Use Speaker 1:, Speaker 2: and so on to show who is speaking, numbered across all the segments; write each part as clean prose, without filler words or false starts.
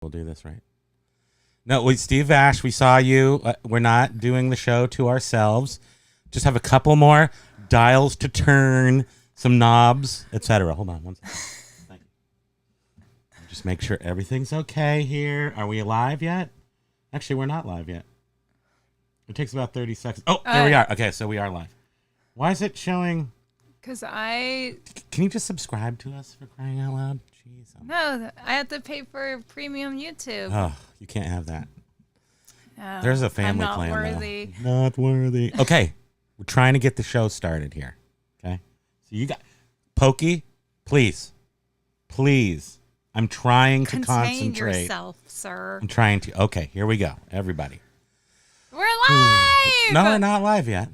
Speaker 1: We'll do this right. No, Steve Ash, we saw you. We're not doing the show to ourselves. Just have a couple more dials to turn, some knobs, etc. Hold on one second. Thank you. Just make sure everything's okay here. Are we live yet? Actually, we're not live yet. It takes about 30 seconds. Oh, there we are. Okay, so we are live. Why is it showing?
Speaker 2: Because
Speaker 1: Can you just subscribe to us for crying out loud? Jeez.
Speaker 2: No, I have to pay for premium YouTube.
Speaker 1: Oh, you can't have that.
Speaker 2: No,
Speaker 1: There's a family
Speaker 2: I'm not
Speaker 1: plan.
Speaker 2: worthy.
Speaker 1: Not worthy. Okay, we're trying to get the show started here. Okay, so you got Pokey, please. I'm trying to
Speaker 2: Contain
Speaker 1: concentrate.
Speaker 2: yourself, sir.
Speaker 1: I'm trying to. Okay, here we go, everybody.
Speaker 2: We're live.
Speaker 1: No, we're not live yet.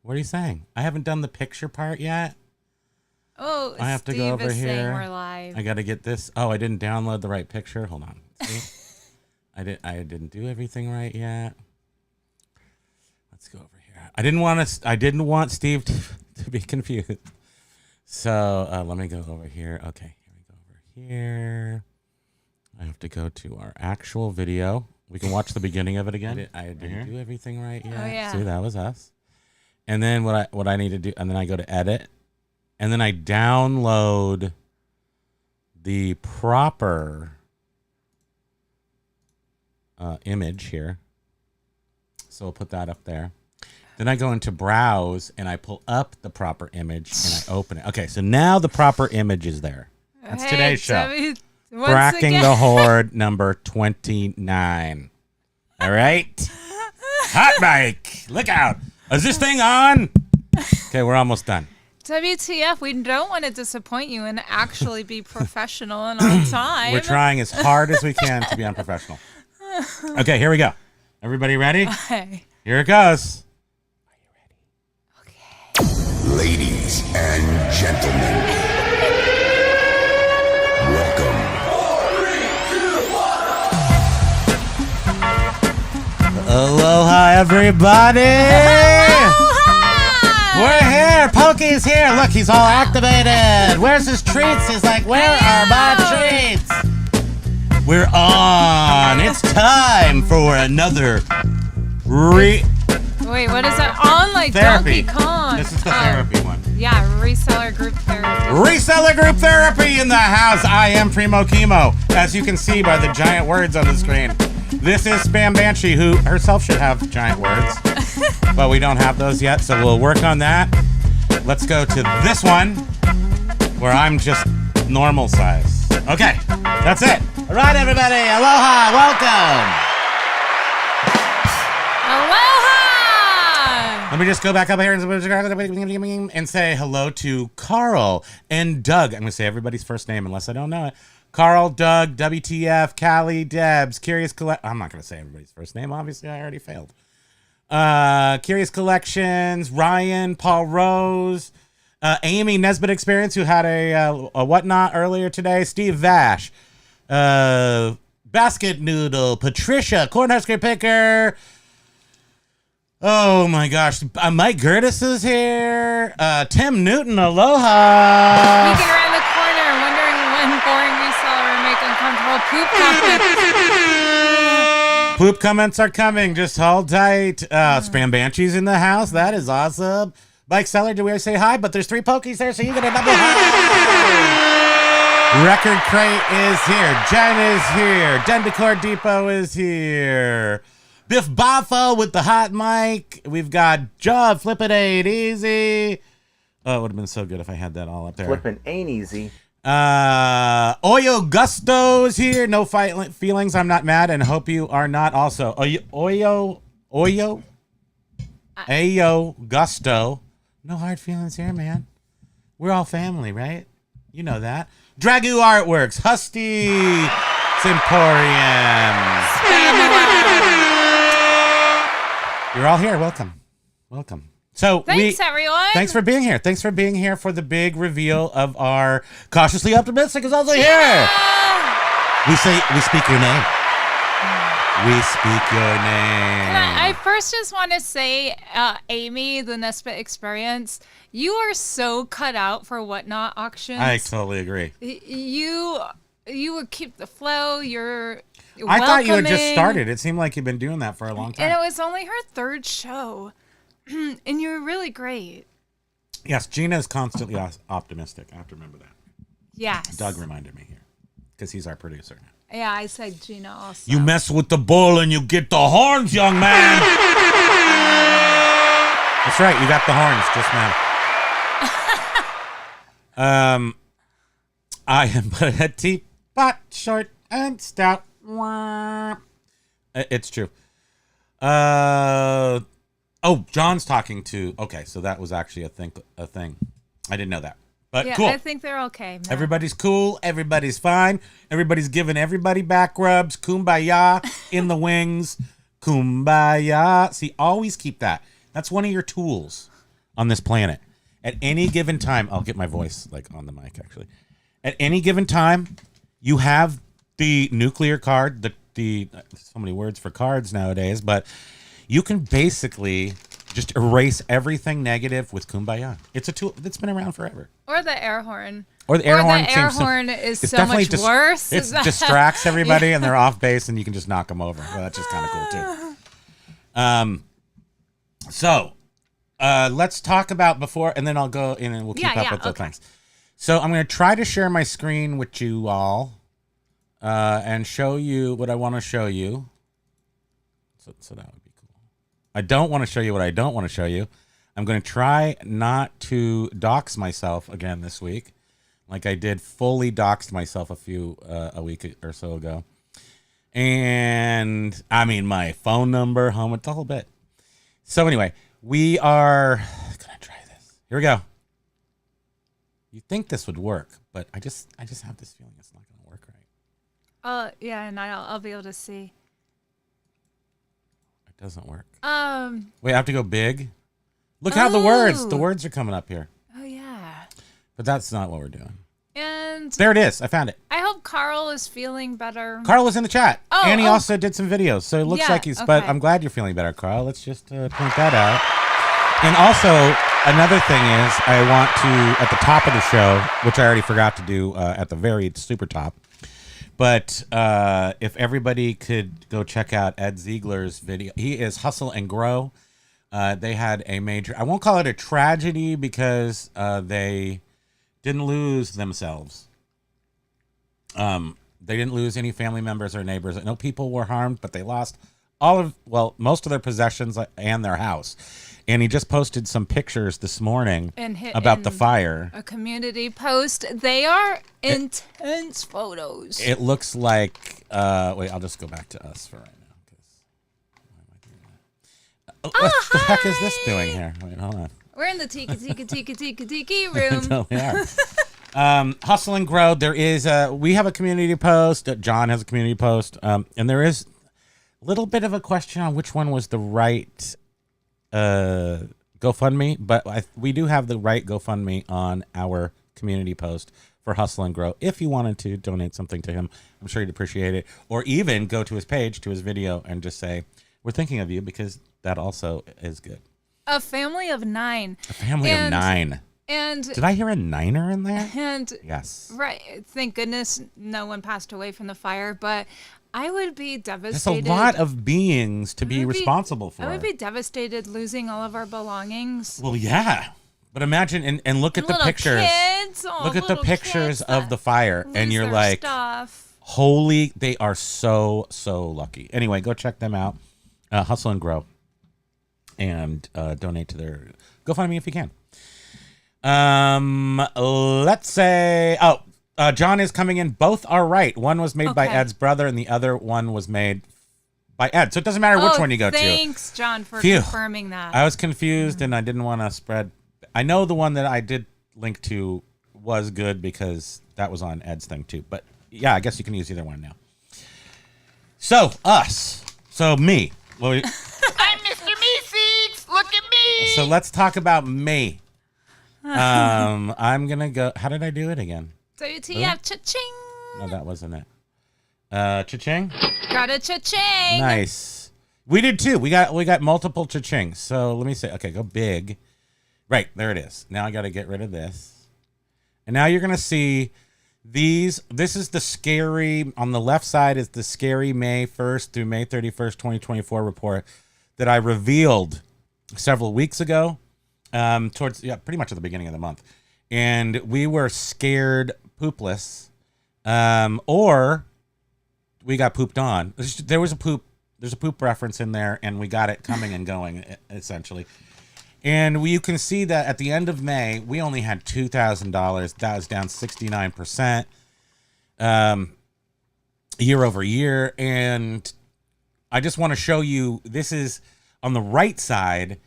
Speaker 1: What are you saying? I haven't done the picture part yet.
Speaker 2: Oh,
Speaker 1: I have to
Speaker 2: Steve
Speaker 1: go over
Speaker 2: is saying
Speaker 1: here.
Speaker 2: we're live.
Speaker 1: I got to get this. Oh, I didn't download the right picture. Hold on. See? I didn't do everything right yet. Let's go over here. I didn't want Steve to be confused. So let me go over here. Okay, here we go over here. I have to go to our actual video. We can watch the beginning of it again. I didn't do everything right yet.
Speaker 2: Oh, yeah.
Speaker 1: See, that was us. And then what I need to do, and then I go to edit, and then I download the proper image here. So I'll put that up there. Then I go into browse and I pull up the proper image and I open it. Okay, so now the proper image is there. That's today's show. Cracking the Horde number 29. All right. Hot mic. Look out. Is this thing on? Okay, we're almost done.
Speaker 2: WTF, we don't want to disappoint you and actually be professional and on time.
Speaker 1: We're trying as hard as we can to be unprofessional. Okay, here we go. Everybody ready?
Speaker 2: Okay.
Speaker 1: Here it goes.
Speaker 2: Are you ready?
Speaker 3: Okay. Ladies and gentlemen, welcome.
Speaker 1: 4, 3, 2, 1. Aloha, everybody.
Speaker 2: Aloha!
Speaker 1: We're here. Pokey's here. Look, he's all activated. Where's his treats? He's like, where are my treats? We're on. It's time for another
Speaker 2: Wait, what is that? On like
Speaker 1: therapy.
Speaker 2: Donkey Kong.
Speaker 1: This is the therapy one.
Speaker 2: Yeah, reseller group therapy.
Speaker 1: Reseller group therapy in the house. I am Primo Kimo, as you can see by the giant words on the screen. This is Spam Banshee, who herself should have giant words, but we don't have those yet, so we'll work on that. Let's go to this one, where I'm just normal size. Okay, that's it. All right, everybody. Aloha. Welcome.
Speaker 2: Aloha!
Speaker 1: Let me just go back up here and say hello to Carl and Doug. I'm going to say everybody's first name unless I don't know it. Carl, Doug, WTF, Callie, Debs, Curious Collect. I'm not going to say everybody's first name. Obviously, I already failed. Curious Collections, Ryan, Paul Rose, Amy, Nesbitt Experience, who had a whatnot earlier today, Steve Vash, Basket Noodle, Patricia, Cornhusker Picker. Oh my gosh, Mike Gertis is here. Tim Newton, aloha.
Speaker 2: Peeking around the corner, wondering when boring reseller will make uncomfortable poop comments.
Speaker 1: Poop comments are coming. Just hold tight. Spam Banshee's in the house. That is awesome. Mike Seller, do we say hi? But there's 3 Pokies there, so you get a double hi. Record Crate is here. Jen is here. Den Decor Depot is here. Biff Boffo with the hot mic. We've got Jaw Flippin' Ain't Easy. Oh, it would have been so good if I had that all up there.
Speaker 4: Flippin' ain't easy.
Speaker 1: Oyo Gusto is here. No feelings. I'm not mad and hope you are not also. Ayo Gusto. No hard feelings here, man. We're all family, right? You know that. Dragu Artworks. Husty Emporium. You're all here. Welcome. So
Speaker 2: Thanks, everyone.
Speaker 1: Thanks for being here. Thanks for being here for the big reveal of our Cautiously Optimistic is also here. We speak your name. We speak your name.
Speaker 2: I first just want to say, Amy, the Nesbitt Experience, you are so cut out for whatnot auctions.
Speaker 1: I totally agree.
Speaker 2: You would keep the flow. You're
Speaker 1: I thought you had just
Speaker 2: welcoming.
Speaker 1: started. It seemed like you've been doing that for a long
Speaker 2: And
Speaker 1: time.
Speaker 2: it was only her third show. And you were really great.
Speaker 1: Yes, Gina is constantly optimistic. I have to remember that.
Speaker 2: Yes.
Speaker 1: Doug reminded me here because he's our producer now.
Speaker 2: Yeah, I said Gina also.
Speaker 1: You mess with the bull and you get the horns, young man. That's right. You got the horns just now. I am petite, but short and stout. It's true. Oh, John's talking to. Okay, so that was actually a thing. I didn't know that. But
Speaker 2: Yeah,
Speaker 1: cool.
Speaker 2: I think they're okay. now.
Speaker 1: Everybody's cool. Everybody's fine. Everybody's giving everybody back rubs. Kumbaya in the wings. Kumbaya. See, always keep that. That's one of your tools on this planet. At any given time, I'll get my voice like on the mic actually. At any given time, you have the nuclear card. The so many words for cards nowadays, but you can basically just erase everything negative with Kumbaya. It's a tool that's been around forever.
Speaker 2: Or the air horn.
Speaker 1: Or the air horn.
Speaker 2: The air
Speaker 1: seems so-
Speaker 2: horn is
Speaker 1: it's
Speaker 2: so
Speaker 1: definitely
Speaker 2: much worse.
Speaker 1: It distracts everybody and they're off base and you can just knock them over. Well, that's just kind of cool too. So let's talk about before, and then I'll go in and we'll keep up with the things. So I'm going to try to share my screen with you all and show you what I want to show you. So that would be cool. I don't want to show you what I don't want to show you. I'm going to try not to dox myself again this week, like I did fully doxed myself a week or so ago. And I mean, my phone number, home, the whole bit. So anyway, we are going to try this. Here we go. You think this would work, but I just have this feeling it's not going to work right.
Speaker 2: Yeah, and I'll be able to see.
Speaker 1: It doesn't work.
Speaker 2: Wait,
Speaker 1: I have to go big. Look how the words are coming up here.
Speaker 2: Oh yeah.
Speaker 1: But that's not what we're doing.
Speaker 2: And
Speaker 1: There it is. I found it.
Speaker 2: I hope Carl is feeling better.
Speaker 1: Carl was in the chat.
Speaker 2: Oh,
Speaker 1: and he also did some videos. So it looks
Speaker 2: Yeah,
Speaker 1: like but
Speaker 2: okay.
Speaker 1: I'm glad you're feeling better, Carl. Let's just point that out. And also, another thing is I want to, at the top of the show, which I already forgot to do at the very super top, but if everybody could go check out Ed Ziegler's video. He is Hustle and Grow. They had a major, I won't call it a tragedy because they didn't lose themselves. They didn't lose any family members or neighbors. No people were harmed, but they lost most of their possessions and their house. And he just posted some pictures this morning about the fire.
Speaker 2: A community post. They are intense photos.
Speaker 1: It looks like, wait, I'll just go back to us for right now. What the heck is this doing here? Wait, hold on.
Speaker 2: We're in the tiki room.
Speaker 1: No, we are. Hustle and Grow. There is we have a community post. John has a community post. And there is a little bit of a question on which one was the right GoFundMe, but we do have the right GoFundMe on our community post for Hustle and Grow. If you wanted to donate something to him, I'm sure he'd appreciate it. Or even go to his page, to his video, and just say, we're thinking of you, because that also is good.
Speaker 2: A family of 9.
Speaker 1: A family of 9.
Speaker 2: And
Speaker 1: did I hear a 9er in there?
Speaker 2: And
Speaker 1: yes.
Speaker 2: Right. Thank goodness no one passed away from the fire, but I would be
Speaker 1: That's
Speaker 2: devastated.
Speaker 1: a lot of beings to be responsible for.
Speaker 2: I would be devastated losing all of our belongings.
Speaker 1: Well, yeah. But imagine and look at the
Speaker 2: Little
Speaker 1: pictures.
Speaker 2: Kids,
Speaker 1: look at the pictures of the fire, and you're
Speaker 2: their
Speaker 1: like,
Speaker 2: stuff.
Speaker 1: holy, they are so lucky. Anyway, go check them out. Hustle and Grow. And donate to their GoFundMe if you can. Let's say, John is coming in. Both are right. One was made by Ed's brother, and the other one was made by Ed. So it doesn't matter which one you go to.
Speaker 2: Thanks, John, for confirming that.
Speaker 1: I was confused, and I didn't want to spread. I know the one that I did link to was good because that was on Ed's thing too. But yeah, I guess you can use either one now. So us. So me. Well,
Speaker 4: I'm Mr. Meeseeks. Look at me.
Speaker 1: So let's talk about me. I'm gonna go. How did I do it again?
Speaker 2: WTF, cha-ching.
Speaker 1: No, that wasn't it. Cha-ching.
Speaker 2: Got a cha-ching.
Speaker 1: Nice. We did too. We got multiple cha-chings. So let me say. Okay, go big. Right there it is. Now I got to get rid of this. And now you're gonna see This is the scary, on the left side is the scary May 1st through May 31st, 2024 report that I revealed several weeks ago, pretty much at the beginning of the month. And we were scared poopless, or we got pooped on. There's a poop reference in there, and we got it coming and going, essentially. And you can see that at the end of May, we only had $2,000. That was down 69% year over year. And I just want to show you, this is on the right side.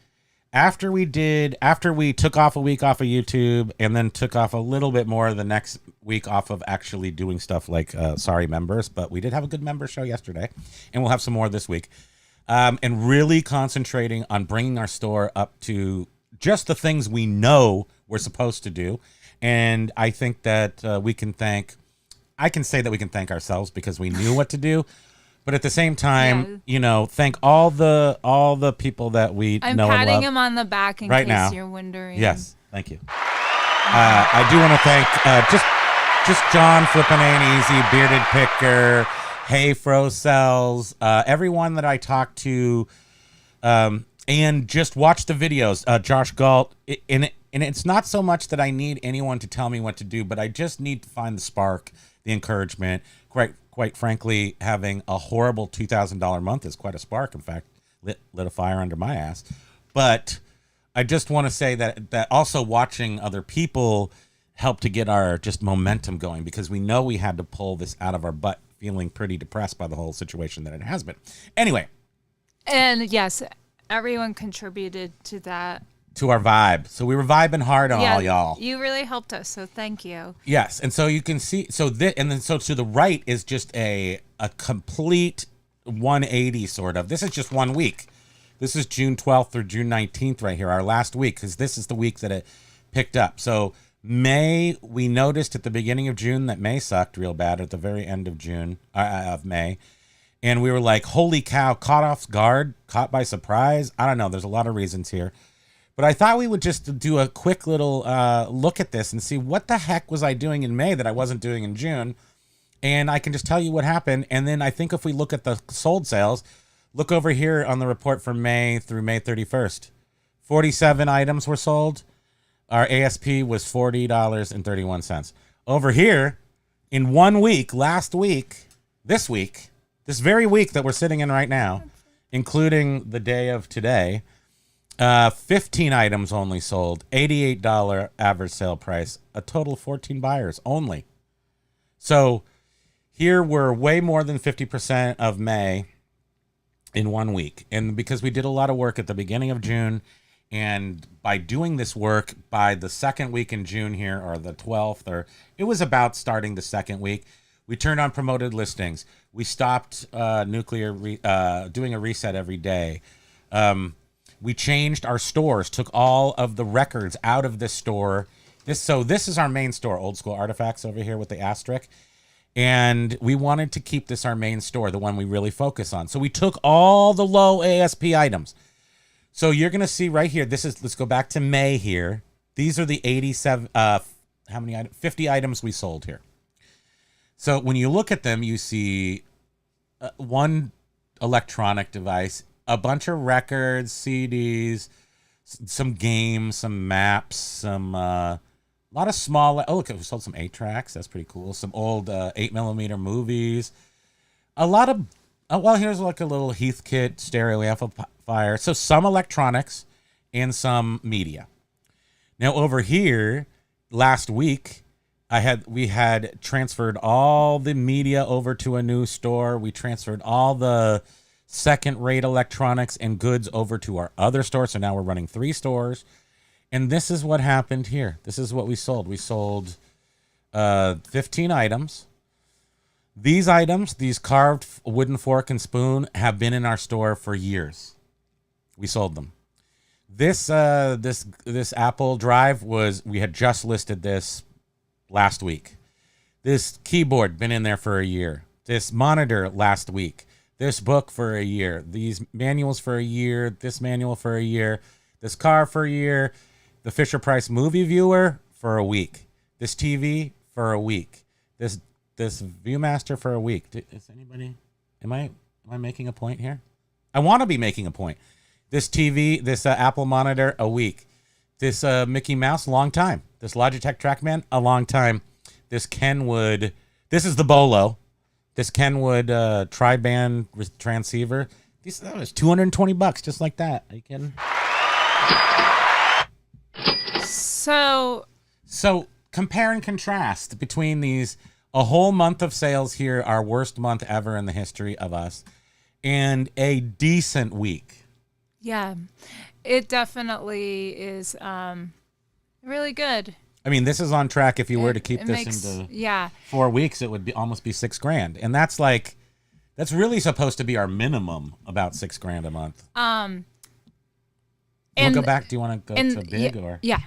Speaker 1: After we took off a week off of YouTube and then took off a little bit more the next week off of actually doing stuff like sorry members. But we did have a good member show yesterday, and we'll have some more this week. And really concentrating on bringing our store up to just the things we know we're supposed to do. And I think that I can say that we can thank ourselves because we knew what to do. But at the same time, thank all the people that we know and love.
Speaker 2: I'm patting him on the back in
Speaker 1: right
Speaker 2: case
Speaker 1: now.
Speaker 2: You're wondering.
Speaker 1: Yes, thank you. I do want to thank just John, Flippin' Ain't Easy, Bearded Picker, Hey Fro Cells, everyone that I talked to, and just watch the videos. Josh Galt, and it's not so much that I need anyone to tell me what to do, but I just need to find the spark, the encouragement. Quite frankly, having a horrible $2,000 month is quite a spark. In fact, lit a fire under my ass. But I just want to say that also watching other people help to get our just momentum going, because we know we had to pull this out of our butt, feeling pretty depressed by the whole situation that it has been. Anyway.
Speaker 2: And yes, everyone contributed to that.
Speaker 1: To our vibe. So we were vibing hard on all y'all.
Speaker 2: You really helped us, so thank you.
Speaker 1: Yes, and so you can see, so to the right is just a complete 180 sort of. This is just 1 week. This is June 12th through June 19th right here, our last week, because this is the week that it picked up. So May, we noticed at the beginning of June that May sucked real bad at the very end of May. And we were like, holy cow, caught off guard, caught by surprise. I don't know. There's a lot of reasons here. But I thought we would just do a quick little look at this and see what the heck was I doing in May that I wasn't doing in June. And I can just tell you what happened. And then I think if we look at the sold sales, look over here on the report from May through May 31st. 47 items were sold. Our ASP was $40.31. Over here, in 1 week, this very week that we're sitting in right now, including the day of today, 15 items only sold, $88 average sale price, a total of 14 buyers only. So here we're way more than 50% of May in 1 week. And because we did a lot of work at the beginning of June, and by doing this work by the second week in June here, or the 12th, or it was about starting the second week, we turned on promoted listings. We stopped doing a reset every day. We changed our stores, took all of the records out of this store. This is our main store, Old School Artifacts over here with the asterisk. And we wanted to keep this our main store, the one we really focus on. So we took all the low ASP items. So you're going to see right here, let's go back to May here. These are the 87, how many items? 50 items we sold here. So when you look at them, you see one electronic device, a bunch of records, CDs, some games, some maps, some a lot of small. Oh, look, we sold some 8-tracks. That's pretty cool. Some old 8mm movies. A lot of. Here's like a little Heathkit stereo amplifier. So some electronics and some media. Now over here, last week, we had transferred all the media over to a new store. We transferred all the second-rate electronics and goods over to our other store. So now we're running 3 stores. And this is what happened here. This is what we sold. We sold 15 items. These items, these carved wooden fork and spoon, have been in our store for years. We sold them. This Apple Drive we had just listed this last week. This keyboard, been in there for a year. This monitor last week. This book for a year. These manuals for a year. This manual for a year. This car for a year. The Fisher-Price movie viewer for a week. This TV for a week. This ViewMaster for a week. Is anybody? Am I making a point here? I want to be making a point. This TV, this Apple monitor, a week. This Mickey Mouse, a long time. This Logitech TrackMan, a long time. This Kenwood, this is the Bolo. This Kenwood tri-band transceiver. That was $220, just like that. Are you kidding? So compare and contrast between these. A whole month of sales here, our worst month ever in the history of us, and a decent week.
Speaker 2: Yeah, it definitely is really good.
Speaker 1: I mean, this is on track. If you were to keep this into 4 weeks, it would be almost be $6,000, and that's really supposed to be our minimum, about $6,000 a month. We'll go back. Do you want to go to big or?
Speaker 2: Yeah,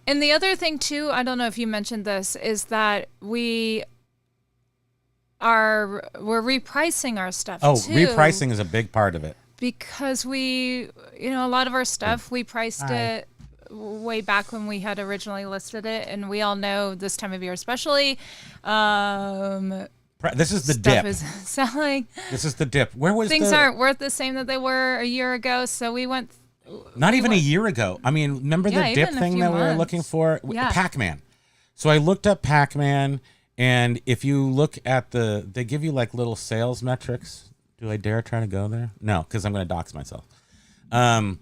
Speaker 2: and the other thing too, I don't know if you mentioned this, is that we're repricing our stuff too.
Speaker 1: Repricing is a big part of it.
Speaker 2: Because a lot of our stuff, we priced it way back when we had originally listed it, and we all know this time of year especially,
Speaker 1: this is the
Speaker 2: stuff
Speaker 1: dip.
Speaker 2: is selling.
Speaker 1: This is the dip. Where was
Speaker 2: Things aren't worth the same that they were a year ago, so we went...
Speaker 1: Not even a year ago. I mean, remember the dip thing that we were looking for?
Speaker 2: Yeah.
Speaker 1: Pac-Man. So I looked up Pac-Man, and if you look at they give you like little sales metrics. Do I dare try to go there? No, because I'm going to dox myself. And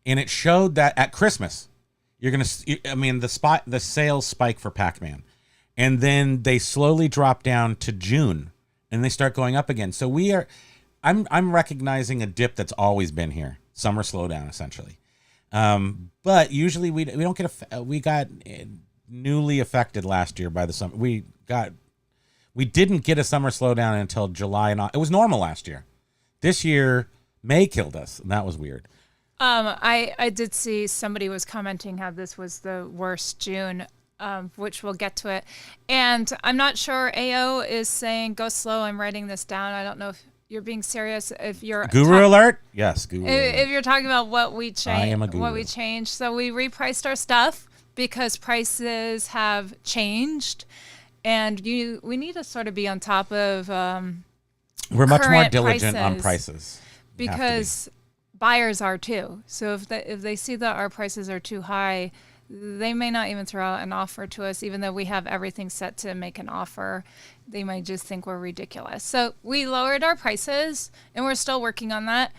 Speaker 1: it showed that at Christmas, you're going to, the sales spike for Pac-Man. And then they slowly drop down to June, and they start going up again. So I'm recognizing a dip that's always been here. Summer slowdown, essentially. But usually we don't we got newly affected last year by the summer. We didn't get a summer slowdown until July and August. It was normal last year. This year, May killed us, and that was weird.
Speaker 2: I did see somebody was commenting how this was the worst June, which we'll get to it. And I'm not sure AO is saying go slow. I'm writing this down. I don't know if you're being serious. If you're
Speaker 1: Guru alert? Yes, Guru alert.
Speaker 2: If you're talking about what we changed,
Speaker 1: I am a guru.
Speaker 2: what we changed. So we repriced our stuff because prices have changed. And we need to sort of be on top of
Speaker 1: we're much more
Speaker 2: current
Speaker 1: diligent on prices.
Speaker 2: Because buyers are too. So if they see that our prices are too high, they may not even throw out an offer to us, even though we have everything set to make an offer. They might just think we're ridiculous. So we lowered our prices, and we're still working on that.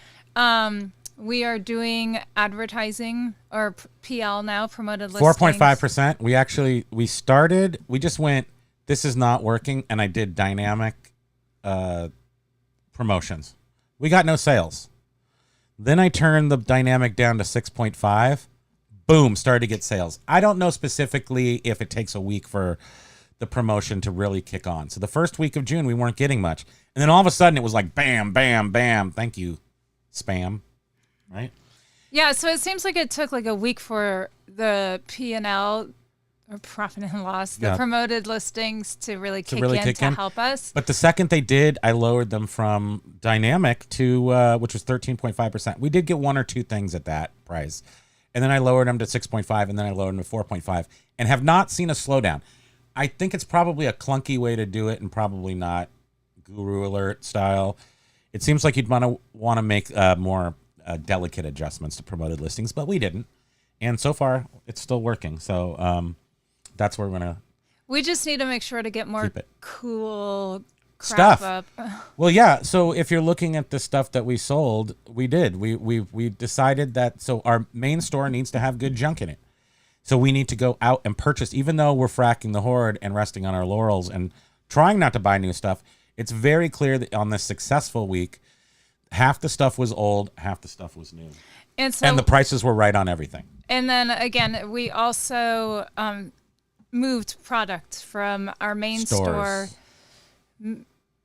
Speaker 2: We are doing advertising or PL now, promoted listings.
Speaker 1: 4.5%. We just went, this is not working, and I did dynamic promotions. We got no sales. Then I turned the dynamic down to 6.5. Boom, started to get sales. I don't know specifically if it takes a week for the promotion to really kick on. So the first week of June, we weren't getting much. And then all of a sudden, it was like bam, bam, bam. Thank you, spam. Right?
Speaker 2: Yeah, so it seems like it took like a week for the P&L or profit and loss, the promoted listings to really kick in to help us.
Speaker 1: But the second they did, I lowered them from dynamic to, which was 13.5%. We did get one or two things at that price. And then I lowered them to 6.5, and then I lowered them to 4.5, and have not seen a slowdown. I think it's probably a clunky way to do it, and probably not Guru Alert style. It seems like you'd want to make more delicate adjustments to promoted listings, but we didn't. And so far, it's still working. So that's where we're going to.
Speaker 2: We just need to make sure to get more cool
Speaker 1: stuff
Speaker 2: up.
Speaker 1: Well, yeah. So if you're looking at the stuff that we sold, we did. We decided that our main store needs to have good junk in it. So we need to go out and purchase, even though we're fracking the horde and resting on our laurels and trying not to buy new stuff. It's very clear that on this successful week, half the stuff was old, half the stuff was new. And the prices were right on everything.
Speaker 2: And then again, we also moved product from our main store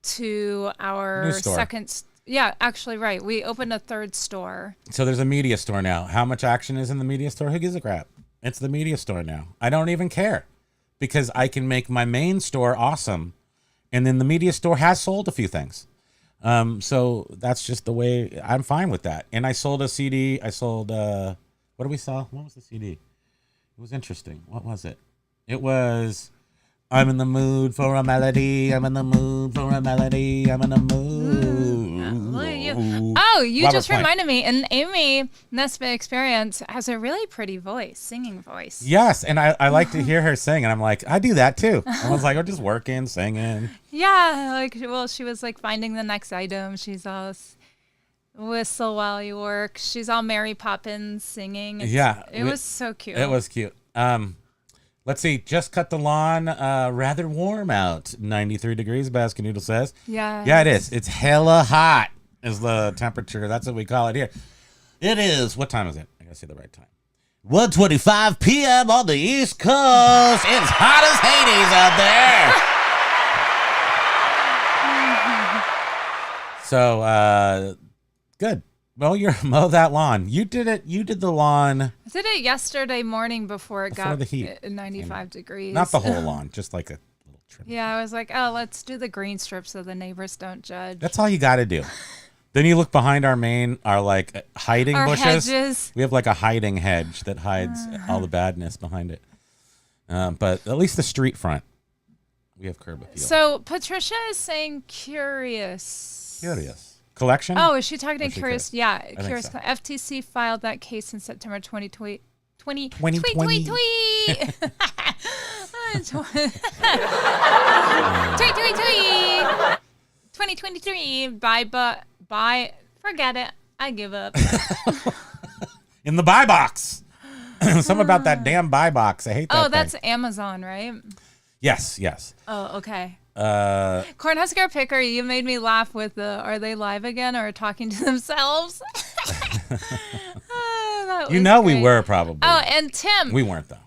Speaker 2: to our second. Yeah, actually, right. We opened a third store.
Speaker 1: So there's a media store now. How much action is in the media store? Who gives a crap? It's the media store now. I don't even care because I can make my main store awesome. And then the media store has sold a few things. So that's just the way. I'm fine with that. And I sold a CD. I sold, what did we sell? What was the CD? It was interesting. What was it? It was I'm in the mood for a melody. I'm in the mood for a melody. I'm in the mood.
Speaker 2: Look at you. Oh, you
Speaker 1: Robert
Speaker 2: just
Speaker 1: Plant.
Speaker 2: reminded me. And Amy Nesbitt Experience has a really pretty voice, singing voice.
Speaker 1: Yes, and I like to hear her sing, and I'm like, I do that too. I was like, I'm just working, singing.
Speaker 2: Yeah, like, well, she was like finding the next item. She's all whistle while you work. She's all Mary Poppins singing. It was so cute.
Speaker 1: It was cute. Let's see. Just cut the lawn. Rather warm out. 93 degrees, Baskin Noodle says.
Speaker 2: Yeah.
Speaker 1: Yeah, it is. It's hella hot is the temperature. That's what we call it here. It is. What time is it? I gotta say the right time. 1:25 p.m. on the East Coast. It's hot as Hades out there. So, good. Well, you're mow that lawn. You did it. You did the lawn.
Speaker 2: I did it yesterday morning before it
Speaker 1: Before
Speaker 2: got
Speaker 1: the heat
Speaker 2: 95 degrees.
Speaker 1: Not the whole lawn, just like a little trim.
Speaker 2: Yeah, I was like, oh, let's do the green strip so the neighbors don't judge.
Speaker 1: That's all you got to do. Then you look behind our like hiding
Speaker 2: Our
Speaker 1: bushes.
Speaker 2: hedges.
Speaker 1: We have like a hiding hedge that hides all the badness behind it. But at least the street front, we have curb appeal.
Speaker 2: So Patricia is saying curious.
Speaker 1: Collection?
Speaker 2: Oh, is she talking to
Speaker 1: Or she
Speaker 2: Curious?
Speaker 1: could.
Speaker 2: Yeah,
Speaker 1: think
Speaker 2: Curious.
Speaker 1: so.
Speaker 2: FTC filed that case in September 2020.
Speaker 1: 2020.
Speaker 2: Tweet. Tweet. 2023. Buy. Forget it. I give up.
Speaker 1: In the buy box. Something about that damn buy box. I hate that.
Speaker 2: Oh, that's
Speaker 1: thing.
Speaker 2: Amazon, right?
Speaker 1: Yes.
Speaker 2: Oh, okay. Cornhusker Picker, you made me laugh with the "Are they live again?" or talking to themselves. That
Speaker 1: You
Speaker 2: was
Speaker 1: know we
Speaker 2: great.
Speaker 1: were probably.
Speaker 2: Oh, and Tim.
Speaker 1: We weren't though.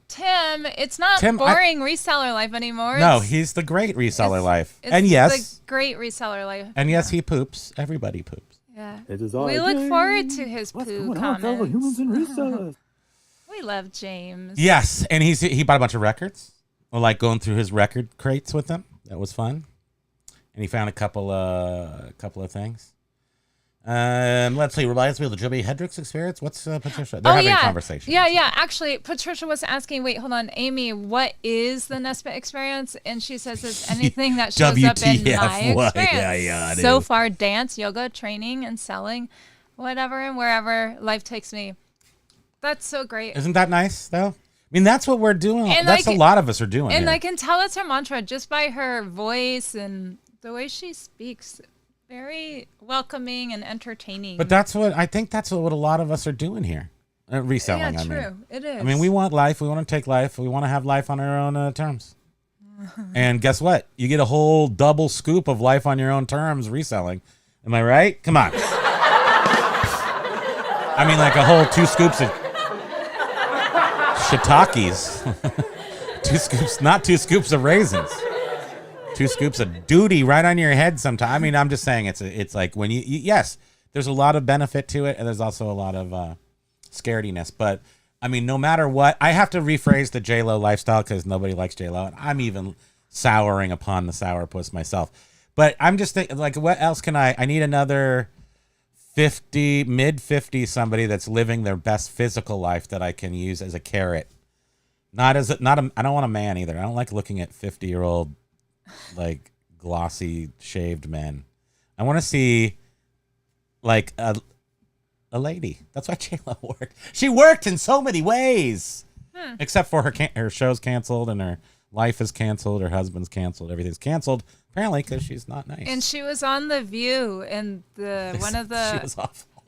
Speaker 2: Tim, it's not
Speaker 1: Tim,
Speaker 2: boring reseller life anymore.
Speaker 1: No,
Speaker 2: It's-
Speaker 1: he's the great reseller
Speaker 2: it's-
Speaker 1: life.
Speaker 2: it's
Speaker 1: And yes,
Speaker 2: the great reseller life.
Speaker 1: and yes, he poops. Everybody poops.
Speaker 2: Yeah.
Speaker 5: It is I,
Speaker 2: We look
Speaker 5: James.
Speaker 2: forward to his
Speaker 5: What's
Speaker 2: poo
Speaker 5: going on, fellow
Speaker 2: comments.
Speaker 5: humans and resellers?
Speaker 2: We love James.
Speaker 1: Yes, and he bought a bunch of records. I like going through his record crates with him. That was fun. And he found a couple of things. Let's see. Reminds me of the Jimi Hendrix experience. What's Patricia? They're having a conversation.
Speaker 2: Yeah. Actually, Patricia was asking, wait, hold on, Amy, what is the Nesbitt experience? And she says it's anything that shows up in
Speaker 1: WTF,
Speaker 2: my
Speaker 1: what?
Speaker 2: experience.
Speaker 1: Yeah,
Speaker 2: so
Speaker 1: dude.
Speaker 2: far, dance, yoga, training, and selling, whatever and wherever life takes me. That's so great.
Speaker 1: Isn't that nice, though? I mean, that's what we're doing.
Speaker 2: And
Speaker 1: That's
Speaker 2: like-
Speaker 1: a lot of us are doing
Speaker 2: And
Speaker 1: here.
Speaker 2: I can tell it's her mantra just by her voice and the way she speaks. Very welcoming and entertaining.
Speaker 1: But that's what I think. That's what a lot of us are doing here. Reselling.
Speaker 2: yeah,
Speaker 1: I
Speaker 2: true.
Speaker 1: mean.
Speaker 2: It is.
Speaker 1: I mean, we want life. We want to take life. We want to have life on our own terms. And guess what? You get a whole double scoop of life on your own terms reselling. Am I right? Come on. I mean, like a whole 2 scoops of shiitakes. 2 scoops, not 2 scoops of raisins. 2 scoops of duty right on your head sometime. I mean, I'm just saying it's like when you yes, there's a lot of benefit to it, and there's also a lot of scarediness. But I mean, no matter what, I have to rephrase the J-Lo lifestyle because nobody likes J-Lo, and I'm even souring upon the sourpuss myself. But I'm just thinking, like, what else can I need another 50, mid-50 somebody that's living their best physical life that I can use as a carrot. I don't want a man either. I don't like looking at 50-year-old, like, glossy, shaved men. I want to see, like, a lady. That's why J-Lo worked. She worked in so many ways. Except for her show's canceled and her life is canceled. Her husband's canceled. Everything's canceled. Apparently because she's not nice.
Speaker 2: And she was on The View, and one of
Speaker 1: She
Speaker 2: the
Speaker 1: was awful.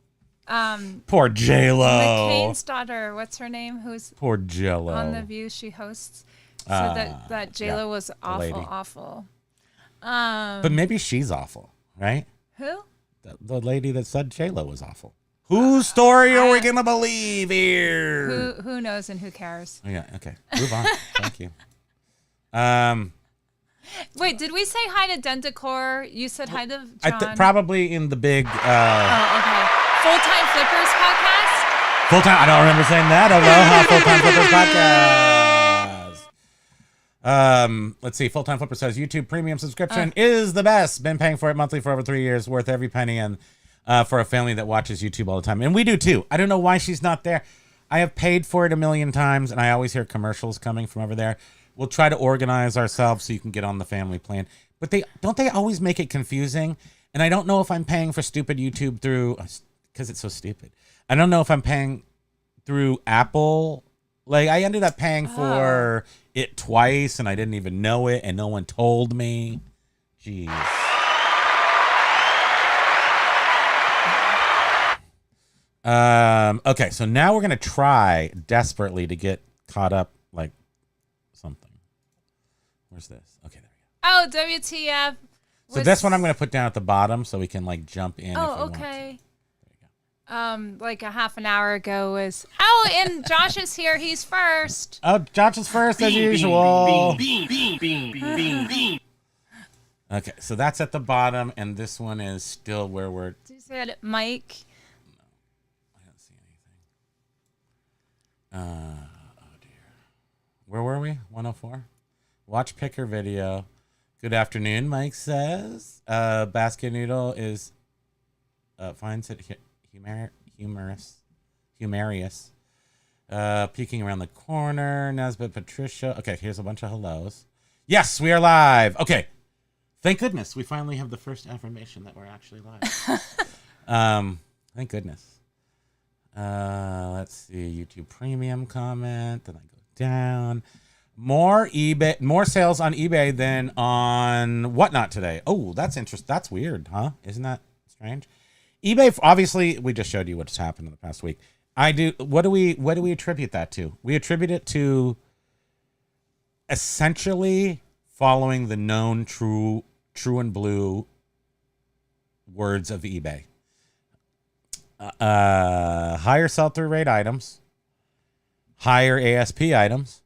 Speaker 1: Poor J-Lo.
Speaker 2: McCain's daughter, what's her name? Who's
Speaker 1: Poor J-Lo.
Speaker 2: on The View? She hosts. So that J-Lo was
Speaker 1: lady.
Speaker 2: awful.
Speaker 1: But maybe she's awful, right?
Speaker 2: Who?
Speaker 1: The lady that said J-Lo was awful. Whose story are we going to believe here?
Speaker 2: Who knows and who cares?
Speaker 1: Oh, yeah, okay. Move on. Thank you.
Speaker 2: Wait, did we say hi to Denticor? You said hi to John.
Speaker 1: Probably in the big
Speaker 2: Oh, okay. Full-Time Flippers podcast?
Speaker 1: full-time. I don't remember saying that. Aloha, Full-Time Flippers podcast. Let's see. Full-Time Flipper says YouTube Premium subscription is the best. Been paying for it monthly for over 3 years. Worth every penny, and for a family that watches YouTube all the time. And we do too. I don't know why she's not there. I have paid for it a million times, and I always hear commercials coming from over there. We'll try to organize ourselves so you can get on the family plan. But they always make it confusing. And I don't know if I'm paying for stupid YouTube through, because it's so stupid. I don't know if I'm paying through Apple. Like, I ended up paying for it twice, and I didn't even know it, and no one told me. Jeez. Okay, so now we're going to try desperately to get caught up, like, something. Where's this? Okay, there we go.
Speaker 2: Oh, WTF.
Speaker 1: So this one I'm going to put down at the bottom so we can, like, jump in if we want to.
Speaker 2: Okay. Like a half an hour ago was, and Josh is here. He's first.
Speaker 1: Oh, Josh is first as usual. Okay, so that's at the bottom, and this one is still where we're...
Speaker 2: You said Mike.
Speaker 1: No, I don't see anything. Oh, dear. Where were we? 104? Watch picker video. Good afternoon, Mike says. Basket Noodle is... finds it... humorous. Peeking around the corner. Nesbitt Patricia. Okay, here's a bunch of hellos. Yes, we are live. Okay. Thank goodness. We finally have the first affirmation that we're actually live. Thank goodness. Let's see. YouTube Premium comment. Then I go down. More sales on eBay than on Whatnot today. Oh, that's interesting. That's weird, huh? Isn't that strange? eBay, obviously, we just showed you what's happened in the past week. What do we attribute that to? We attribute it to essentially following the known true and blue words of eBay. Higher sell-through rate items, higher ASP items,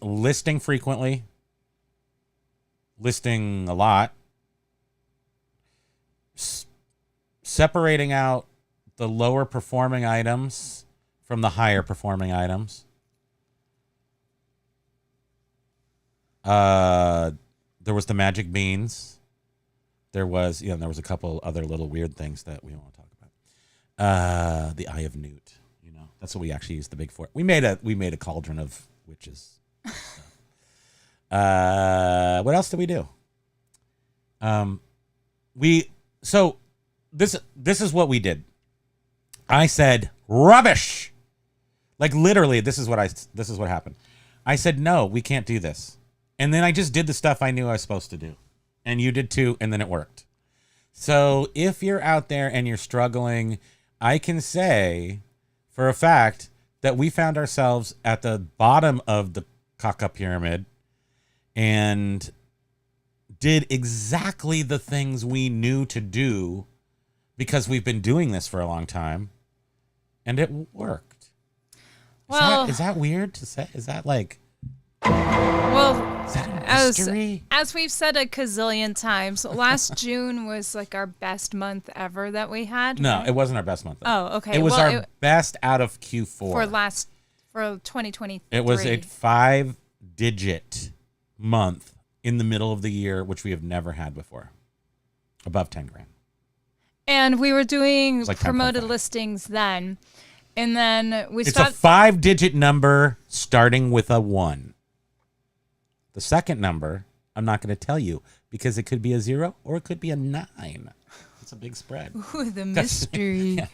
Speaker 1: listing frequently, listing a lot, separating out the lower performing items from the higher performing items. There was the magic beans. There was a couple other little weird things that we won't talk about. The Eye of Newt, that's what we actually used the big for. We made a cauldron of witches. What else did we do? So this is what we did. I said rubbish. Like literally, this is what happened. I said no, we can't do this. And then I just did the stuff I knew I was supposed to do. And you did too, and then it worked. So if you're out there and you're struggling, I can say for a fact that we found ourselves at the bottom of the caca pyramid and did exactly the things we knew to do because we've been doing this for a long time, and it worked.
Speaker 2: Well,
Speaker 1: is that weird to say? Is that like...
Speaker 2: Well,
Speaker 1: is that a mystery?
Speaker 2: As we've said a gazillion times, last June was like our best month ever that we had.
Speaker 1: No, it wasn't our best month.
Speaker 2: Oh, okay.
Speaker 1: It was our best out of Q4.
Speaker 2: For 2023.
Speaker 1: It was a 5-digit month in the middle of the year, which we have never had before. Above 10 grand.
Speaker 2: And we were doing
Speaker 1: like
Speaker 2: promoted
Speaker 1: 10.5
Speaker 2: listings then. And then we
Speaker 1: It's
Speaker 2: stopped.
Speaker 1: a 5-digit number starting with a 1. The second number, I'm not going to tell you because it could be a 0 or it could be a 9. It's a big spread.
Speaker 2: Ooh, the mystery.
Speaker 1: Yeah,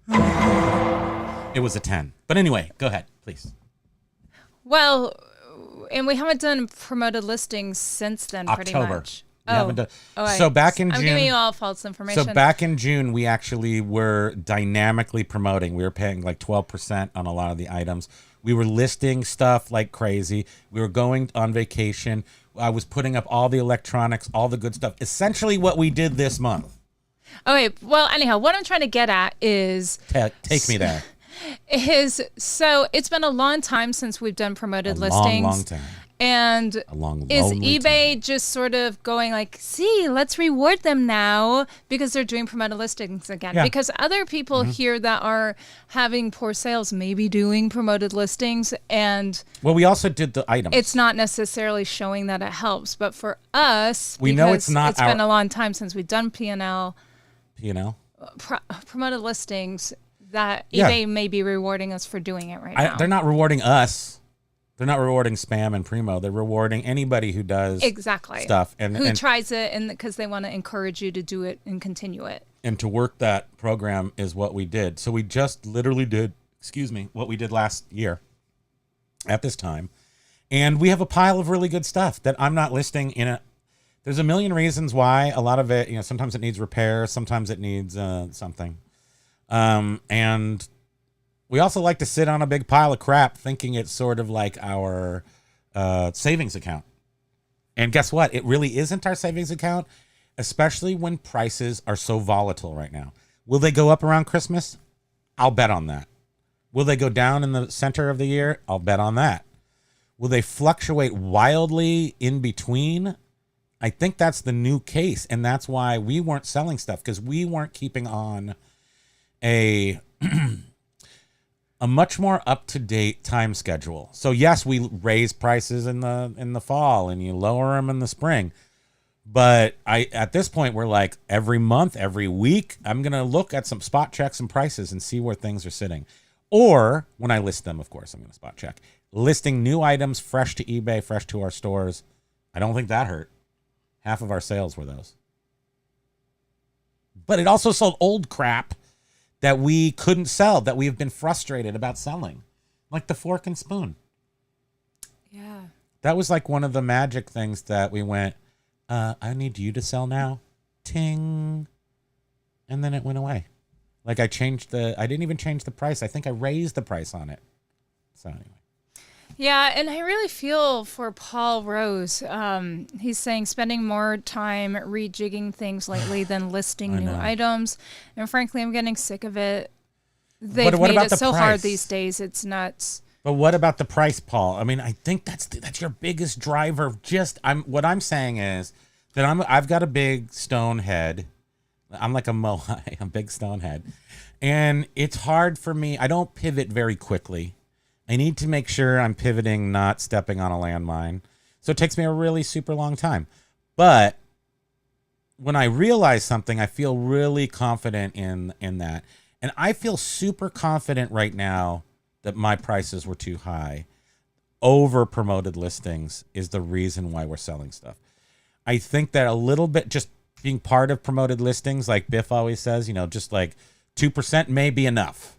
Speaker 1: I know. It was a 10. But anyway, go ahead, please.
Speaker 2: Well, and we haven't done promoted listings since then, pretty
Speaker 1: October.
Speaker 2: much.
Speaker 1: We haven't done.
Speaker 2: Right.
Speaker 1: So back in June.
Speaker 2: I'm giving you all false information.
Speaker 1: So back in June, we actually were dynamically promoting. We were paying like 12% on a lot of the items. We were listing stuff like crazy. We were going on vacation. I was putting up all the electronics, all the good stuff. Essentially what we did this month.
Speaker 2: Okay, well, anyhow, what I'm trying to get at is...
Speaker 1: Take me there.
Speaker 2: So it's been a long time since we've done promoted listings.
Speaker 1: Long time.
Speaker 2: And
Speaker 1: A long,
Speaker 2: is
Speaker 1: lonely
Speaker 2: eBay
Speaker 1: time.
Speaker 2: just sort of going like, see, let's reward them now because they're doing promoted listings again?
Speaker 1: Yeah.
Speaker 2: Because other people here that are having poor sales may be doing promoted listings, and
Speaker 1: Well, we also did the items.
Speaker 2: it's not necessarily showing that it helps. But for us,
Speaker 1: We know it's
Speaker 2: because
Speaker 1: not
Speaker 2: it's been a long time since we've done P&L promoted listings, that
Speaker 1: Yeah.
Speaker 2: eBay may be rewarding us for doing it right now.
Speaker 1: They're not rewarding us. They're not rewarding spam and Primo. They're rewarding anybody who does
Speaker 2: exactly
Speaker 1: stuff
Speaker 2: who tries it, and because they want to encourage you to do it and continue it.
Speaker 1: And to work that program is what we did. So we just literally did, what we did last year at this time. And we have a pile of really good stuff that I'm not listing in a. There's a million reasons why. A lot of it, sometimes it needs repair, sometimes it needs something. And we also like to sit on a big pile of crap thinking it's sort of like our savings account. And guess what? It really isn't our savings account, especially when prices are so volatile right now. Will they go up around Christmas? I'll bet on that. Will they go down in the center of the year? I'll bet on that. Will they fluctuate wildly in between? I think that's the new case, and that's why we weren't selling stuff, because we weren't keeping on a much more up-to-date time schedule. So yes, we raise prices in the fall, and you lower them in the spring. But at this point, we're like every month, every week, I'm going to look at some spot checks and prices and see where things are sitting. Or when I list them, of course, I'm going to spot check. Listing new items fresh to eBay, fresh to our stores. I don't think that hurt. Half of our sales were those. But it also sold old crap that we couldn't sell, that we have been frustrated about selling. Like the fork and spoon.
Speaker 2: Yeah.
Speaker 1: That was like one of the magic things that we went, I need you to sell now. Ting. And then it went away. Like I didn't even change the price. I think I raised the price on it. So anyway.
Speaker 2: Yeah, and I really feel for Paul Rose. He's saying spending more time rejigging things lately than listing new items. And frankly, I'm getting sick of it. They've made it so hard these days. It's nuts.
Speaker 1: But what about the price, Paul? I mean, I think that's your biggest driver. What I'm saying is that I've got a big stone head. I'm like a mohai, a big stone head. And it's hard for me. I don't pivot very quickly. I need to make sure I'm pivoting, not stepping on a landmine. So it takes me a really super long time. But when I realize something, I feel really confident in that. And I feel super confident right now that my prices were too high. Over promoted listings is the reason why we're selling stuff. I think that a little bit, just being part of promoted listings, like Biff always says, just like 2% may be enough.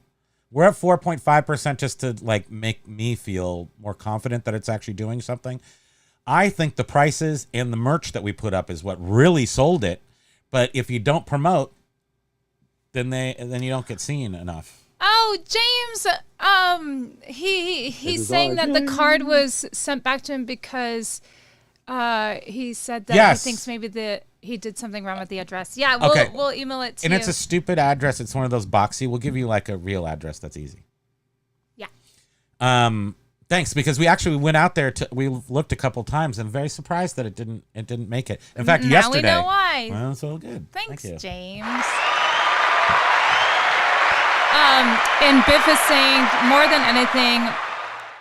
Speaker 1: We're at 4.5% just to like make me feel more confident that it's actually doing something. I think the prices and the merch that we put up is what really sold it. But if you don't promote, then you don't get seen enough.
Speaker 2: Oh, James, he's saying that the card was sent back to him because he said that he thinks maybe he did something wrong with the address. Yeah, we'll email it to you.
Speaker 1: And it's a stupid address. It's one of those boxy. We'll give you like a real address that's easy.
Speaker 2: Yeah.
Speaker 1: Thanks, because we actually went out there we looked a couple times and very surprised that it didn't make it. In fact, yesterday.
Speaker 2: Now we know why.
Speaker 1: Well, it's all good.
Speaker 2: Thanks,
Speaker 1: Thank you.
Speaker 2: James. And Biff is saying, more than anything,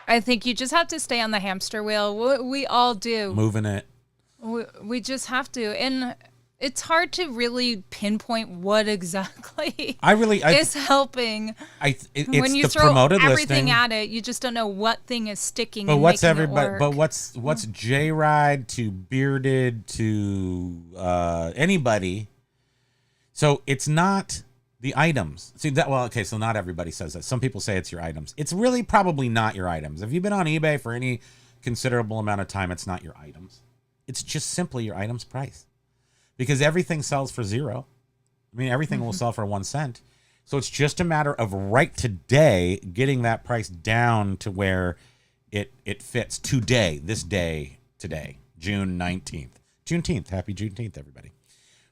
Speaker 2: I think you just have to stay on the hamster wheel. We all do.
Speaker 1: Moving it.
Speaker 2: We just have to. And it's hard to really pinpoint what exactly is helping.
Speaker 1: It's
Speaker 2: when you
Speaker 1: the
Speaker 2: throw
Speaker 1: promoted
Speaker 2: everything
Speaker 1: listing.
Speaker 2: at it, you just don't know what thing is sticking.
Speaker 1: But
Speaker 2: and
Speaker 1: what's
Speaker 2: making
Speaker 1: everybody?
Speaker 2: It work.
Speaker 1: But what's J-Ride to Bearded to anybody? So it's not the items. See that? Well, okay. So not everybody says that. Some people say it's your items. It's really probably not your items. If you've been on eBay for any considerable amount of time, it's not your items. It's just simply your item's price, because everything sells for $0. I mean, everything will sell for 1 cent. So it's just a matter of right today getting that price down to where it fits today, today, June 19th. Juneteenth. Happy Juneteenth, everybody.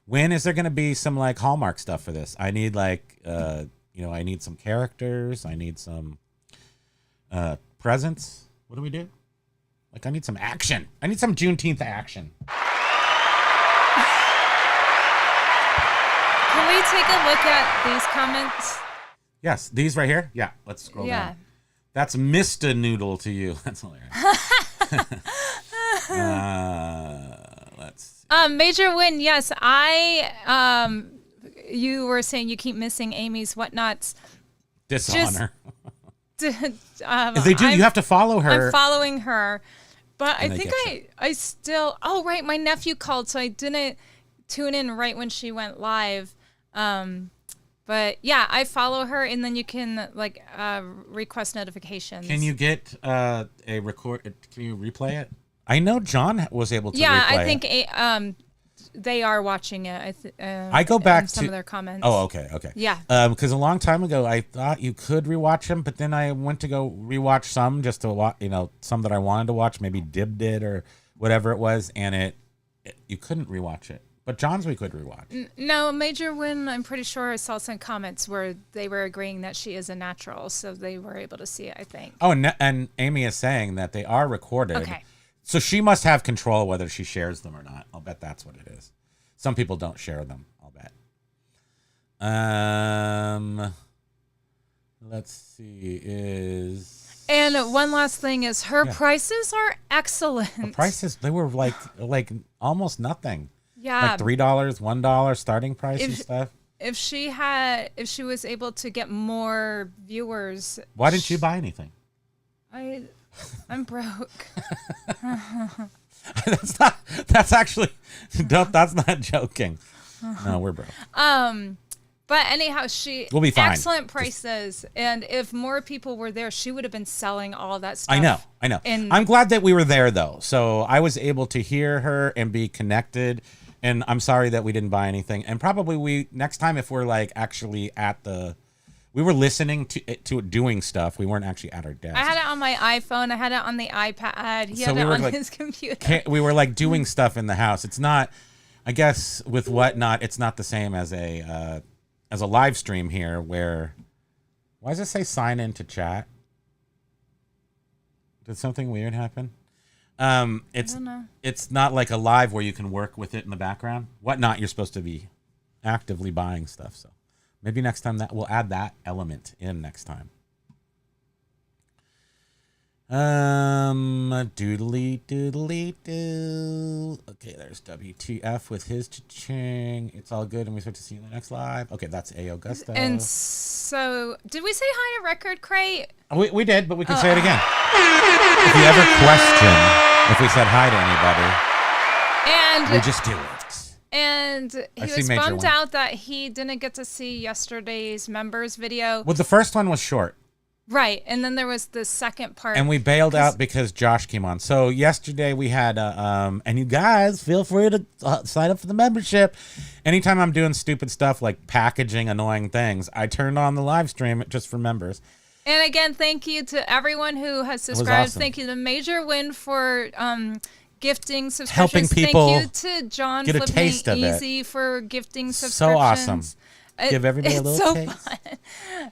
Speaker 1: When is there going to be some like Hallmark stuff for this? I need like, I need some characters. I need some presents. What do we do? Like, I need some action. I need some Juneteenth action.
Speaker 2: Can we take a look at these comments?
Speaker 1: Yes, these right here. Yeah, let's scroll down. That's Mr. Noodle to you. That's hilarious. Let's see.
Speaker 2: Major win. Yes, you were saying you keep missing Amy's whatnots.
Speaker 1: Dishonor. If they do, you have to follow her.
Speaker 2: I'm following her, but I
Speaker 1: And they
Speaker 2: think
Speaker 1: get
Speaker 2: I still. Oh right, my nephew called, so I didn't tune in right when she went live. But yeah, I follow her, and then you can like request notifications.
Speaker 1: Can you get a record? Can you replay it? I know John was able to.
Speaker 2: Yeah,
Speaker 1: replay
Speaker 2: I think
Speaker 1: it.
Speaker 2: they are watching it.
Speaker 1: I go back
Speaker 2: in
Speaker 1: to
Speaker 2: some of their comments.
Speaker 1: Oh, okay.
Speaker 2: Yeah.
Speaker 1: Because a long time ago, I thought you could rewatch them, but then I went to go rewatch some just to watch, some that I wanted to watch, maybe Dib did or whatever it was, and you couldn't rewatch it. But John's we could rewatch.
Speaker 2: No, Major Win, I'm pretty sure I saw some comments where they were agreeing that she is a natural, so they were able to see it, I think.
Speaker 1: Oh, and Amy is saying that they are recorded.
Speaker 2: Okay.
Speaker 1: So she must have control whether she shares them or not. I'll bet that's what it is. Some people don't share them, I'll bet. Let's see,
Speaker 2: And one last thing is her prices are excellent.
Speaker 1: the prices, they were like almost nothing.
Speaker 2: Yeah.
Speaker 1: Like $3, $1 starting price and stuff.
Speaker 2: If she was able to get more viewers.
Speaker 1: Why didn't you buy anything?
Speaker 2: I'm broke.
Speaker 1: That's not joking. No, we're broke.
Speaker 2: But anyhow,
Speaker 1: We'll be fine.
Speaker 2: Excellent prices, and if more people were there, she would have been selling all that stuff.
Speaker 1: I know.
Speaker 2: And
Speaker 1: I'm glad that we were there though, so I was able to hear her and be connected. And I'm sorry that we didn't buy anything. And probably next time, if we're like actually we were listening to it doing stuff. We weren't actually at our desk.
Speaker 2: I had it on my iPhone. I had it on the iPad. He
Speaker 1: So
Speaker 2: had
Speaker 1: we
Speaker 2: it
Speaker 1: were
Speaker 2: on
Speaker 1: like-
Speaker 2: his computer.
Speaker 1: We were like doing stuff in the house. It's not, I guess, with whatnot, it's not the same as a live stream here. Why does it say sign in to chat? Did something weird happen?
Speaker 2: I don't know.
Speaker 1: It's not like a live where you can work with it in the background. Whatnot, you're supposed to be actively buying stuff. So maybe next time we'll add that element in next time. Doodly doodly doo. Okay, there's WTF with his cha-ching. It's all good, and we start to see you in the next live. Okay, that's A. Augusto.
Speaker 2: And so, did we say hi to Record Crate?
Speaker 1: We did, but we can say it again. If you ever question if we said hi to anybody,
Speaker 2: And
Speaker 1: we just do it.
Speaker 2: And he
Speaker 1: see
Speaker 2: was
Speaker 1: Major
Speaker 2: bummed
Speaker 1: one.
Speaker 2: out that he didn't get to see yesterday's members video.
Speaker 1: Well, the first one was short.
Speaker 2: Right. And then there was the second part.
Speaker 1: And we bailed out because Josh came on. So yesterday we had, and you guys feel free to sign up for the membership. Anytime I'm doing stupid stuff like packaging annoying things, I turned on the live stream just for members.
Speaker 2: And again, thank you to everyone who has subscribed.
Speaker 1: awesome.
Speaker 2: Thank you to Major Win for gifting subscriptions.
Speaker 1: Helping people
Speaker 2: Thank you to John
Speaker 1: get a
Speaker 2: Flipping
Speaker 1: taste of it.
Speaker 2: Easy for gifting
Speaker 1: So
Speaker 2: subscriptions.
Speaker 1: awesome. Give everybody a
Speaker 2: it's
Speaker 1: little
Speaker 2: so
Speaker 1: taste.
Speaker 2: fun.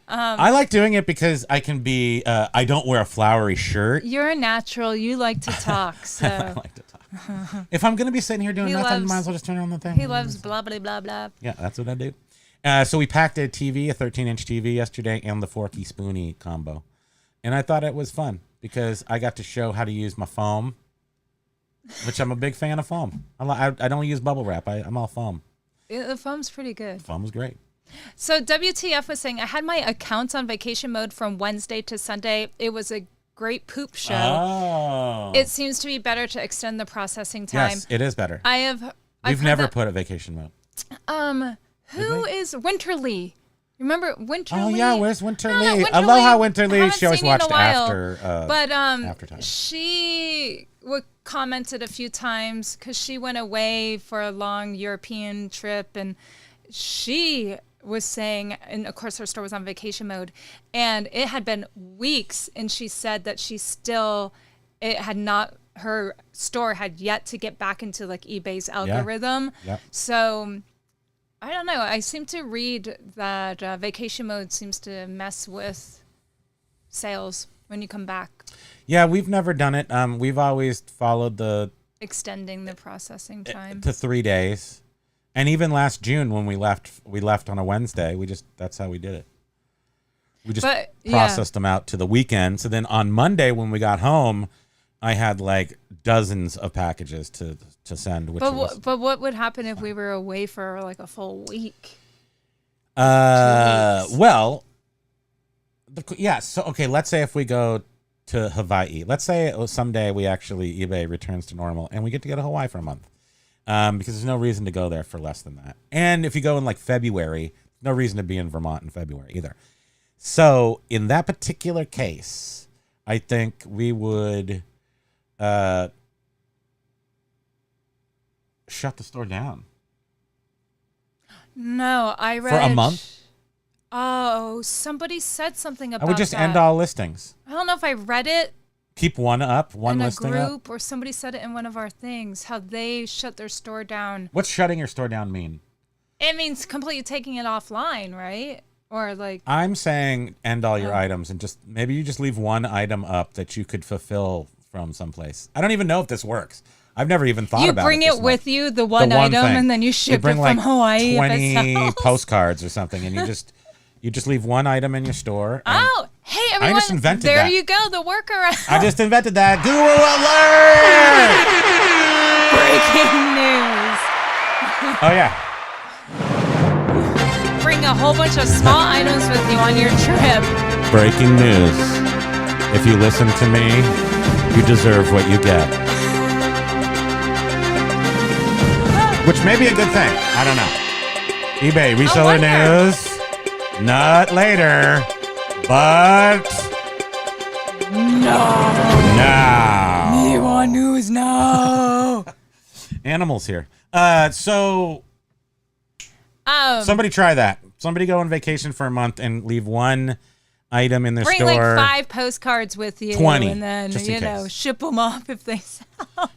Speaker 1: I like doing it because I can be, I don't wear a flowery shirt.
Speaker 2: You're a natural. You like to talk.
Speaker 1: I
Speaker 2: So
Speaker 1: like to talk. If I'm going to be sitting here doing
Speaker 2: He
Speaker 1: nothing,
Speaker 2: loves-
Speaker 1: might as well just turn on the thing.
Speaker 2: he loves blah, blah, blah, blah.
Speaker 1: Yeah, that's what I do. So we packed a TV, a 13-inch TV yesterday, and the forky spoony combo. And I thought it was fun because I got to show how to use my foam, which I'm a big fan of foam. I don't use bubble wrap. I'm all foam.
Speaker 2: The foam's pretty good.
Speaker 1: Foam was great.
Speaker 2: So WTF was saying, I had my accounts on vacation mode from Wednesday to Sunday. It was a great poop show.
Speaker 1: Oh.
Speaker 2: It seems to be better to extend the processing time.
Speaker 1: Yes, it is better.
Speaker 2: I've
Speaker 1: We've
Speaker 2: heard
Speaker 1: never
Speaker 2: that-
Speaker 1: put a vacation mode.
Speaker 2: Who is Winterly? Remember Winterly?
Speaker 1: Oh, yeah, where's Winter
Speaker 2: No,
Speaker 1: Lee?
Speaker 2: Winterly,
Speaker 1: I love how
Speaker 2: I
Speaker 1: Winter Lee,
Speaker 2: haven't
Speaker 1: she always
Speaker 2: seen you in a
Speaker 1: watched
Speaker 2: while.
Speaker 1: after
Speaker 2: But
Speaker 1: after time.
Speaker 2: she commented a few times because she went away for a long European trip, and she was saying, and of course her store was on vacation mode, and it had been weeks, and she said that her store had yet to get back into like eBay's algorithm.
Speaker 1: Yep.
Speaker 2: So I don't know. I seem to read that vacation mode seems to mess with sales when you come back,
Speaker 1: Yeah, we've never done it. We've always followed the
Speaker 2: extending the processing time.
Speaker 1: to 3 days. And even last June when we left on a Wednesday. That's how we did it. We just
Speaker 2: But, yeah.
Speaker 1: processed them out to the weekend. So then on Monday when we got home, I had like dozens of packages to send. Which
Speaker 2: But what would happen if we were away for like a full week?
Speaker 1: well, Yeah. So, okay, let's say if we go to Hawaii, let's say someday we actually, eBay returns to normal and we get to go to Hawaii for a month. Because there's no reason to go there for less than that. And if you go in like February, no reason to be in Vermont in February either. So in that particular case, I think we would shut the store down.
Speaker 2: No, I read
Speaker 1: For a month?
Speaker 2: Oh, somebody said something about
Speaker 1: I would just
Speaker 2: that.
Speaker 1: end all listings.
Speaker 2: I don't know if I read it
Speaker 1: Keep one up, one
Speaker 2: in a
Speaker 1: listing up.
Speaker 2: group or somebody said it in one of our things, how they shut their store down.
Speaker 1: What's shutting your store down mean?
Speaker 2: It means completely taking it offline, right? Or like
Speaker 1: I'm saying end all your items and just maybe you just leave one item up that you could fulfill from someplace. I don't even know if this works. I've never even thought
Speaker 2: you
Speaker 1: about it.
Speaker 2: bring it with you, the one item,
Speaker 1: thing.
Speaker 2: and then you ship
Speaker 1: bring
Speaker 2: it
Speaker 1: like
Speaker 2: from Hawaii.
Speaker 1: 20
Speaker 2: if it sells.
Speaker 1: postcards or something, and you just leave one item in your store. And
Speaker 2: Oh, hey everyone!
Speaker 1: just invented
Speaker 2: there
Speaker 1: that.
Speaker 2: you go, the workaround.
Speaker 1: I just invented that. Google alert!
Speaker 2: Breaking news.
Speaker 1: Oh yeah.
Speaker 2: Bring a whole bunch of small items with you on your trip.
Speaker 1: Breaking news. If you listen to me, you deserve what you get. Which may be a good thing. I don't know. eBay reseller news. Not later, but now.
Speaker 2: You want news now?
Speaker 1: Animals here. So somebody try that. Somebody go on vacation for a month and leave one item in their
Speaker 2: Bring
Speaker 1: store.
Speaker 2: like 5 postcards with you,
Speaker 1: 20,
Speaker 2: and then
Speaker 1: just in case.
Speaker 2: ship them off if they sell.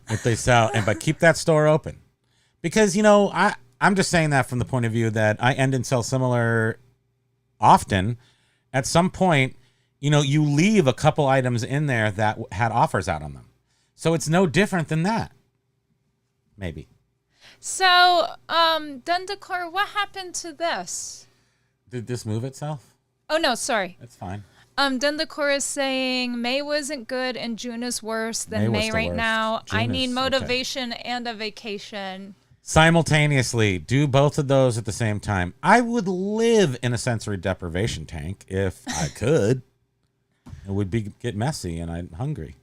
Speaker 1: If they sell, but keep that store open, because I'm just saying that from the point of view that I end and sell similar often. At some point, you leave a couple items in there that had offers out on them, so it's no different than that. Maybe.
Speaker 2: So, Dundakar, what happened to this?
Speaker 1: Did this move itself?
Speaker 2: Oh no, sorry.
Speaker 1: That's fine.
Speaker 2: Dundakar is saying May wasn't good and June is worse than
Speaker 1: May was
Speaker 2: May
Speaker 1: the
Speaker 2: right
Speaker 1: worst.
Speaker 2: now. I
Speaker 1: June
Speaker 2: need
Speaker 1: is
Speaker 2: motivation and a vacation.
Speaker 1: Simultaneously, do both of those at the same time. I would live in a sensory deprivation tank if I could. It would get messy and I'm hungry.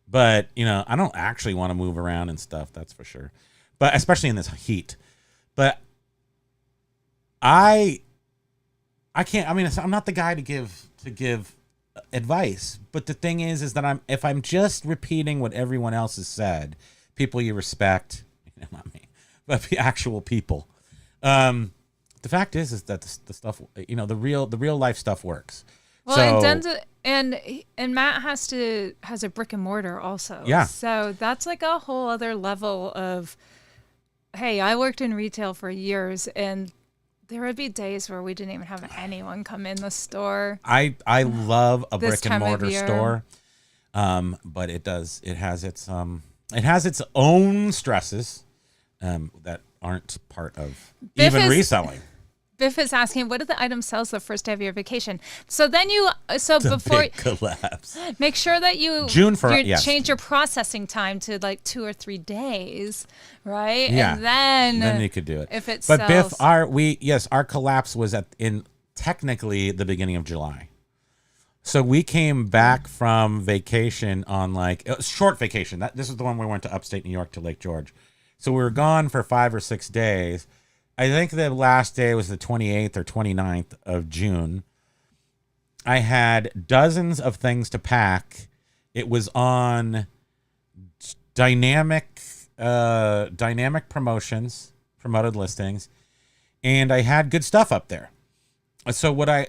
Speaker 1: But, I don't actually want to move around and stuff, that's for sure. But especially in this heat. But I can't, I'm not the guy to give advice. But the thing is that if I'm just repeating what everyone else has said, people you respect, not me, but the actual people. The fact is that the stuff, the real life stuff works.
Speaker 2: Well,
Speaker 1: So,
Speaker 2: and Matt has a brick and mortar also.
Speaker 1: Yeah.
Speaker 2: So that's like a whole other level of, hey, I worked in retail for years, and there would be days where we didn't even have anyone come in the store.
Speaker 1: I love a
Speaker 2: This
Speaker 1: brick and
Speaker 2: time of
Speaker 1: mortar
Speaker 2: year.
Speaker 1: store, but it has its own stresses that aren't part of
Speaker 2: Biff
Speaker 1: even
Speaker 2: is-
Speaker 1: reselling.
Speaker 2: Biff is asking, what do the items sell the first day of your vacation? So then before
Speaker 1: Big collapse.
Speaker 2: make sure that you
Speaker 1: yes.
Speaker 2: change your processing time to like 2 or 3 days, right?
Speaker 1: Yeah.
Speaker 2: And
Speaker 1: Then you could do it.
Speaker 2: if it
Speaker 1: but
Speaker 2: sells,
Speaker 1: Biff, our collapse was in technically the beginning of July. So we came back from vacation on it was short vacation. This is the one we went to upstate New York to Lake George. So we were gone for 5 or 6 days. I think the last day was the 28th or 29th of June. I had dozens of things to pack. It was on dynamic promotions, promoted listings, and I had good stuff up there. So what I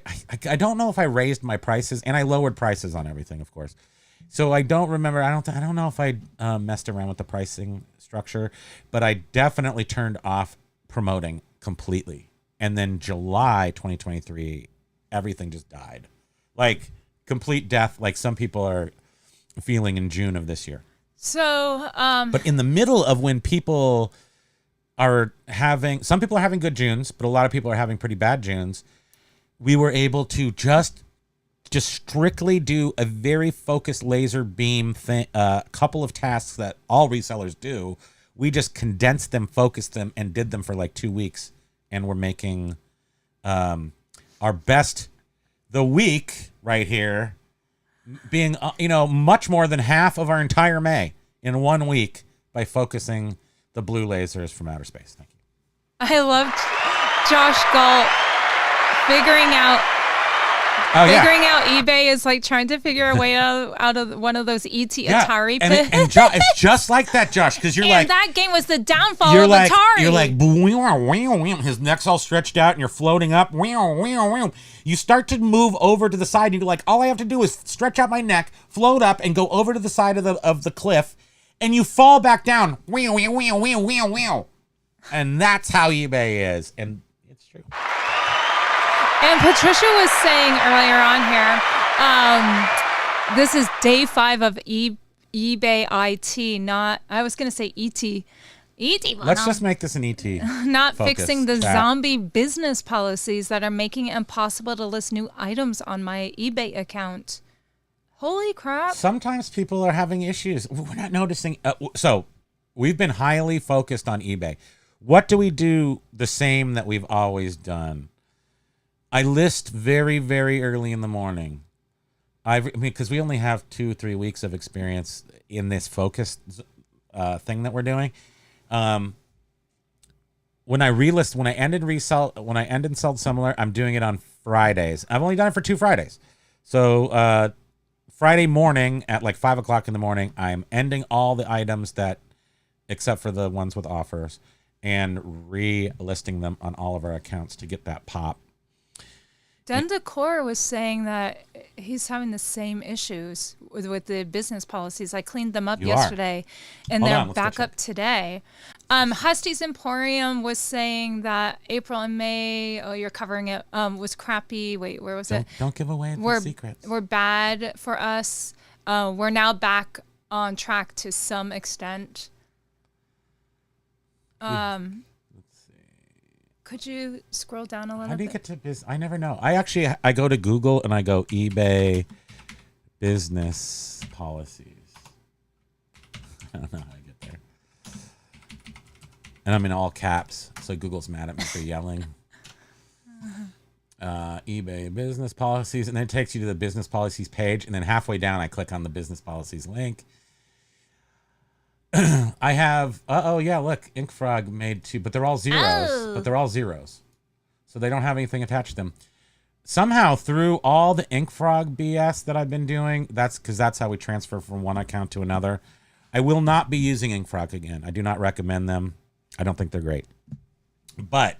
Speaker 1: don't know if I raised my prices, and I lowered prices on everything, of course. So I don't remember. I don't know if I messed around with the pricing structure, but I definitely turned off promoting completely. And then July 2023, everything just died. Like complete death, like some people are feeling in June of this year.
Speaker 2: so
Speaker 1: But in the middle of when people are some people are having good Junes, but a lot of people are having pretty bad Junes, we were able to just strictly do a very focused laser beam thing, couple of tasks that all resellers do. We just condensed them, focused them, and did them for like 2 weeks. And we're making our best. The week right here, being much more than half of our entire May in 1 week by focusing the blue lasers from outer space. Thank you.
Speaker 2: I loved Josh Galt figuring out eBay is like trying to figure a way out of one of those Atari pits.
Speaker 1: And it's just like that, Josh, because you're
Speaker 2: and that game was the downfall of Atari.
Speaker 1: You're like, his neck's all stretched out and you're floating up. You start to move over to the side and you're like, all I have to do is stretch out my neck, float up, and go over to the side of the cliff, and you fall back down. And that's how eBay is. And it's true.
Speaker 2: And Patricia was saying earlier on here, this is day 5 of eBay IT, not, I was going to say ET.
Speaker 1: Let's just make this an ET.
Speaker 2: Not fixing the zombie business policies that are making it impossible to list new items on my eBay account. Holy crap.
Speaker 1: Sometimes people are having issues. We're not noticing. So we've been highly focused on eBay. What do we do the same that we've always done? I list very, very early in the morning. Because we only have 2-3 weeks of experience in this focused thing that we're doing. When I end and sold similar, I'm doing it on Fridays. I've only done it for 2 Fridays. So Friday morning at like 5 o'clock in the morning, I'm ending all the items except for the ones with offers, and relisting them on all of our accounts to get that pop.
Speaker 2: Den Decor was saying that he's having the same issues with the business policies. I cleaned them up yesterday, and they're back up today. Husty's Emporium was saying that April and May, you're covering it, was crappy. Wait, where was it?
Speaker 1: Don't give away the secrets.
Speaker 2: We're bad for us. We're now back on track to some extent. Could you scroll down a little bit?
Speaker 1: How do you get to business? I never know. I go to Google and I go eBay business policies. I don't know how I get there. And I'm in all caps, so Google's mad at me for yelling. eBay business policies, and then it takes you to the business policies page, and then halfway down I click on the business policies link. I have, look, Ink Frog made 2, but they're all zeros. So they don't have anything attached to them. Somehow through all the Ink Frog BS that I've been doing, that's how we transfer from one account to another. I will not be using Ink Frog again. I do not recommend them. I don't think they're great. But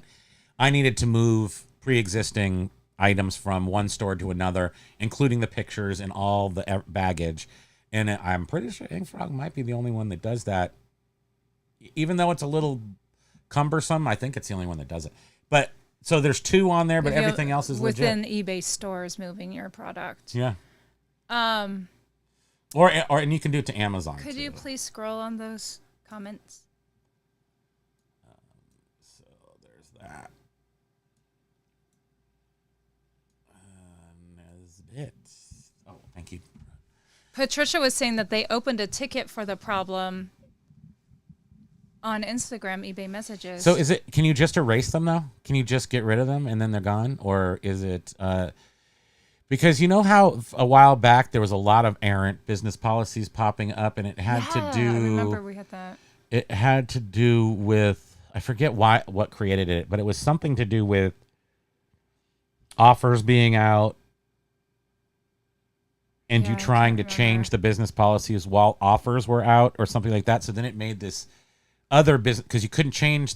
Speaker 1: I needed to move pre-existing items from one store to another, including the pictures and all the baggage. And I'm pretty sure Ink Frog might be the only one that does that. Even though it's a little cumbersome, I think it's the only one that does it. But so there's 2 on there, but everything else is
Speaker 2: within
Speaker 1: legit.
Speaker 2: eBay stores moving your product.
Speaker 1: Yeah. And you can do it to Amazon.
Speaker 2: Could you please scroll on those comments?
Speaker 1: So there's that. Nesbit. Oh, thank you.
Speaker 2: Patricia was saying that they opened a ticket for the problem on Instagram eBay messages.
Speaker 1: So can you just erase them though? Can you just get rid of them and then they're gone? Or is it, because you know how a while back there was a lot of errant business policies popping up, and it had to do,
Speaker 2: I remember we had that.
Speaker 1: It had to do with, I forget what created it, but it was something to do with offers being out, and you trying to change the business policies while offers were out or something like that. So then it made this other business, because you couldn't change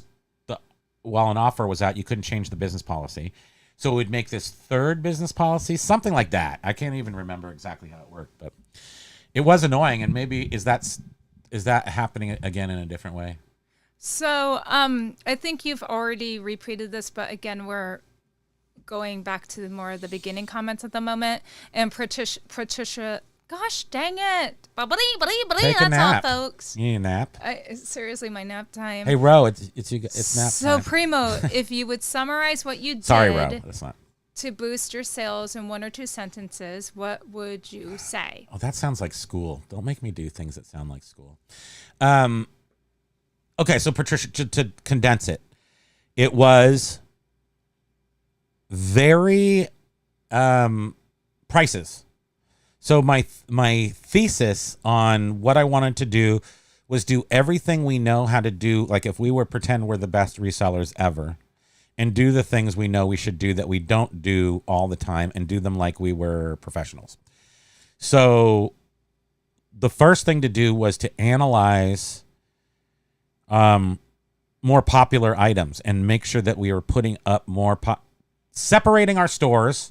Speaker 1: while an offer was out, you couldn't change the business policy. So it would make this third business policy, something like that. I can't even remember exactly how it worked, but it was annoying. And maybe is that happening again in a different way?
Speaker 2: So I think you've already repeated this, but again, we're going back to more of the beginning comments at the moment. And Patricia, gosh dang it.
Speaker 1: Take a nap.
Speaker 2: All, folks.
Speaker 1: You need a nap?
Speaker 2: Seriously, my nap time.
Speaker 1: Hey, Ro, it's nap time.
Speaker 2: So, Primo, if you would summarize what you did
Speaker 1: Sorry, Ro, that's not.
Speaker 2: to boost your sales in 1 or 2 sentences, what would you say?
Speaker 1: Oh, that sounds like school. Don't make me do things that sound like school. Okay, so Patricia, to condense it, it was very prices. So my thesis on what I wanted to do was do everything we know how to do. Like if we were pretend we're the best resellers ever, and do the things we know we should do that we don't do all the time, and do them like we were professionals. So the first thing to do was to analyze more popular items and make sure that we were putting up more separating our stores.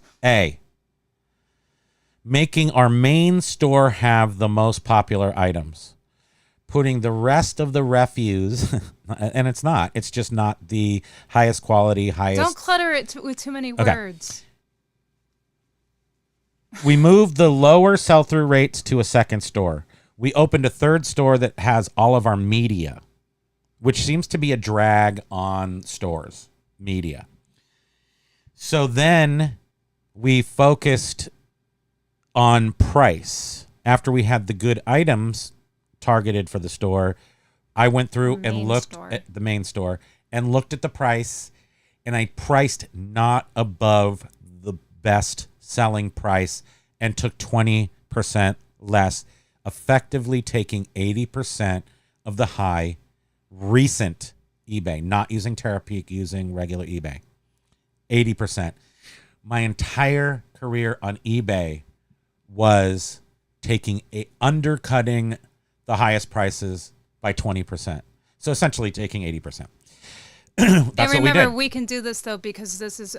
Speaker 1: Making our main store have the most popular items, putting the rest of the refuse, and it's just not the highest quality, highest.
Speaker 2: Don't clutter it with too many words.
Speaker 1: We moved the lower sell-through rates to a second store. We opened a third store that has all of our media, which seems to be a drag on stores, media. So then we focused on price. After we had the good items targeted for the store, I went through and looked at the main store and looked at the price, and I priced not above the best selling price and took 20% less, effectively taking 80% of the high recent eBay, not using Terapeak, using regular eBay. 80%. My entire career on eBay was undercutting the highest prices by 20%. So essentially taking 80%. That's
Speaker 2: and
Speaker 1: what we
Speaker 2: remember,
Speaker 1: did.
Speaker 2: we can do this though because this is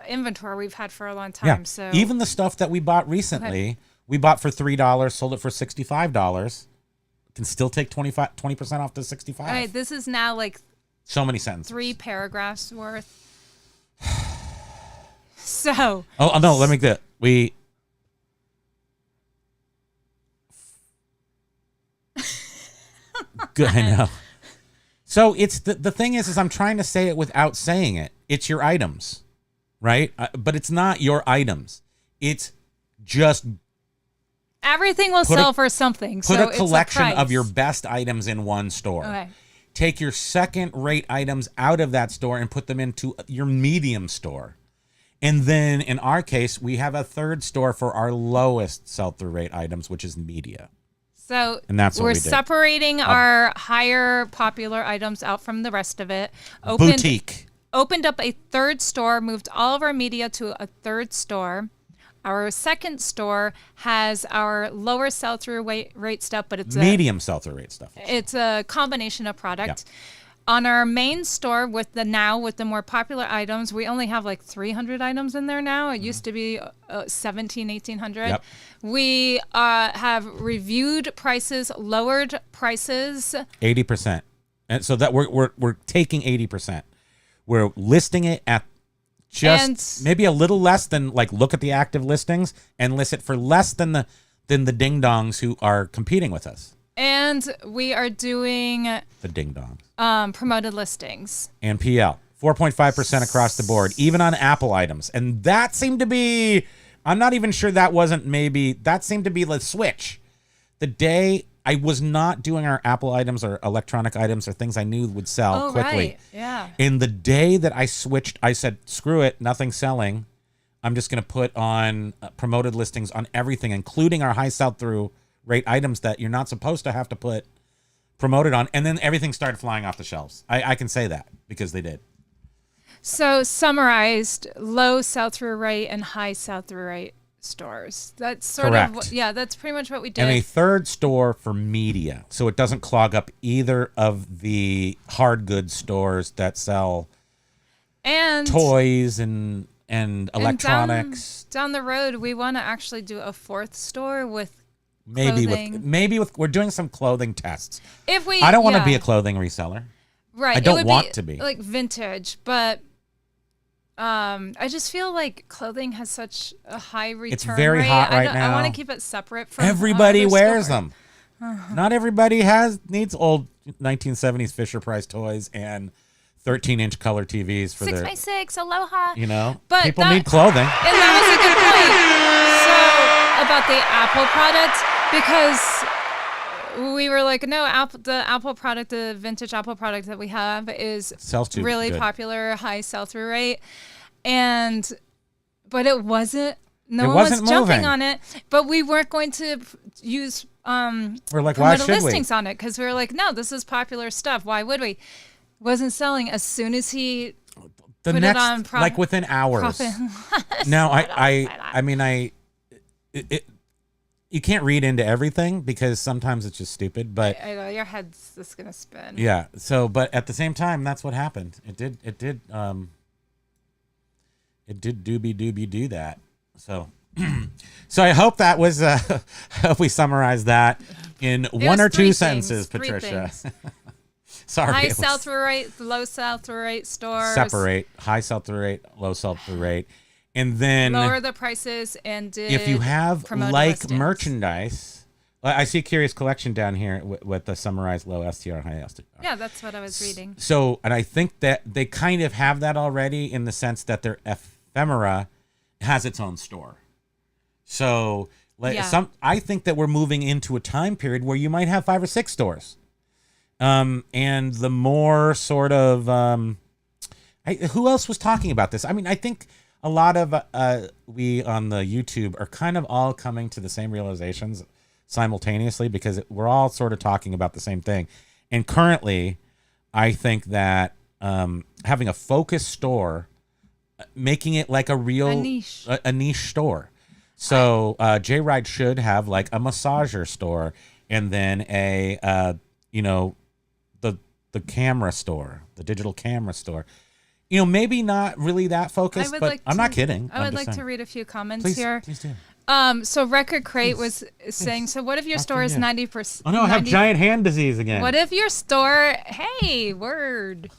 Speaker 2: inventory we've had for a long time.
Speaker 1: Yeah.
Speaker 2: So
Speaker 1: even the stuff that we bought recently, we bought for $3, sold it for $65. Can still take 20% off to $65.
Speaker 2: all right, this is now like
Speaker 1: So many sentences.
Speaker 2: 3 paragraphs worth. So.
Speaker 1: Oh no, let me get we. Good, I know. So it's the thing is I'm trying to say it without saying it. It's your items, right? But it's not your items. It's just
Speaker 2: Everything will sell for something.
Speaker 1: Put
Speaker 2: So
Speaker 1: a collection
Speaker 2: it's a
Speaker 1: of your best items in one store.
Speaker 2: Okay.
Speaker 1: Take your second-rate items out of that store and put them into your medium store. And then in our case, we have a third store for our lowest sell-through rate items, which is media.
Speaker 2: So
Speaker 1: And that's what
Speaker 2: we're
Speaker 1: we did.
Speaker 2: separating our higher popular items out from the rest of it.
Speaker 1: Boutique.
Speaker 2: Opened up a third store, moved all of our media to a third store. Our second store has our lower sell-through rate stuff, but it's
Speaker 1: Medium sell-through rate stuff.
Speaker 2: it's a combination of product. On our main store with the more popular items, we only have like 300 items in there now. It used to be 1,800.
Speaker 1: Yep.
Speaker 2: We have reviewed prices, lowered prices.
Speaker 1: 80%. And so that we're taking 80%. We're listing it at just maybe a little less than, like, look at the active listings and list it for less than the ding-dongs who are competing with us.
Speaker 2: And we are doing
Speaker 1: The ding-dongs.
Speaker 2: promoted listings.
Speaker 1: And PL. 4.5% across the board, even on Apple items. And that seemed to be, I'm not even sure that seemed to be the switch. The day I was not doing our Apple items or electronic items or things I knew would sell quickly.
Speaker 2: Right. Yeah.
Speaker 1: In the day that I switched, I said, screw it, nothing's selling. I'm just going to put on promoted listings on everything, including our high sell-through rate items that you're not supposed to have to put promoted on. And then everything started flying off the shelves. I can say that because they did.
Speaker 2: So summarized, low sell-through rate and high sell-through rate stores. That's sort
Speaker 1: Correct.
Speaker 2: of that's pretty much what we did.
Speaker 1: And a third store for media, so it doesn't clog up either of the hard goods stores that sell
Speaker 2: and
Speaker 1: toys and electronics.
Speaker 2: Down the road, we want to actually do a fourth store with
Speaker 1: maybe
Speaker 2: clothing.
Speaker 1: we're doing some clothing tests.
Speaker 2: If we,
Speaker 1: I don't want to be a clothing reseller.
Speaker 2: Right.
Speaker 1: I don't
Speaker 2: it would
Speaker 1: want to be
Speaker 2: like vintage, but I just feel like clothing has such a high return
Speaker 1: It's very
Speaker 2: rate.
Speaker 1: hot right now.
Speaker 2: I want to keep it separate from
Speaker 1: Everybody
Speaker 2: other
Speaker 1: wears
Speaker 2: stores.
Speaker 1: them. Not everybody needs old 1970s Fisher Price toys and 13-inch color TVs for
Speaker 2: 6x6, aloha.
Speaker 1: you know,
Speaker 2: But
Speaker 1: people need clothing.
Speaker 2: And that was a good point. So about the Apple product, because we were like, no, the Apple product, the vintage Apple product that we have
Speaker 1: Sells too
Speaker 2: really
Speaker 1: good.
Speaker 2: popular, high sell-through rate, but it wasn't No one was jumping on it, but we weren't going to use
Speaker 1: We're like, why should we?
Speaker 2: listings on it because we were like, no, this is popular stuff. Why would we? Wasn't selling as soon as he put it on
Speaker 1: like within hours. No, I mean, you can't read into everything because sometimes it's just stupid, but
Speaker 2: I know your head's just gonna spin.
Speaker 1: Yeah. So, but at the same time, that's what happened. It did doobie do that. So, so I hope that was, hope we summarized that in one or two sentences, Patricia. Sorry.
Speaker 2: High sell-through rate, low sell-through rate stores.
Speaker 1: Separate high sell-through rate, low sell-through rate. And then
Speaker 2: lower the prices and
Speaker 1: if you have like
Speaker 2: listings.
Speaker 1: merchandise, I see Curious Collection down here with the summarized low STR, high STR.
Speaker 2: Yeah, that's what I was reading.
Speaker 1: So, and I think that they kind of have that already in the sense that their ephemera has its own store. So, I think that we're moving into a time period where you might have 5 or 6 stores. And the more sort of, who else was talking about this? I mean, I think a lot of we on the YouTube are kind of all coming to the same realizations simultaneously because we're all sort of talking about the same thing. And currently, I think that having a focused store, making it like a real a niche store. So J-Ride should have like a massager store and then a the camera store, the digital camera store. You know, maybe not really that focused, but I'm not kidding.
Speaker 2: I would like to read a few comments here.
Speaker 1: Please do.
Speaker 2: So Record Crate was saying, so what if your store is 90%?
Speaker 1: Oh no, I have giant hand disease again.
Speaker 2: What if your store, hey, word.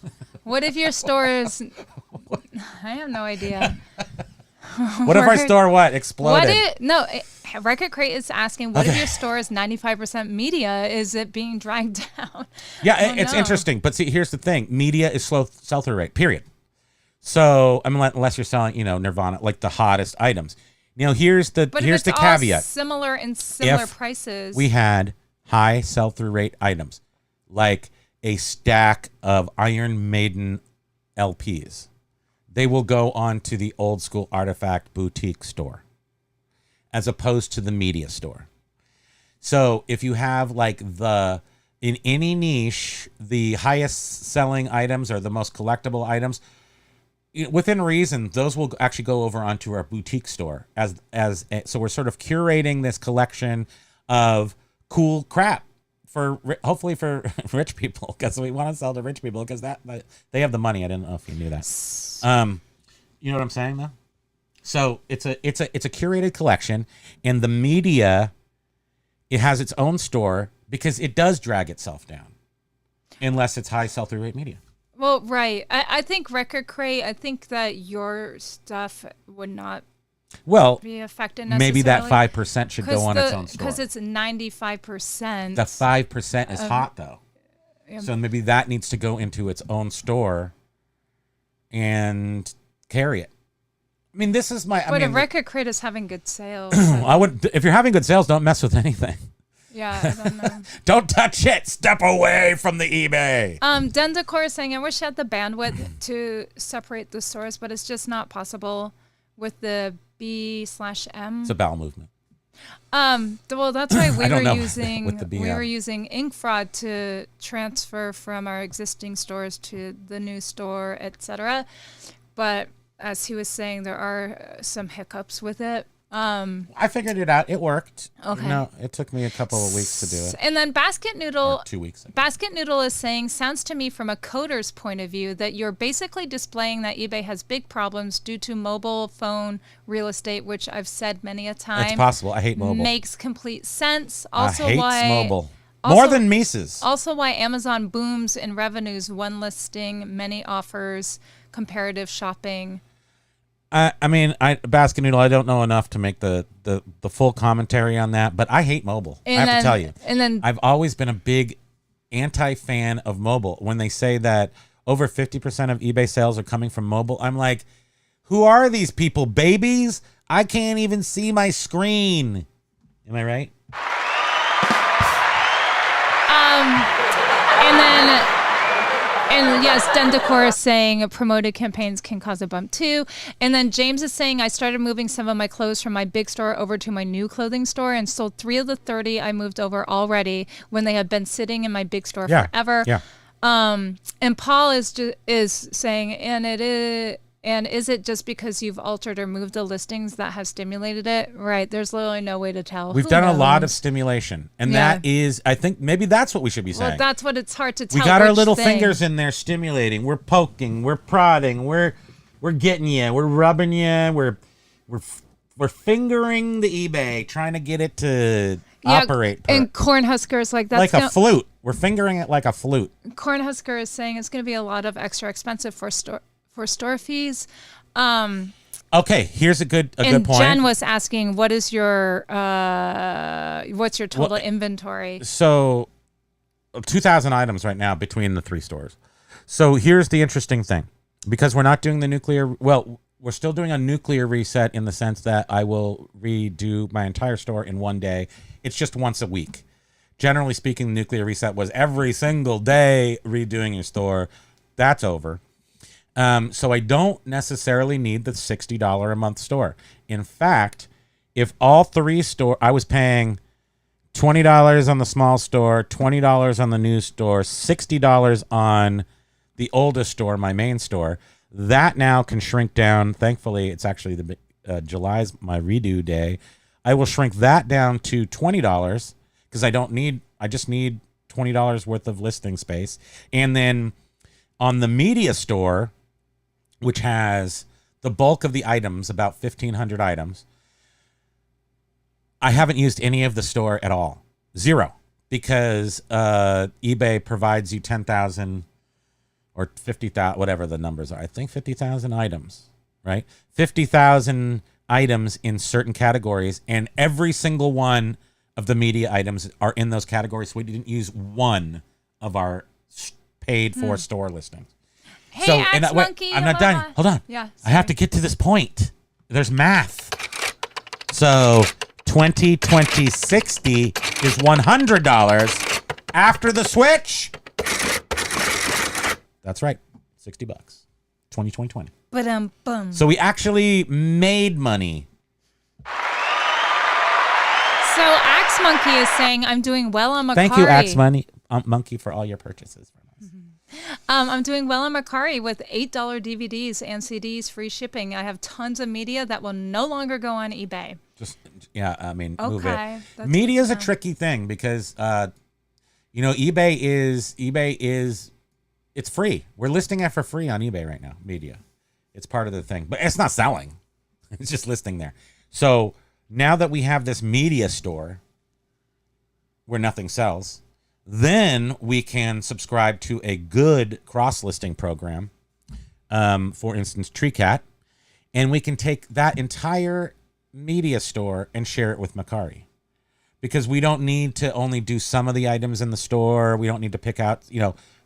Speaker 2: What if your store is, I have no idea.
Speaker 1: What if our store exploded?
Speaker 2: Record Crate is asking, what if your store is 95% media? Is it being dragged down?
Speaker 1: Yeah, it's interesting. But see, here's the thing. Media is slow sell-through rate, period. So, I mean, unless you're selling, Nirvana, like the hottest items. Here's the caveat.
Speaker 2: Similar in similar prices.
Speaker 1: We had high sell-through rate items, like a stack of Iron Maiden LPs. They will go on to the old school Artifact boutique store as opposed to the media store. So if you have in any niche, the highest selling items or the most collectible items, within reason, those will actually go over onto our boutique store so we're sort of curating this collection of cool crap hopefully for rich people, because we want to sell to rich people because they have the money. I didn't know if you knew that. You know what I'm saying though? So it's a curated collection, and the media, it has its own store because it does drag itself down unless it's high sell-through rate media.
Speaker 2: Well, right. I think Record Crate, I think that your stuff would not be affected necessarily.
Speaker 1: Maybe that 5% should go on its own store.
Speaker 2: Because it's 95%.
Speaker 1: The 5% is hot, though. So maybe that needs to go into its own store and carry it. I mean, this is
Speaker 2: But if Record Crate is having good sales.
Speaker 1: If you're having good sales, don't mess with anything.
Speaker 2: Yeah, I don't know.
Speaker 1: Don't touch it. Step away from the eBay.
Speaker 2: Dendecor is saying, I wish I had the bandwidth to separate the stores, but it's just not possible with the B/M.
Speaker 1: It's a bowel movement.
Speaker 2: Well, that's why we were
Speaker 1: with
Speaker 2: using Ink Fraud to transfer from our existing stores to the new store, etc. But as he was saying, there are some hiccups with it.
Speaker 1: I figured it out. It worked.
Speaker 2: Okay.
Speaker 1: No, it took me a couple of weeks to do it.
Speaker 2: And then Basket Noodle.
Speaker 1: Or 2 weeks.
Speaker 2: Basket Noodle is saying, sounds to me from a coder's point of view that you're basically displaying that eBay has big problems due to mobile phone real estate, which I've said many a time.
Speaker 1: It's possible. I hate mobile.
Speaker 2: Makes complete sense. Also,
Speaker 1: I hate mobile. More than Mises.
Speaker 2: Also, why Amazon booms in revenues, one listing, many offers, comparative shopping.
Speaker 1: I mean, Basket Noodle, I don't know enough to make the full commentary on that, but I hate mobile. I have to tell you.
Speaker 2: And then
Speaker 1: I've always been a big anti-fan of mobile. When they say that over 50% of eBay sales are coming from mobile, I'm like, who are these people? Babies? I can't even see my screen. Am I right?
Speaker 2: And yes, Dendicor is saying promoted campaigns can cause a bump too. And then James is saying, I started moving some of my clothes from my big store over to my new clothing store and sold 3 of the 30 I moved over already when they had been sitting in my big store forever.
Speaker 1: Yeah.
Speaker 2: And Paul is saying, and is it just because you've altered or moved the listings that have stimulated it? Right. There's literally no way to tell.
Speaker 1: We've done a lot of stimulation. And that is, I think maybe that's what we should be saying.
Speaker 2: Well, that's what it's hard to tell.
Speaker 1: We got our little fingers in there stimulating. We're poking. We're prodding. We're getting you. We're rubbing you. We're fingering the eBay, trying to get it to operate.
Speaker 2: And Cornhusker is like, that's
Speaker 1: like a flute. We're fingering it like a flute.
Speaker 2: Cornhusker is saying it's going to be a lot of extra expensive for store fees.
Speaker 1: Okay, here's a good point.
Speaker 2: And Jen was asking, what's your total inventory?
Speaker 1: So 2,000 items right now between the 3 stores. So here's the interesting thing. Because we're not doing the nuclear, we're still doing a nuclear reset in the sense that I will redo my entire store in one day. It's just once a week. Generally speaking, the nuclear reset was every single day redoing your store. That's over. So I don't necessarily need the $60 a month store. In fact, if all 3 I was paying $20 on the small store, $20 on the new store, $60 on the oldest store, my main store. That now can shrink down. Thankfully, it's actually July's my redo day. I will shrink that down to $20 because I just need $20 worth of listing space. And then on the media store, which has the bulk of the items, about 1,500 items, I haven't used any of the store at all. 0. Because eBay provides you 10,000 or 50,000, whatever the numbers are. I think 50,000 items, right? 50,000 items in certain categories, and every single one of the media items are in those categories. So we didn't use one of our paid for store listings.
Speaker 2: Hey, Monkey,
Speaker 1: I'm not done. Hold on.
Speaker 2: Yeah,
Speaker 1: I have to get to this point. There's math. So 20, 60 is $100 after the switch. That's right. $60. 20.
Speaker 2: Ba-dum-bum.
Speaker 1: So we actually made money.
Speaker 2: So Axe Monkey is saying, I'm doing well on Macari.
Speaker 1: Thank you, Axe Monkey, for all your purchases from us.
Speaker 2: I'm doing well on Macari with $8 DVDs and CDs, free shipping. I have tons of media that will no longer go on eBay.
Speaker 1: Move it.
Speaker 2: That's
Speaker 1: Media is a tricky thing because, eBay is it's free. We're listing it for free on eBay right now. Media, it's part of the thing, but it's not selling. It's just listing there. So now that we have this media store where nothing sells, then we can subscribe to a good cross-listing program, for instance, TreeCat, and we can take that entire media store and share it with Macari. Because we don't need to only do some of the items in the store. We don't need to pick out,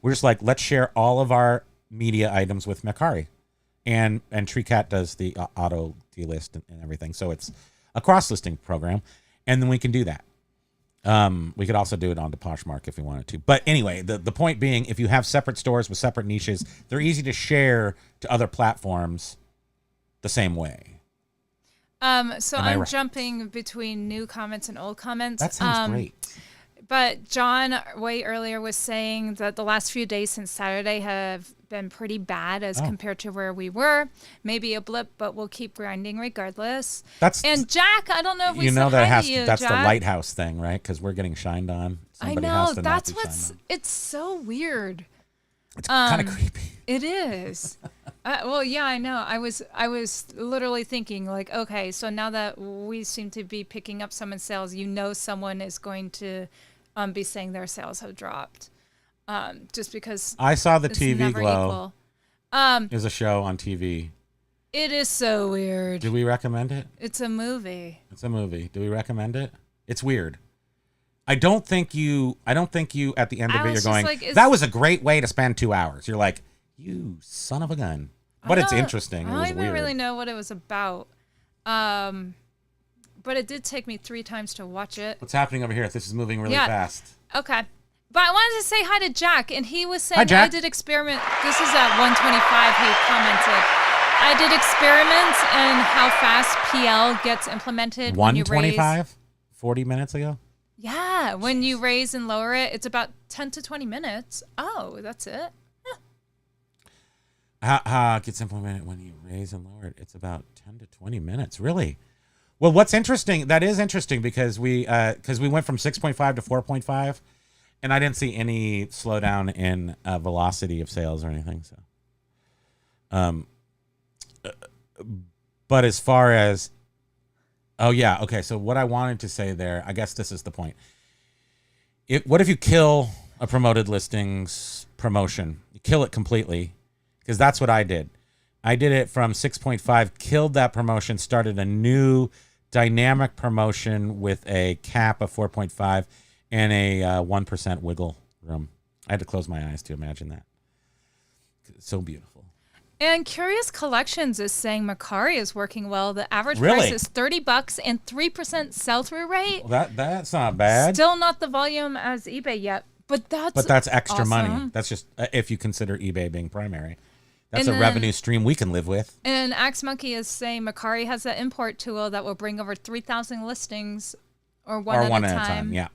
Speaker 1: we're just like, let's share all of our media items with Macari. And TreeCat does the auto delist and everything. So it's a cross-listing program, and then we can do that. We could also do it on the Poshmark if we wanted to. But anyway, the point being, if you have separate stores with separate niches, they're easy to share to other platforms the same way.
Speaker 2: So I'm jumping between new comments and old comments.
Speaker 1: That sounds great.
Speaker 2: But John way earlier was saying that the last few days since Saturday have been pretty bad as compared to where we were. Maybe a blip, but we'll keep grinding regardless. And Jack, I don't know if we said hi to you,
Speaker 1: that's
Speaker 2: Jack.
Speaker 1: the lighthouse thing, right? Because we're getting shined on. Somebody has to
Speaker 2: that's what's. It's so weird.
Speaker 1: It's kind of creepy.
Speaker 2: It is. I know. I was literally thinking like, okay, so now that we seem to be picking up someone's sales, someone is going to be saying their sales have dropped. Just because
Speaker 1: I saw the TV
Speaker 2: never
Speaker 1: Glow.
Speaker 2: Equal.
Speaker 1: Is a show on TV.
Speaker 2: It is so weird.
Speaker 1: Do we recommend it?
Speaker 2: It's a movie.
Speaker 1: Do we recommend it? It's weird. I don't think you at the end of it you're going, like, that was a great way to spend 2 hours. You're like, you son of a gun. But it's interesting.
Speaker 2: I don't even really know what it was about. But it did take me 3 times to watch it.
Speaker 1: What's happening over here? This is moving really fast.
Speaker 2: Okay. But I wanted to say hi to Jack, and he was saying
Speaker 1: Hi, Jack.
Speaker 2: I did experiment. This is at 125. He commented, I did experiments in how fast PL gets implemented.
Speaker 1: 125? 40 minutes ago?
Speaker 2: Yeah, when you raise and lower it, it's about 10 to 20 minutes. Oh, that's it.
Speaker 1: How it gets implemented when you raise and lower it? It's about 10 to 20 minutes. Really? Well, what's interesting, that is interesting because we went from 6.5 to 4.5, and I didn't see any slowdown in velocity of sales or anything. So, but as far as, oh yeah, okay. So what I wanted to say there, I guess this is the point. What if you kill a promoted listings promotion? You kill it completely, because that's what I did. I did it from 6.5, killed that promotion, started a new dynamic promotion with a cap of 4.5 and a 1% wiggle room. I had to close my eyes to imagine that. It's so beautiful.
Speaker 2: And Curious Collections is saying Macari is working well. The average
Speaker 1: Really?
Speaker 2: price is $30 and 3% sell-through rate.
Speaker 1: Well, that's not bad.
Speaker 2: Still not the volume as eBay yet, but that's
Speaker 1: extra
Speaker 2: awesome.
Speaker 1: money. That's just if you consider eBay being primary. That's
Speaker 2: And
Speaker 1: a
Speaker 2: then-
Speaker 1: revenue stream we can live with.
Speaker 2: And Axe Monkey is saying Macari has an import tool that will bring over 3,000 listings or one at a time.
Speaker 1: Yeah.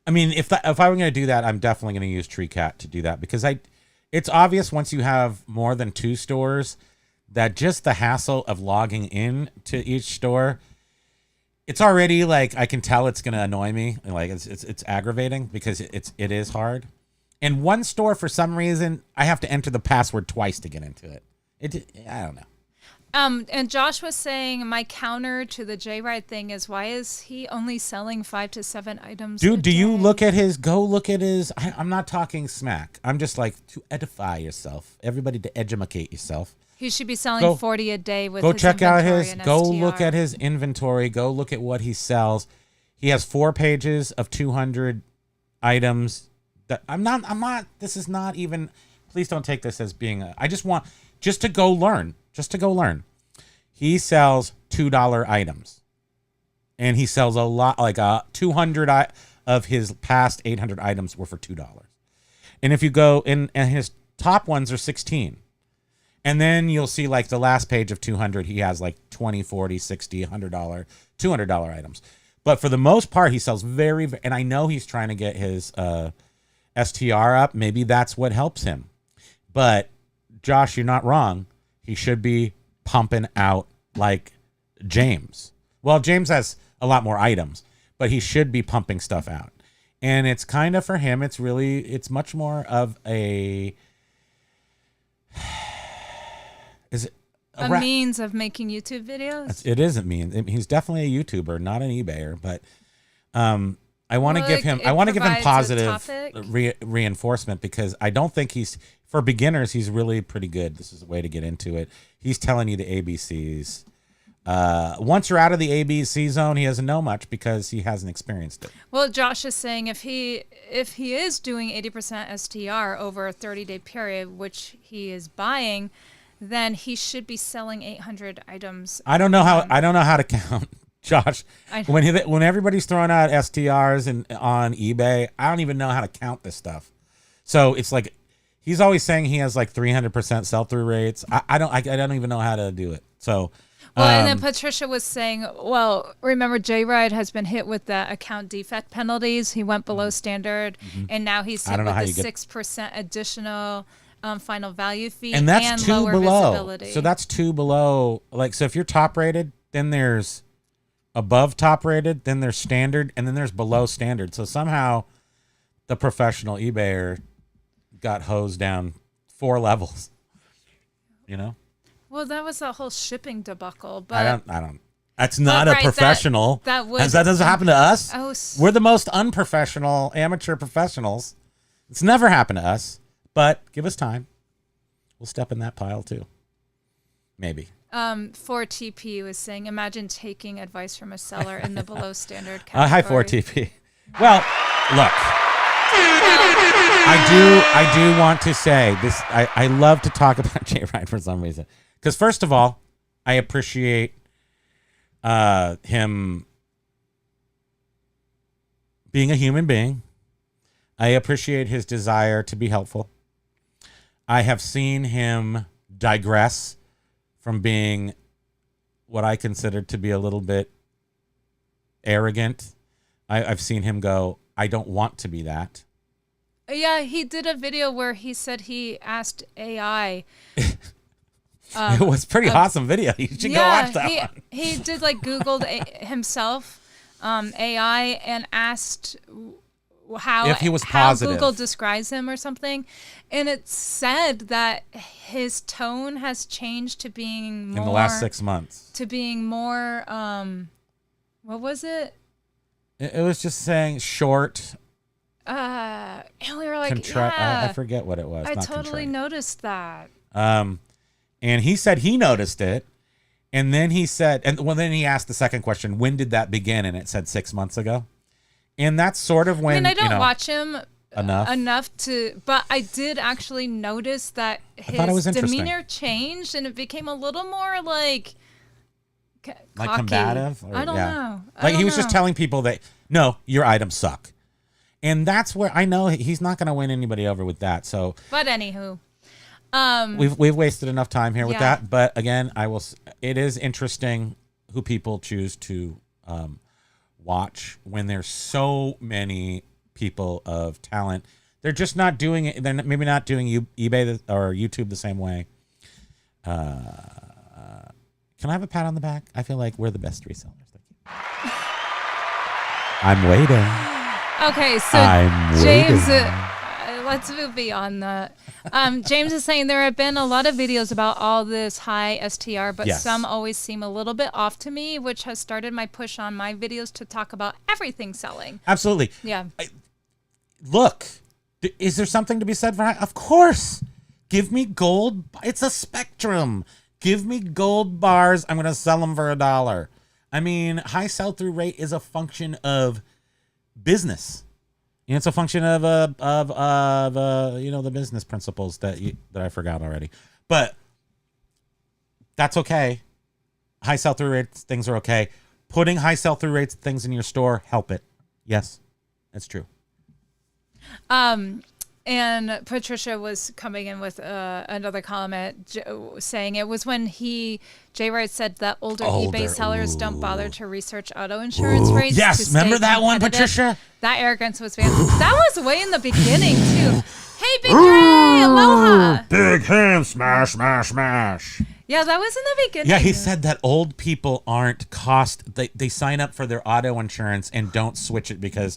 Speaker 1: I mean, if I were going to do that, I'm definitely going to use TreeCat to do that, because it's obvious once you have more than 2 stores that just the hassle of logging in to each store, it's already like, I can tell it's going to annoy me. Like it's aggravating because it is hard. And one store, for some reason, I have to enter the password twice to get into it. I don't know.
Speaker 2: And Josh was saying my counter to the J-Ride thing is, why is he only selling 5 to 7 items?
Speaker 1: Dude,
Speaker 2: a
Speaker 1: do you
Speaker 2: day?
Speaker 1: look at his, I'm not talking smack. I'm just like, to edify yourself. Everybody to edumacate yourself.
Speaker 2: He should be selling
Speaker 1: Go-
Speaker 2: 40 a day with
Speaker 1: Go
Speaker 2: his
Speaker 1: check out
Speaker 2: inventory
Speaker 1: his,
Speaker 2: and
Speaker 1: go
Speaker 2: STR.
Speaker 1: look at his inventory. Go look at what he sells. He has 4 pages of 200 items. This is not even, please don't take this as being, I just want, just to go learn. He sells $2 items. And he sells a lot, like 200 of his past 800 items were for $2. And if you go in, and his top ones are 16. And then you'll see like the last page of 200, he has like 20, 40, 60, $100, $200 items. But for the most part, he sells very, and I know he's trying to get his STR up. Maybe that's what helps him. But Josh, you're not wrong. He should be pumping out like James. Well, James has a lot more items, but he should be pumping stuff out. And it's kind of, for him, it's much more of a, is it
Speaker 2: a means of making YouTube videos?
Speaker 1: It isn't mean. He's definitely a YouTuber, not an eBayer, but I want to give him positive reinforcement, because I don't think for beginners, he's really pretty good. This is a way to get into it. He's telling you the ABCs. Once you're out of the ABC zone, he doesn't know much because he hasn't experienced it.
Speaker 2: Well, Josh is saying if he is doing 80% STR over a 30-day period, which he is buying, then he should be selling 800 items.
Speaker 1: I don't know how to count, Josh. When everybody's throwing out STRs on eBay, I don't even know how to count this stuff. So it's like he's always saying he has like 300% sell-through rates. I don't even know how to do it. So.
Speaker 2: Well, and then Patricia was saying, well, remember J-Ride has been hit with the account defect penalties. He went below standard, and now he's hit with the 6% additional final value fee
Speaker 1: and that's 2
Speaker 2: lower
Speaker 1: below.
Speaker 2: visibility.
Speaker 1: So that's 2 below. Like, so if you're top rated, then there's above top rated, then there's standard, and then there's below standard. So somehow the professional eBayer got hosed down 4 levels, you know?
Speaker 2: Well, that was a whole shipping debacle, but
Speaker 1: I don't. That's not a professional.
Speaker 2: That
Speaker 1: doesn't happen to us.
Speaker 2: Oh,
Speaker 1: we're the most unprofessional amateur professionals. It's never happened to us. But give us time. We'll step in that pile too. Maybe.
Speaker 2: 4TP was saying, imagine taking advice from a seller in the below standard category.
Speaker 1: Hi, 4TP. Well, look. I do want to say this. I love to talk about J-Ride for some reason. Because first of all, I appreciate him being a human being. I appreciate his desire to be helpful. I have seen him digress from being what I considered to be a little bit arrogant. I've seen him go, I don't want to be that.
Speaker 2: Yeah, he did a video where he said he asked AI.
Speaker 1: It was pretty awesome video. You should go watch that one.
Speaker 2: He did like Googled himself, AI, and asked how
Speaker 1: if he was positive.
Speaker 2: Google describes him or something, and it said that his tone has changed to being more
Speaker 1: in the last 6 months.
Speaker 2: To being more, what was it?
Speaker 1: It was just saying short.
Speaker 2: And we were like,
Speaker 1: I forget what it was.
Speaker 2: I
Speaker 1: Not
Speaker 2: totally
Speaker 1: contrite.
Speaker 2: noticed that.
Speaker 1: And he said he noticed it. And then he said, then he asked the second question, when did that begin? And it said 6 months ago. And that's sort of when,
Speaker 2: I don't watch him
Speaker 1: enough
Speaker 2: to, but I did actually notice that his demeanor changed and it became a little more like cocky.
Speaker 1: Like combative?
Speaker 2: I don't know.
Speaker 1: Like he was just telling people that, no, your items suck. And that's where I know he's not going to win anybody over with that. So,
Speaker 2: but anywho,
Speaker 1: we've wasted enough time here with that. But again, it is interesting who people choose to watch when there's so many people of talent. They're just not doing it. They're maybe not doing eBay or YouTube the same way. Can I have a pat on the back? I feel like we're the best resellers. I'm waiting.
Speaker 2: Okay, so James, let's move beyond that. James is saying there have been a lot of videos about all this high STR, but some always seem a little bit off to me, which has started my push on my videos to talk about everything selling.
Speaker 1: Absolutely.
Speaker 2: Yeah.
Speaker 1: Look, is there something to be said for high? Of course. Give me gold. It's a spectrum. Give me gold bars. I'm going to sell them for $1. I mean, high sell-through rate is a function of business. It's a function of the business principles that I forgot already. But that's okay. High sell-through rates, things are okay. Putting high sell-through rates things in your store, help it. Yes, that's true.
Speaker 2: And Patricia was coming in with another comment saying it was when J-Wright said that older eBay sellers don't bother to research auto insurance rates.
Speaker 1: Yes, remember that one, Patricia?
Speaker 2: That arrogance was fantastic. That was way in the beginning, too. Hey, Big Ray, aloha.
Speaker 1: Big hand, smash, smash, smash.
Speaker 2: Yeah, that was in the beginning.
Speaker 1: Yeah, he said that old people aren't they sign up for their auto insurance and don't switch it because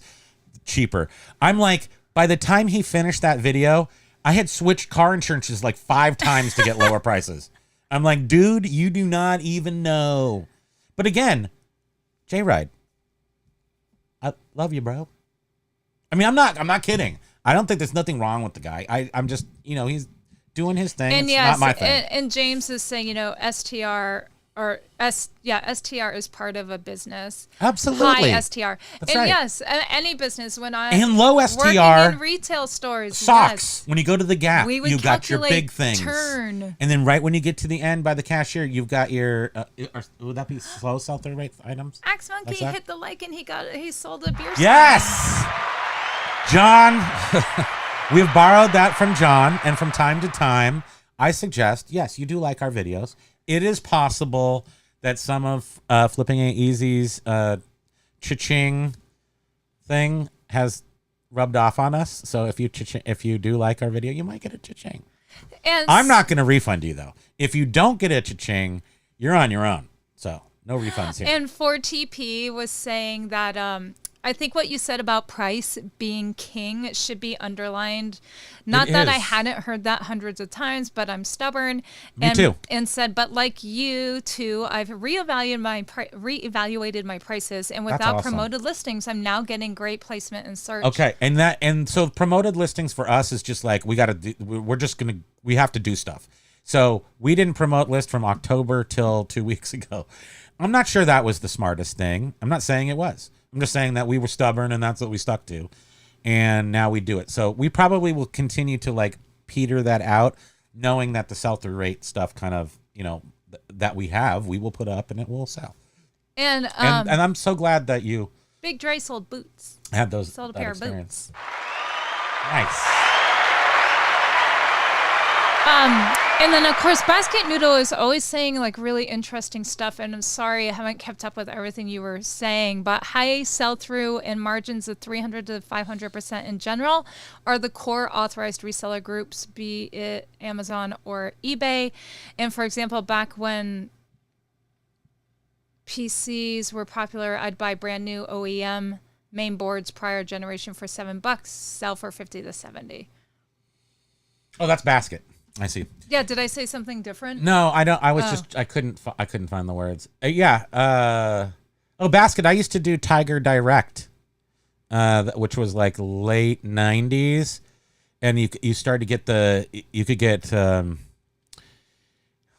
Speaker 1: cheaper. I'm like, by the time he finished that video, I had switched car insurances like 5 times to get lower prices. I'm like, dude, you do not even know. But again, J-Ride, I love you, bro. I mean, I'm not kidding. I don't think there's nothing wrong with the guy. I'm just, he's doing his thing.
Speaker 2: And
Speaker 1: it's not my thing.
Speaker 2: And James is saying, STR STR is part of a business.
Speaker 1: Absolutely.
Speaker 2: High STR.
Speaker 1: That's
Speaker 2: and
Speaker 1: right.
Speaker 2: yes, any business when I
Speaker 1: and low STR
Speaker 2: working in retail stores.
Speaker 1: Socks.
Speaker 2: Yes.
Speaker 1: When you go to the Gap, you got your big things.
Speaker 2: Turn.
Speaker 1: And then right when you get to the end by the cashier, you've got your would that be slow sell-through rate items?
Speaker 2: Axe Monkey hit the like and he sold a beer.
Speaker 1: Yes. John, we've borrowed that from John, and from time to time, I suggest, yes, you do like our videos. It is possible that some of Flipping Ain't Easy's cha-ching thing has rubbed off on us. So if you do like our video, you might get a cha-ching. And I'm not going to refund you, though. If you don't get a cha-ching, you're on your own. So no refunds here.
Speaker 2: And 4TP was saying that I think what you said about price being king should be underlined. Not that I hadn't heard that hundreds of times, but I'm stubborn.
Speaker 1: Me too.
Speaker 2: And said, but like you too, I've reevaluated my prices, and without promoted listings, I'm now getting great placement in search.
Speaker 1: Okay, and so promoted listings for us is just like we have to do stuff. So we didn't promote list from October till 2 weeks ago. I'm not sure that was the smartest thing. I'm not saying it was. I'm just saying that we were stubborn and that's what we stuck to. And now we do it. So we probably will continue to like peter that out, knowing that the sell-through rate stuff kind of, that we will put up and it will sell.
Speaker 2: And
Speaker 1: I'm so glad that you
Speaker 2: Big Dre sold boots.
Speaker 1: had those
Speaker 2: sold a pair of boots.
Speaker 1: Nice.
Speaker 2: And then, of course, Basket Noodle is always saying like really interesting stuff. And I'm sorry I haven't kept up with everything you were saying, but high sell-through and margins of 300 to 500% in general are the core authorized reseller groups, be it Amazon or eBay. And for example, back when PCs were popular, I'd buy brand new OEM main boards prior generation for $7, sell for 50 to 70.
Speaker 1: Oh, that's Basket. I see.
Speaker 2: Yeah, did I say something different?
Speaker 1: No, I don't. I was I couldn't find the words. Basket. I used to do Tiger Direct, which was like late '90s, and you started to get you could get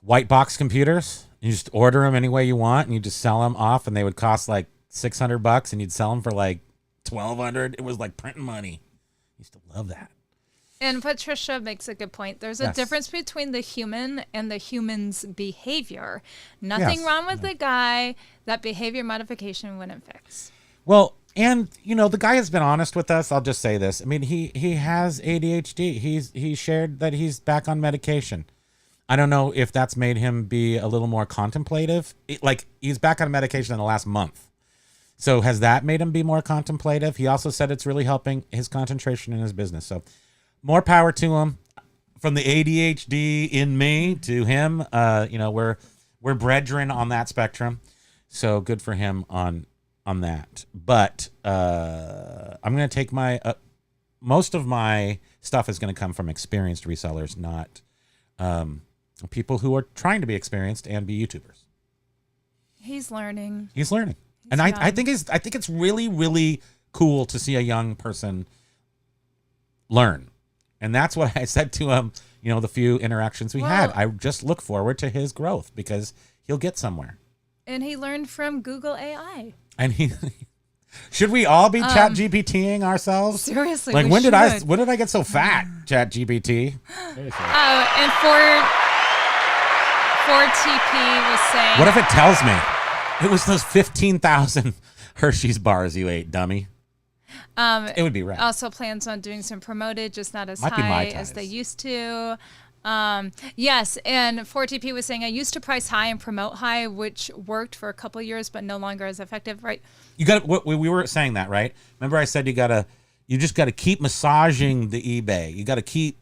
Speaker 1: white box computers. You just order them any way you want, and you just sell them off, and they would cost like $600, and you'd sell them for like $1,200. It was like printing money. I used to love that.
Speaker 2: And Patricia makes a good point. There's a difference between the human and the human's behavior. Nothing wrong with the guy that behavior modification wouldn't fix.
Speaker 1: Well, and the guy has been honest with us. I'll just say this. I mean, he has ADHD. He shared that he's back on medication. I don't know if that's made him be a little more contemplative. Like he's back on medication in the last month. So has that made him be more contemplative? He also said it's really helping his concentration in his business. So more power to him. From the ADHD in me to him, we're brethren on that spectrum. So good for him on that. But I'm going to take most of my stuff is going to come from experienced resellers, not people who are trying to be experienced and be YouTubers.
Speaker 2: He's learning.
Speaker 1: And I think it's really, really cool to see a young person learn. And that's what I said to him, the few interactions we had. I just look forward to his growth because he'll get somewhere.
Speaker 2: And he learned from Google AI.
Speaker 1: And should we all be chat GPTing ourselves?
Speaker 2: Seriously,
Speaker 1: like when did I get so fat, chat GPT?
Speaker 2: And Ford TP was saying,
Speaker 1: what if it tells me it was those 15,000 Hershey's bars you ate, dummy? It would be right.
Speaker 2: Also plans on doing some promoted, just not as
Speaker 1: Might be
Speaker 2: high
Speaker 1: Mai
Speaker 2: as
Speaker 1: Tais.
Speaker 2: they used to. Yes, and 4TP was saying, I used to price high and promote high, which worked for a couple of years, but no longer as effective, right?
Speaker 1: You got we were saying that, right? Remember I said you just got to keep massaging the eBay. You got to keep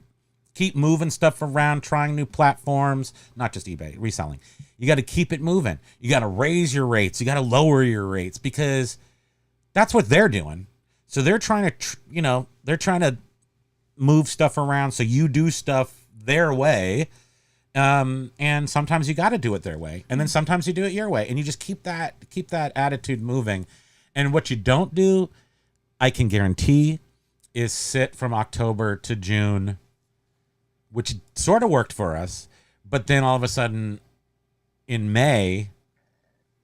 Speaker 1: moving stuff around, trying new platforms, not just eBay, reselling. You got to keep it moving. You got to raise your rates. You got to lower your rates because that's what they're doing. So they're trying to move stuff around so you do stuff their way. And sometimes you got to do it their way. And then sometimes you do it your way. And you just keep that attitude moving. And what you don't do, I can guarantee, is sit from October to June, which sort of worked for us. But then all of a sudden in May,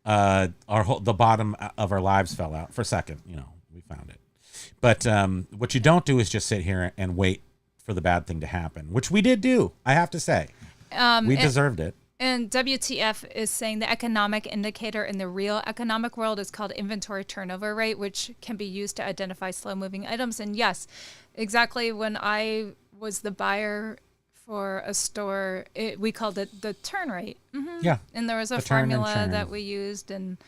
Speaker 1: the bottom of our lives fell out for a second. We found it. But what you don't do is just sit here and wait for the bad thing to happen, which we did do, I have to say. We deserved it.
Speaker 2: And WTF is saying the economic indicator in the real economic world is called inventory turnover rate, which can be used to identify slow-moving items. And yes, exactly when I was the buyer for a store, we called it the turn rate. Mm-hmm.
Speaker 1: Yeah.
Speaker 2: And there was a formula that we used and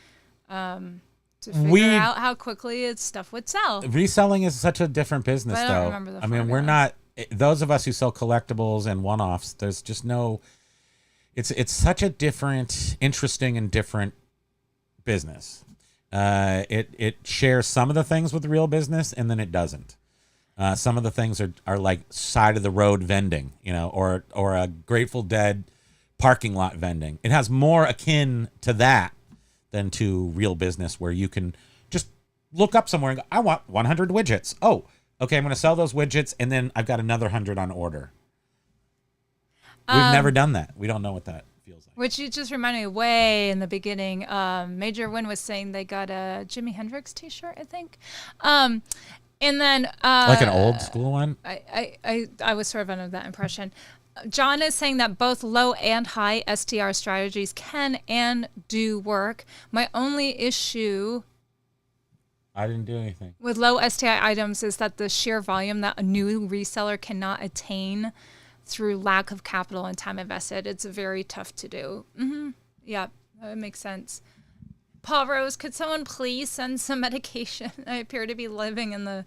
Speaker 2: to figure out how quickly stuff would sell.
Speaker 1: Reselling is such a different business,
Speaker 2: but I don't remember the formula.
Speaker 1: we're not, those of us who sell collectibles and one-offs, there's just no, it's such a different, interesting and different business. It shares some of the things with real business and then it doesn't. Some of the things are like side of the road vending, or a Grateful Dead parking lot vending. It has more akin to that than to real business where you can just look up somewhere and go, I want 100 widgets. Oh, okay, I'm going to sell those widgets, and then I've got another 100 on order. We've never done that. We don't know what that feels like.
Speaker 2: Which you just reminded me way in the beginning. Major Win was saying they got a Jimi Hendrix t-shirt, I think. And then...
Speaker 1: like an old school one?
Speaker 2: I was sort of under that impression. John is saying that both low and high STR strategies can and do work. My only issue
Speaker 1: I didn't do anything.
Speaker 2: with low STI items is that the sheer volume that a new reseller cannot attain through lack of capital and time invested. It's very tough to do. Yeah, that makes sense. Paul Rose, could someone please send some medication? I appear to be living in the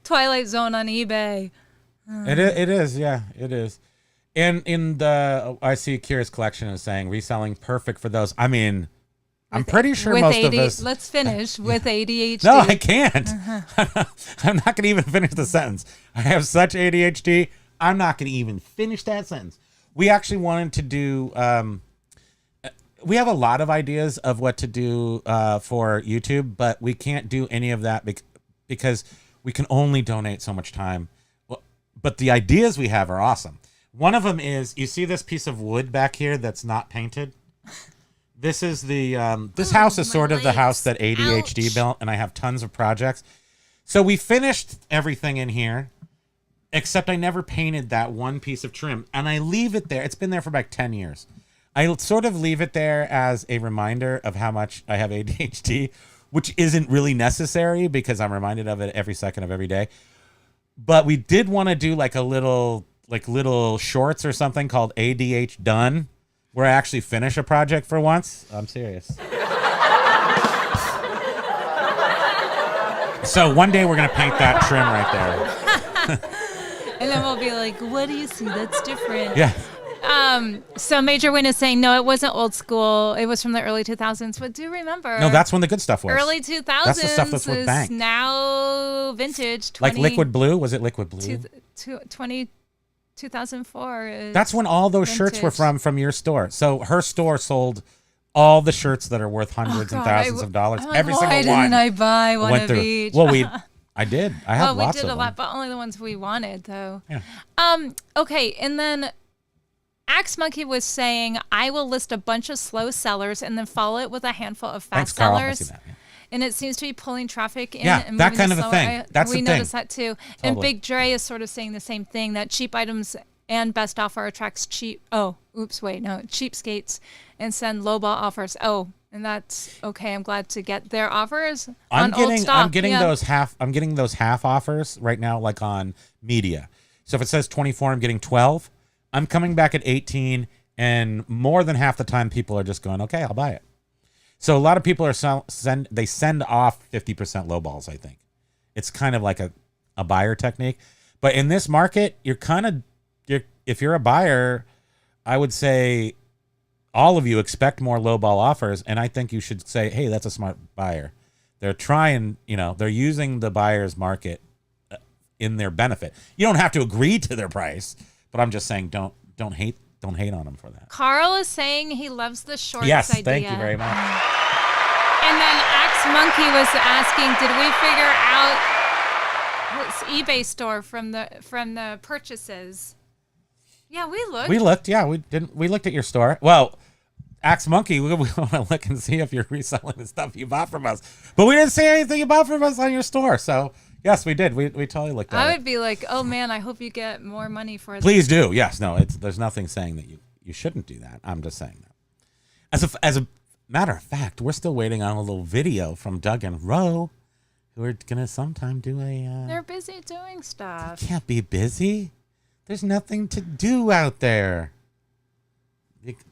Speaker 2: twilight zone on eBay.
Speaker 1: It is, yeah, it is. And in the, I see Kira's collection is saying reselling perfect for those. I mean, I'm pretty sure most of us.
Speaker 2: Let's finish with ADHD.
Speaker 1: No, I can't. I'm not going to even finish the sentence. I have such ADHD. I'm not going to even finish that sentence. We actually wanted to do. We have a lot of ideas of what to do for YouTube, but we can't do any of that because we can only donate so much time. But the ideas we have are awesome. One of them is, you see this piece of wood back here that's not painted? This is the, this house is sort of the house that ADHD built, and I have tons of projects. So we finished everything in here, except I never painted that one piece of trim, and I leave it there. It's been there for like 10 years. I sort of leave it there as a reminder of how much I have ADHD, which isn't really necessary because I'm reminded of it every second of every day. But we did want to do like a little shorts or something called ADH Done, where I actually finish a project for once. I'm serious. So one day we're going to paint that trim right there.
Speaker 2: And then we'll be like, what do you see that's different?
Speaker 1: Yeah.
Speaker 2: So Major Win is saying, no, it wasn't old school. It was from the early 2000s. But do remember.
Speaker 1: No, that's when the good stuff was.
Speaker 2: Early 2000s
Speaker 1: That's the stuff that's worth
Speaker 2: is
Speaker 1: bank.
Speaker 2: now vintage.
Speaker 1: Like Liquid Blue? Was it Liquid Blue?
Speaker 2: 2004 is
Speaker 1: That's when all those shirts were
Speaker 2: vintage.
Speaker 1: from your store. So her store sold all the shirts that are worth hundreds and thousands of dollars.
Speaker 2: I'm like,
Speaker 1: Every
Speaker 2: why
Speaker 1: single
Speaker 2: didn't
Speaker 1: one.
Speaker 2: I buy one
Speaker 1: went
Speaker 2: of
Speaker 1: through.
Speaker 2: each?
Speaker 1: Well, I did. I have
Speaker 2: well, we
Speaker 1: lots
Speaker 2: did
Speaker 1: of
Speaker 2: a
Speaker 1: them.
Speaker 2: lot, but only the ones we wanted, though.
Speaker 1: Yeah.
Speaker 2: Okay, and then Axe Monkey was saying, I will list a bunch of slow sellers and then follow it with a handful of
Speaker 1: Thanks,
Speaker 2: fast
Speaker 1: Carl. I
Speaker 2: sellers.
Speaker 1: see that, yeah.
Speaker 2: And it seems to be pulling traffic in.
Speaker 1: Yeah,
Speaker 2: and
Speaker 1: that
Speaker 2: moving
Speaker 1: kind
Speaker 2: it
Speaker 1: of a
Speaker 2: slower.
Speaker 1: thing. That's
Speaker 2: we
Speaker 1: the thing.
Speaker 2: noticed that too. And
Speaker 1: Totally.
Speaker 2: Big Dre is sort of saying the same thing, that cheap items and best offer attracts cheapskates and send lowball offers. Oh, and that's okay. I'm glad to get their offers on old stock.
Speaker 1: I'm getting those half offers right now, like on media. So if it says 24, I'm getting 12. I'm coming back at 18, and more than half the time people are just going, okay, I'll buy it. So a lot of people are send off 50% low balls. I think it's kind of like a buyer technique. But in this market, if you're a buyer, I would say all of you expect more low ball offers, and I think you should say, hey, that's a smart buyer. They're trying, they're using the buyer's market in their benefit. You don't have to agree to their price, but I'm just saying don't hate on them for that.
Speaker 2: Carl is saying he loves the shorts
Speaker 1: Yes,
Speaker 2: idea.
Speaker 1: thank you very much.
Speaker 2: And then Axe Monkey was asking, did we figure out this eBay store from the purchases? Yeah, we looked.
Speaker 1: We looked, yeah, we looked at your store. Well, Axe Monkey, we want to look and see if you're reselling the stuff you bought from us. But we didn't see anything you bought from us on your store. So yes, we did. We totally looked at it.
Speaker 2: I would be like, oh man, I hope you get more money for this.
Speaker 1: Please do. Yes. No, there's nothing saying that you shouldn't do that. I'm just saying that. As a matter of fact, we're still waiting on a little video from Doug and Ro, who are gonna sometime do a
Speaker 2: They're busy doing stuff.
Speaker 1: can't be busy. There's nothing to do out there.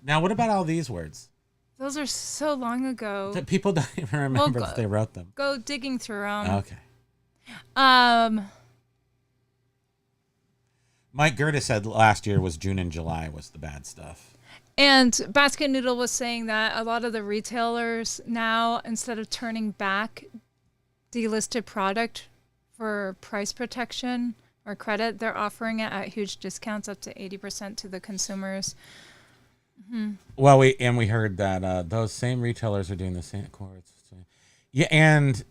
Speaker 1: Now, what about all these words?
Speaker 2: Those are so long ago.
Speaker 1: That people don't even remember if they wrote them.
Speaker 2: Go digging through them.
Speaker 1: Okay. Mike Gertis said last year was June and July was the bad stuff.
Speaker 2: And Basket Noodle was saying that a lot of the retailers now, instead of turning back delisted product for price protection or credit, they're offering it at huge discounts, up to 80% to the consumers. Mm-hmm.
Speaker 1: Well, we heard that those same retailers are doing the same chords. Yeah, and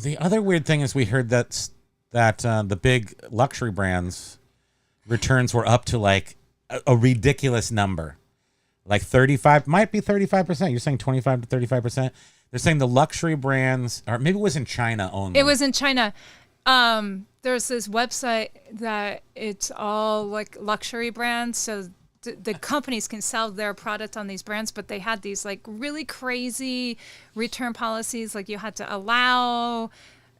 Speaker 1: the other weird thing is we heard that the big luxury brands returns were up to like a ridiculous number, like 35, might be 35%. You're saying 25 to 35%. They're saying the luxury brands, or maybe it was in China only.
Speaker 2: It was in China. There's this website that it's all like luxury brands. So the companies can sell their product on these brands, but they had these like really crazy return policies. Like you had to allow,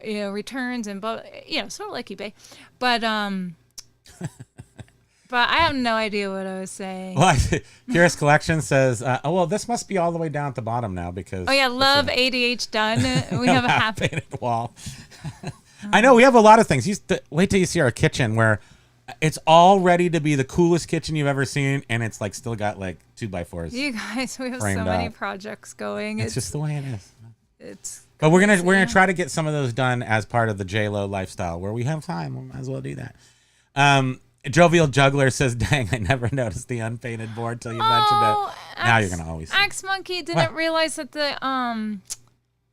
Speaker 2: returns and, sort of like eBay. But but I have no idea what I was saying.
Speaker 1: Well, Curious Collection says, this must be all the way down at the bottom now because.
Speaker 2: Oh yeah, love ADH done. We have a half
Speaker 1: painted wall. I know we have a lot of things. Wait till you see our kitchen where it's all ready to be the coolest kitchen you've ever seen, and it's like still got like 2x4s.
Speaker 2: You guys, we have so many projects going.
Speaker 1: It's just the way it is.
Speaker 2: But
Speaker 1: we're gonna try to get some of those done as part of the JLo lifestyle where we have time. We might as well do that. Jovial Juggler says, "Dang, I never noticed the unpainted board till you mentioned it. Now you're gonna always see
Speaker 2: Axe Monkey didn't realize that the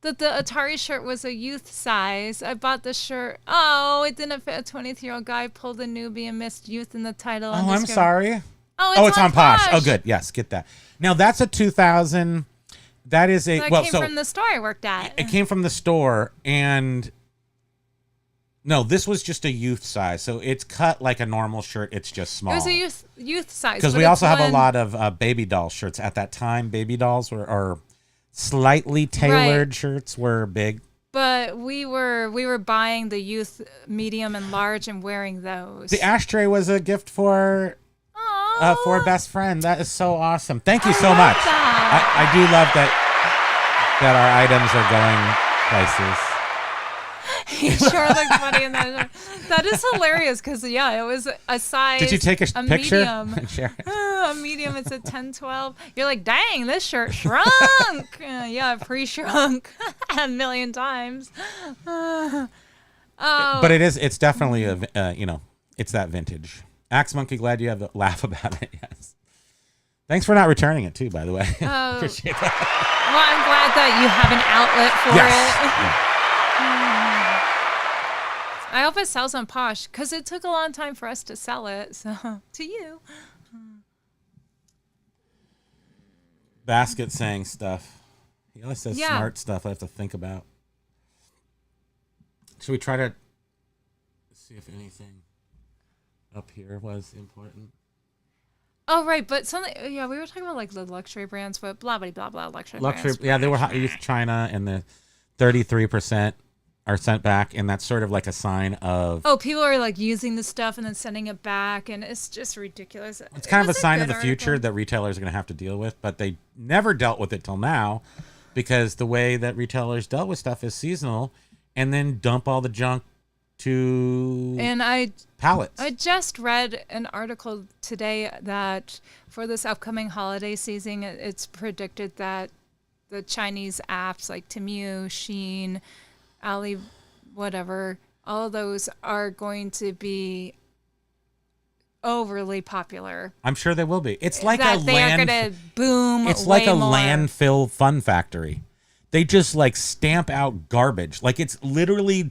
Speaker 2: Atari shirt was a youth size. I bought the shirt. Oh, it didn't fit a 20-year-old guy. Pulled a newbie and missed youth in the title.
Speaker 1: Oh, I'm sorry.
Speaker 2: Oh, it's
Speaker 1: on Posh. Oh, good. Yes, get that. Now that's a 2000. That is a
Speaker 2: came from the store I worked at.
Speaker 1: It came from the store, and no, this was just a youth size. So it's cut like a normal shirt. It's just small.
Speaker 2: It was a youth size.
Speaker 1: Because we also have a lot of baby doll shirts. At that time, baby dolls or slightly tailored shirts were big.
Speaker 2: But we were buying the youth medium and large and wearing those.
Speaker 1: The ashtray was a gift for a best friend. That is so awesome. Thank you so much. I do love that our items are going places.
Speaker 2: He sure looked funny in that. That is hilarious because, it was a size.
Speaker 1: Did you take a picture?
Speaker 2: Medium. A medium, it's a 10-12. You're like, dang, this shirt shrunk. Pre-shrunk a million times.
Speaker 1: But it's definitely it's that vintage. Axe Monkey, glad you have to laugh about it. Yes. Thanks for not returning it too, by the way. Appreciate that.
Speaker 2: Well, I'm glad that you have an outlet for it.
Speaker 1: Yeah.
Speaker 2: I hope it sells on Posh because it took a long time for us to sell it. So to you.
Speaker 1: Basket saying stuff. He always says smart stuff I have to think about. Should we try to see if anything up here was important?
Speaker 2: Oh, right. But something, we were talking about like the luxury brands, but blah, blah, blah, blah, luxury brands.
Speaker 1: Yeah, they were East China, and the 33% are sent back, and that's sort of like a sign of...
Speaker 2: Oh, people are like using the stuff and then sending it back, and it's just ridiculous.
Speaker 1: It's kind of a sign of the future that retailers are going to have to deal with, but they never dealt with it till now because the way that retailers dealt with stuff is seasonal and then dump all the junk to pallets.
Speaker 2: I just read an article today that for this upcoming holiday season, it's predicted that the Chinese apps like Temu, Shein, Ali, whatever, all of those are going to be overly popular.
Speaker 1: I'm sure they will be. It's like
Speaker 2: they are going to boom.
Speaker 1: It's like a
Speaker 2: more.
Speaker 1: landfill fun factory. They just like stamp out garbage. Like it's literally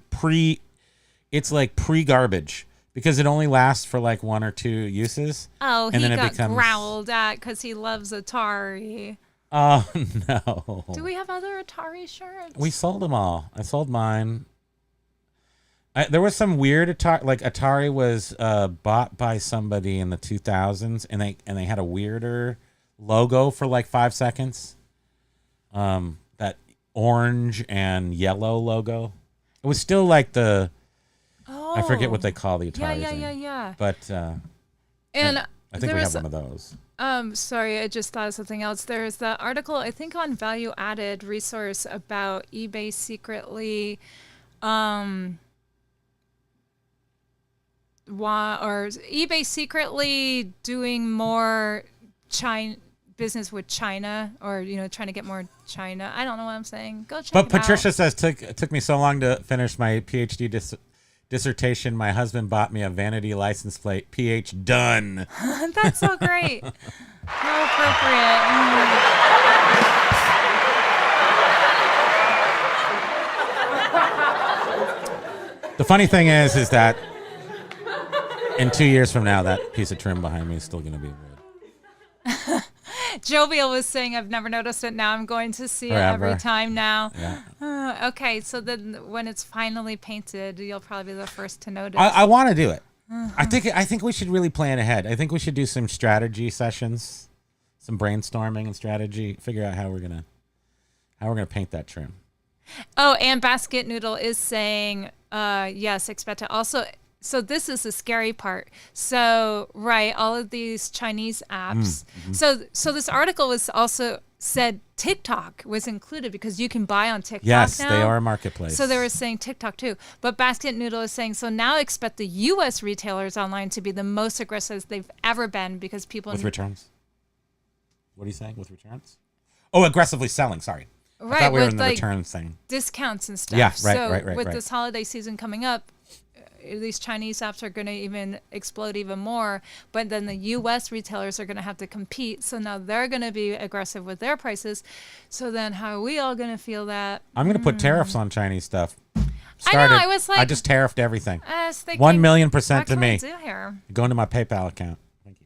Speaker 1: pre-garbage because it only lasts for like 1 or 2 uses.
Speaker 2: Oh, and then it becomes growled at because he loves Atari.
Speaker 1: Oh, no.
Speaker 2: Do we have other Atari shirts?
Speaker 1: We sold them all. I sold mine. There was some weird Atari. Like Atari was bought by somebody in the 2000s, and they had a weirder logo for like 5 seconds. That orange and yellow logo. It was still like the... I forget what they call the Atari.
Speaker 2: Yeah.
Speaker 1: But
Speaker 2: and
Speaker 1: I think we have one of those.
Speaker 2: Sorry, I just thought of something else. There's the article, I think, on Value Added resource about eBay secretly, eBay secretly doing more business with China, or trying to get more China. I don't know what I'm saying. Go check.
Speaker 1: But Patricia says took me so long to finish my PhD dissertation. My husband bought me a vanity license plate. PH done.
Speaker 2: That's so great. How appropriate.
Speaker 1: The funny thing is that in 2 years from now, that piece of trim behind me is still going to be wood.
Speaker 2: Jovial was saying, I've never noticed it. Now I'm going to see it every time now. Yeah. Okay, so then when it's finally painted, you'll probably be the first to notice.
Speaker 1: I want to do it. I think we should really plan ahead. I think we should do some strategy sessions, some brainstorming and strategy. Figure out how we're gonna paint that trim.
Speaker 2: Oh, and Basket Noodle is saying, yes, expect it. Also, so this is the scary part. So, right, all of these Chinese apps. So this article was also said TikTok was included because you can buy on TikTok
Speaker 1: Yes,
Speaker 2: now.
Speaker 1: they are a marketplace.
Speaker 2: So they were saying TikTok too. But Basket Noodle is saying, so now expect the U.S. retailers online to be the most aggressive they've ever been because people...
Speaker 1: With returns? What are you saying? With returns? Oh, aggressively selling, sorry.
Speaker 2: Right,
Speaker 1: I thought we were
Speaker 2: with
Speaker 1: in the returns thing.
Speaker 2: discounts and stuff.
Speaker 1: Yeah, right.
Speaker 2: With this holiday season coming up, these Chinese apps are going to even explode even more. But then the U.S. retailers are going to have to compete. So now they're going to be aggressive with their prices. So then how are we all going to feel that?
Speaker 1: I'm going to put tariffs on Chinese stuff.
Speaker 2: I know, I was like...
Speaker 1: I just tariffed everything.
Speaker 2: 1,000,000%
Speaker 1: 1,000,000%
Speaker 2: what
Speaker 1: to
Speaker 2: can
Speaker 1: me.
Speaker 2: we do here?
Speaker 1: Go into my PayPal account. Thank you.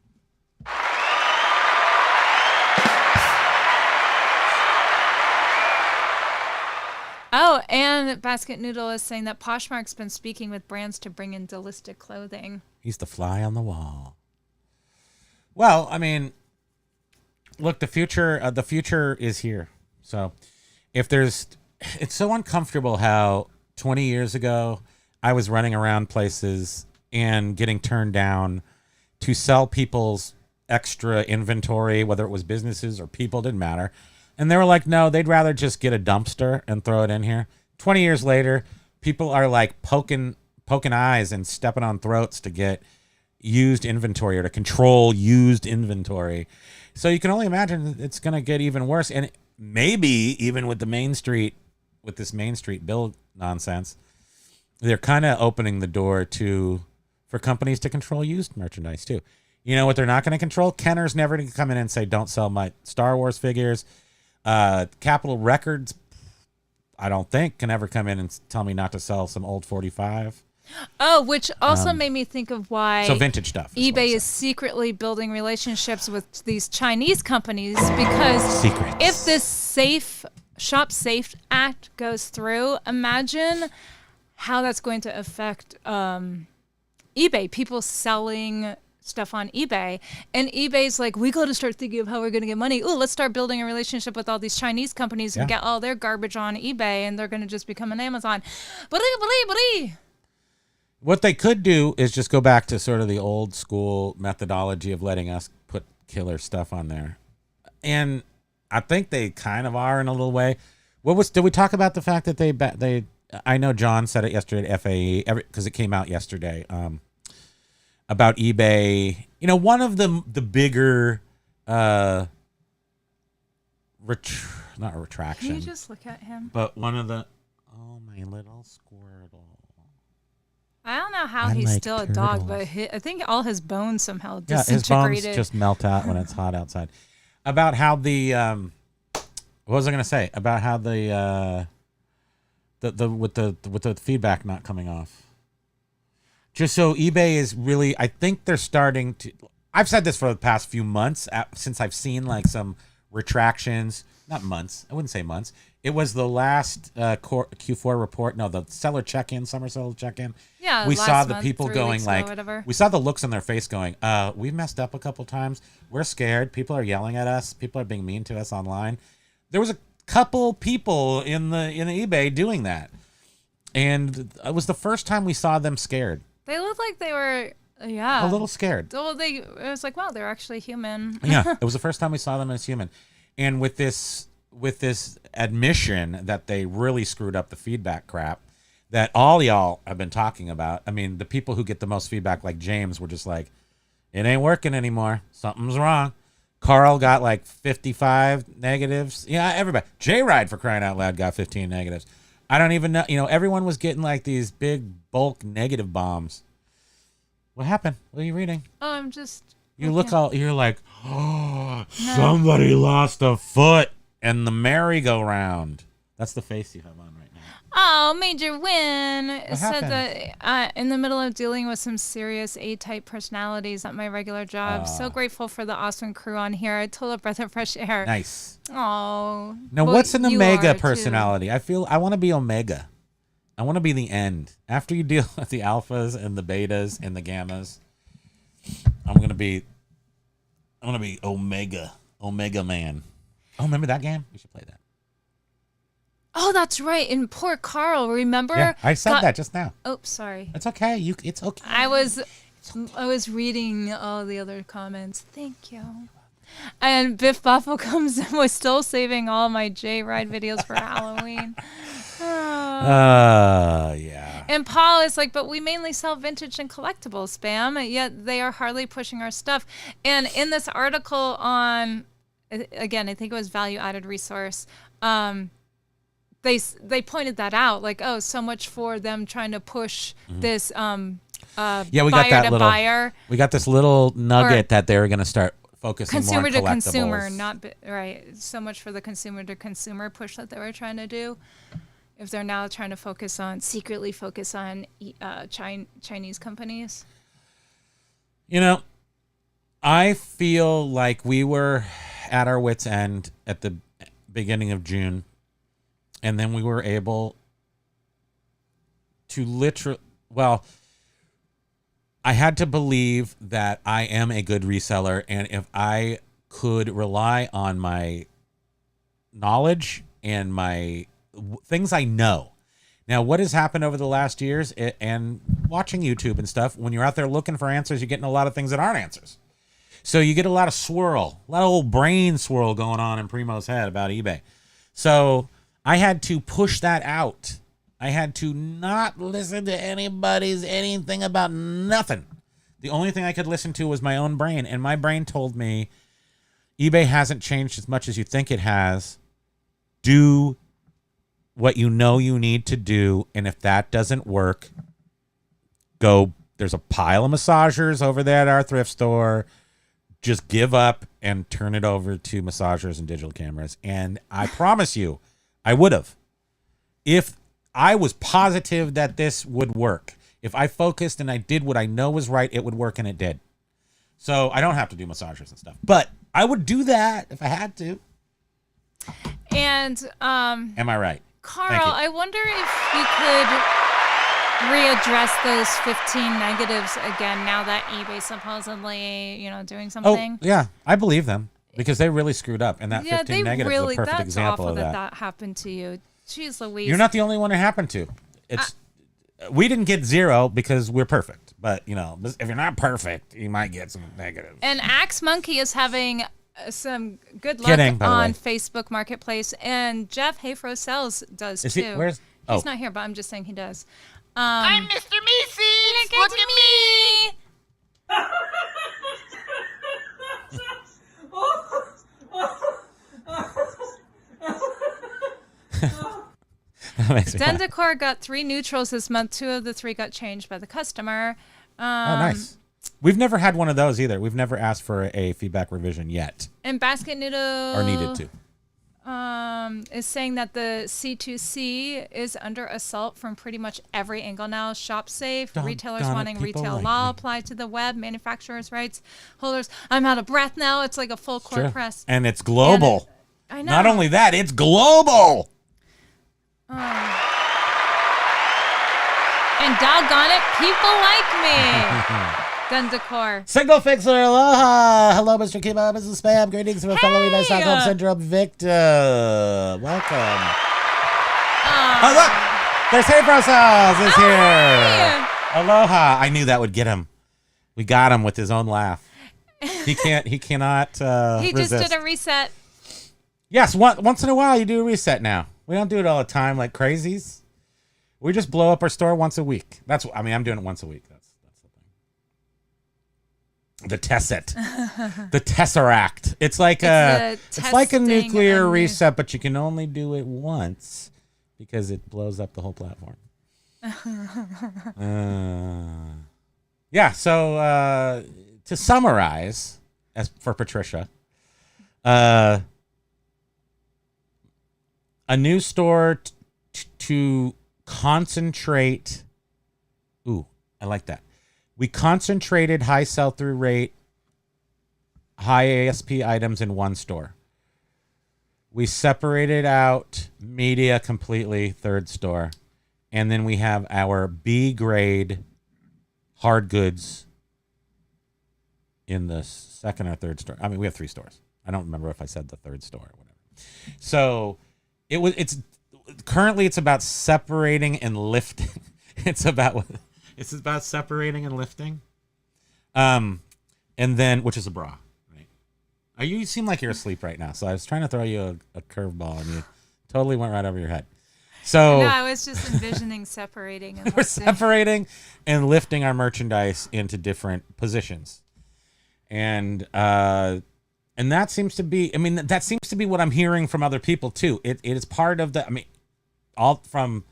Speaker 2: Oh, and Basket Noodle is saying that Poshmark's been speaking with brands to bring in Delistic clothing.
Speaker 1: He's the fly on the wall. Well, I mean, look, the future is here. So it's so uncomfortable how 20 years ago I was running around places and getting turned down to sell people's extra inventory, whether it was businesses or people, didn't matter. And they were like, no, they'd rather just get a dumpster and throw it in here. 20 years later, people are like poking eyes and stepping on throats to get used inventory or to control used inventory. So you can only imagine it's going to get even worse. And maybe even with this Main Street bill nonsense, they're kind of opening the door for companies to control used merchandise too. You know what they're not going to control? Kenner's never going to come in and say, don't sell my Star Wars figures. Capitol Records, I don't think, can ever come in and tell me not to sell some old 45.
Speaker 2: Oh, which also made me think of why
Speaker 1: So vintage stuff.
Speaker 2: eBay is secretly building relationships with these Chinese companies because
Speaker 1: Secrets.
Speaker 2: if this Shop Safe Act goes through, imagine how that's going to affect eBay. People selling stuff on eBay, and eBay's like, we got to start thinking of how we're going to get money. Ooh, let's start building a relationship with all these Chinese companies and get all their garbage on eBay, and they're going to just become an Amazon.
Speaker 1: What they could do is just go back to sort of the old school methodology of letting us put killer stuff on there. And I think they kind of are in a little way. Did we talk about the fact that they I know John said it yesterday at FAE because it came out yesterday. About eBay, one of the bigger, not a retraction.
Speaker 2: Can you just look at him?
Speaker 1: But one of the, my little Squirtle.
Speaker 2: I don't know how
Speaker 1: I
Speaker 2: he's
Speaker 1: like
Speaker 2: still a dog, but
Speaker 1: turtles.
Speaker 2: I think all his bones somehow
Speaker 1: Yeah,
Speaker 2: disintegrated.
Speaker 1: his bones just melt out when it's hot outside. About how what was I going to say? About how with the feedback not coming off. Just so eBay is really, I think they're starting to, I've said this for the past few months since I've seen like some retractions, not months, I wouldn't say months. It was the last Q4 report. No, the seller check-in, summer seller check-in.
Speaker 2: Yeah,
Speaker 1: we
Speaker 2: last
Speaker 1: saw the
Speaker 2: month,
Speaker 1: people
Speaker 2: 3
Speaker 1: going
Speaker 2: weeks ago,
Speaker 1: like,
Speaker 2: whatever.
Speaker 1: we saw the looks on their face going, we've messed up a couple times. We're scared. People are yelling at us. People are being mean to us online. There was a couple people in the eBay doing that. And it was the first time we saw them scared.
Speaker 2: They looked like they were, yeah.
Speaker 1: A little scared.
Speaker 2: Well, it was like, wow, they're actually human.
Speaker 1: Yeah, it was the first time we saw them as human. And with this admission that they really screwed up the feedback crap that all y'all have been talking about. I mean, the people who get the most feedback, like James, were just like, it ain't working anymore. Something's wrong. Carl got like 55 negatives. Yeah, everybody. J-Ride, for crying out loud, got 15 negatives. I don't even know. Everyone was getting like these big bulk negative bombs. What happened? What are you reading?
Speaker 2: Oh, I'm just.
Speaker 1: You're like, oh, somebody lost a foot in the merry-go-round. That's the face you have on right now.
Speaker 2: Oh, major win. It said
Speaker 1: happened?
Speaker 2: that in the middle of dealing with some serious A-type personalities at my regular job. So grateful for the awesome crew on here. A total breath of fresh air.
Speaker 1: Nice.
Speaker 2: Oh.
Speaker 1: Now,
Speaker 2: well,
Speaker 1: what's an
Speaker 2: you
Speaker 1: omega
Speaker 2: are, too.
Speaker 1: personality? I want to be omega. I want to be the end. After you deal with the alphas and the betas and the gammas, I'm gonna be Omega Man. Oh, remember that game? We should play that.
Speaker 2: Oh, that's right. And poor Carl, remember?
Speaker 1: Yeah, I said that just now.
Speaker 2: Oh, sorry.
Speaker 1: It's okay. It's okay.
Speaker 2: I was reading all the other comments. Thank you. And Biff Buffalo comes and was still saving all my J-Ride videos for Halloween.
Speaker 1: Yeah.
Speaker 2: And Paul is like, but we mainly sell vintage and collectibles, spam, yet they are hardly pushing our stuff. And in this article on, again, I think it was Value Added Resource, they pointed that out, like, oh, so much for them trying to push this
Speaker 1: We got
Speaker 2: buyer
Speaker 1: that
Speaker 2: to
Speaker 1: little
Speaker 2: buyer.
Speaker 1: We got this little nugget that they were going to start focusing
Speaker 2: Consumer
Speaker 1: more on
Speaker 2: to consumer,
Speaker 1: collectibles.
Speaker 2: not right. So much for the consumer to consumer push that they were trying to do. If they're now trying to secretly focus on Chinese companies.
Speaker 1: You know, I feel like we were at our wits' end at the beginning of June, and then we were able to I had to believe that I am a good reseller, and if I could rely on my knowledge and my things I know. Now, what has happened over the last years and watching YouTube and stuff, when you're out there looking for answers, you're getting a lot of things that aren't answers. So you get a lot of swirl, a lot of old brain swirl going on in Primo's head about eBay. So I had to push that out. I had to not listen to anything about nothing. The only thing I could listen to was my own brain. And my brain told me, eBay hasn't changed as much as you think it has. Do what you know you need to do. And if that doesn't work, go. There's a pile of massagers over there at our thrift store. Just give up and turn it over to massagers and digital cameras. And I promise you, I would have. If I was positive that this would work. If I focused and I did what I know was right, it would work, and it did. So I don't have to do massagers and stuff. But I would do that if I had to.
Speaker 2: And
Speaker 1: am I right?
Speaker 2: Carl, I wonder if you could readdress those 15 negatives again now that eBay supposedly, doing something.
Speaker 1: Oh, yeah. I believe them because they really screwed up. And that 15 negatives is a perfect
Speaker 2: that's
Speaker 1: example
Speaker 2: awful
Speaker 1: of
Speaker 2: that happened to you. Jeez Louise.
Speaker 1: You're not the only one it happened to. We didn't get 0 because we're perfect. But, if you're not perfect, you might get some negatives.
Speaker 2: And Axe Monkey is having some good luck on Facebook Marketplace. And Jeff Hayfro Sells does too. He's not here, but I'm just saying he does.
Speaker 4: I'm Mr. Meeseeks. Look at me.
Speaker 2: Dendicor got 3 neutrals this month. 2 of the 3 got changed by the customer.
Speaker 1: Oh, nice. We've never had one of those either. We've never asked for a feedback revision yet.
Speaker 2: And Basket Noodle
Speaker 1: or needed to.
Speaker 2: Is saying that the C2C is under assault from pretty much every angle now. Shop safe, retailers wanting retail law applied to the web, manufacturers' rights holders. I'm out of breath now. It's like a full court press.
Speaker 1: And it's global.
Speaker 2: I know.
Speaker 1: Not only that, it's global.
Speaker 2: And doggone it, people like me. Dendicor.
Speaker 1: Signal Fixer, aloha. Hello, Mr. Kimo, Mrs. Spam. Greetings from a fellow eBay Stockholm Syndrome victim. Welcome. Oh, look. There's Hayfro Sells is here.
Speaker 2: Hi.
Speaker 1: Aloha. I knew that would get him. We got him with his own laugh. He cannot
Speaker 2: He
Speaker 1: resist.
Speaker 2: just did a reset.
Speaker 1: Yes, once in a while you do a reset now. We don't do it all the time like crazies. We just blow up our store once a week. I'm doing it once a week. That's the Tesset. The Tesseract. It's like a nuclear reset, but you can only do it once because it blows up the whole platform. So to summarize, as for Patricia, a new store to concentrate. Ooh, I like that. We concentrated high sell-through rate, high ASP items in one store. We separated out media completely, third store. And then we have our B grade hard goods in the second or third store. I mean, we have 3 stores. I don't remember if I said the third store or whatever. So it's currently it's about separating and lifting. it's about separating and lifting. And then, which is a bra, right? You seem like you're asleep right now. So I was trying to throw you a curveball and you totally went right over your head. So
Speaker 2: No, I was just envisioning separating and
Speaker 1: we're
Speaker 2: lifting.
Speaker 1: separating and lifting our merchandise into different positions. And that seems to be, that seems to be what I'm hearing from other people too. It is part of the, all from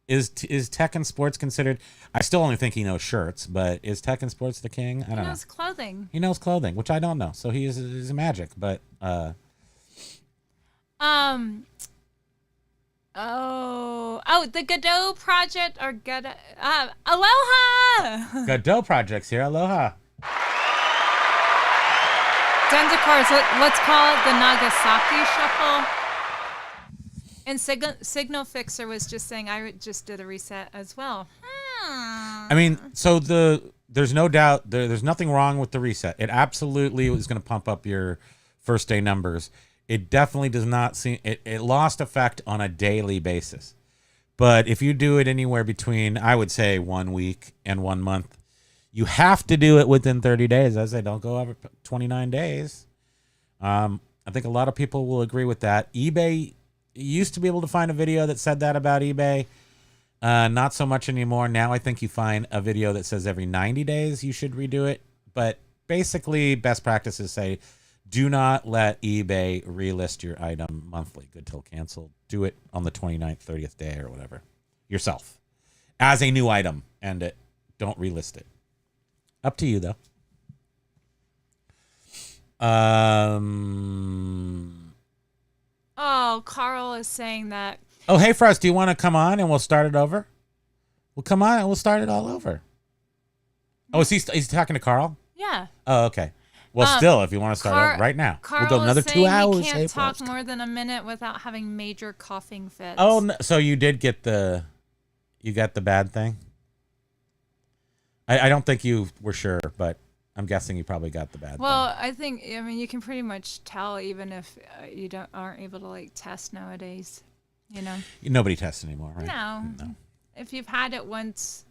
Speaker 1: is tech and sports considered? I still only think he knows shirts, but is tech and sports the king? I don't know.
Speaker 2: He knows clothing.
Speaker 1: He knows clothing, which I don't know. So he's a magic, but
Speaker 2: the Godot project or Godot Aloha.
Speaker 1: Godot projects here. Aloha.
Speaker 2: Dendicars, let's call it the Nagasaki Shuffle. And Signal Fixer was just saying I just did a reset as well.
Speaker 1: So there's no doubt there's nothing wrong with the reset. It absolutely is going to pump up your first day numbers. It definitely does not seem it lost effect on a daily basis. But if you do it anywhere between, I would say 1 week and 1 month, you have to do it within 30 days. I say don't go over 29 days. I think a lot of people will agree with that. eBay, you used to be able to find a video that said that about eBay. Not so much anymore. Now I think you find a video that says every 90 days you should redo it. But basically, best practices say do not let eBay relist your item monthly. Good till canceled. Do it on the 29th, 30th day or whatever. Yourself. As a new item. And it. Don't relist it. Up to you, though.
Speaker 2: Oh, Carl is saying that.
Speaker 1: Oh, hey, Frost, do you want to come on and we'll start it over? Well, come on and we'll start it all over. Oh, is he talking to Carl?
Speaker 2: Yeah.
Speaker 1: Oh, okay. Well, still, if you want to start it right now,
Speaker 2: Carl
Speaker 1: we'll go another
Speaker 2: is
Speaker 1: 2 hours.
Speaker 2: He can't talk more than a minute without having major coughing fits.
Speaker 1: Oh, no, so you did get you got the bad thing? I don't think you were sure, but I'm guessing you probably got the bad thing.
Speaker 2: Well, I think, you can pretty much tell even if you aren't able to test nowadays,
Speaker 1: Nobody tests anymore, right?
Speaker 2: No. If you've had it once,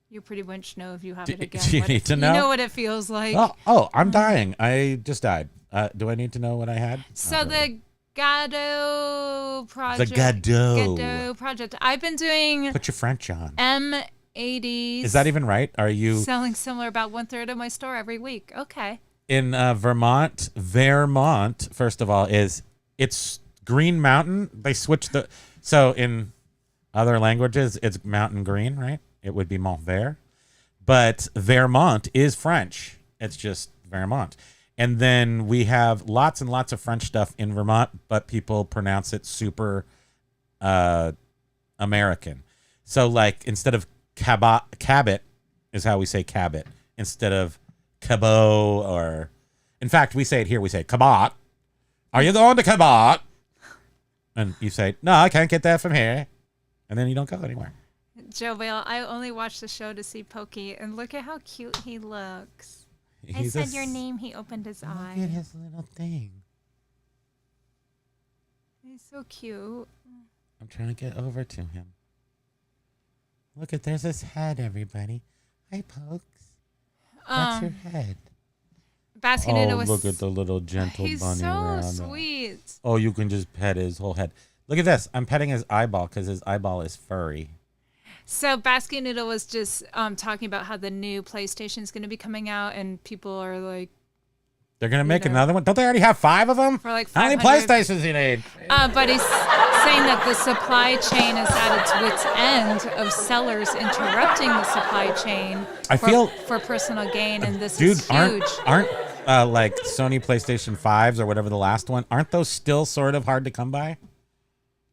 Speaker 2: you pretty much know if you have it again.
Speaker 1: Do you need to know?
Speaker 2: You know what it feels like.
Speaker 1: Oh, I'm dying. I just died. Do I need to know what I had?
Speaker 2: So the Godot project.
Speaker 1: The Godot
Speaker 2: project. I've been doing
Speaker 1: Put your French on.
Speaker 2: M80s.
Speaker 1: Is that even right? Are you
Speaker 2: selling similar about 1/3 of my store every week? Okay.
Speaker 1: In Vermont, first of all, it's Green Mountain. They switched so in other languages, it's mountain green, right? It would be Mont Vert. But Vermont is French. It's just Vermont. And then we have lots and lots of French stuff in Vermont, but people pronounce it super American. So instead of cabot is how we say cabot. Instead of cabot or... In fact, we say it here. We say cabot. Are you going to cabot? And you say, no, I can't get that from here. And then you don't go anywhere.
Speaker 2: Joe Bale, I only watched the show to see Pokey, and look at how cute he looks. I said your name, he opened his eye.
Speaker 1: Look at his little thing.
Speaker 2: He's so cute.
Speaker 1: I'm trying to get over to him. Look there's his head, everybody. Hi, Pokes. That's your head.
Speaker 2: Basking in it was...
Speaker 1: look at the little gentle bunny.
Speaker 2: He's so
Speaker 1: around
Speaker 2: sweet.
Speaker 1: Oh, you can just pet his whole head. Look at this. I'm petting his eyeball because his eyeball is furry.
Speaker 2: So Basking Noodle was just talking about how the new PlayStation is going to be coming out, and people are like...
Speaker 1: They're going to make another one? Don't they already have 5 of them?
Speaker 2: For like
Speaker 1: How many
Speaker 2: 500.
Speaker 1: PlayStations do you need?
Speaker 2: But he's saying that the supply chain is at its wit's end of sellers interrupting the supply chain for personal gain, and this is huge.
Speaker 1: Aren't like Sony PlayStation 5s or whatever the last one, aren't those still sort of hard to come by?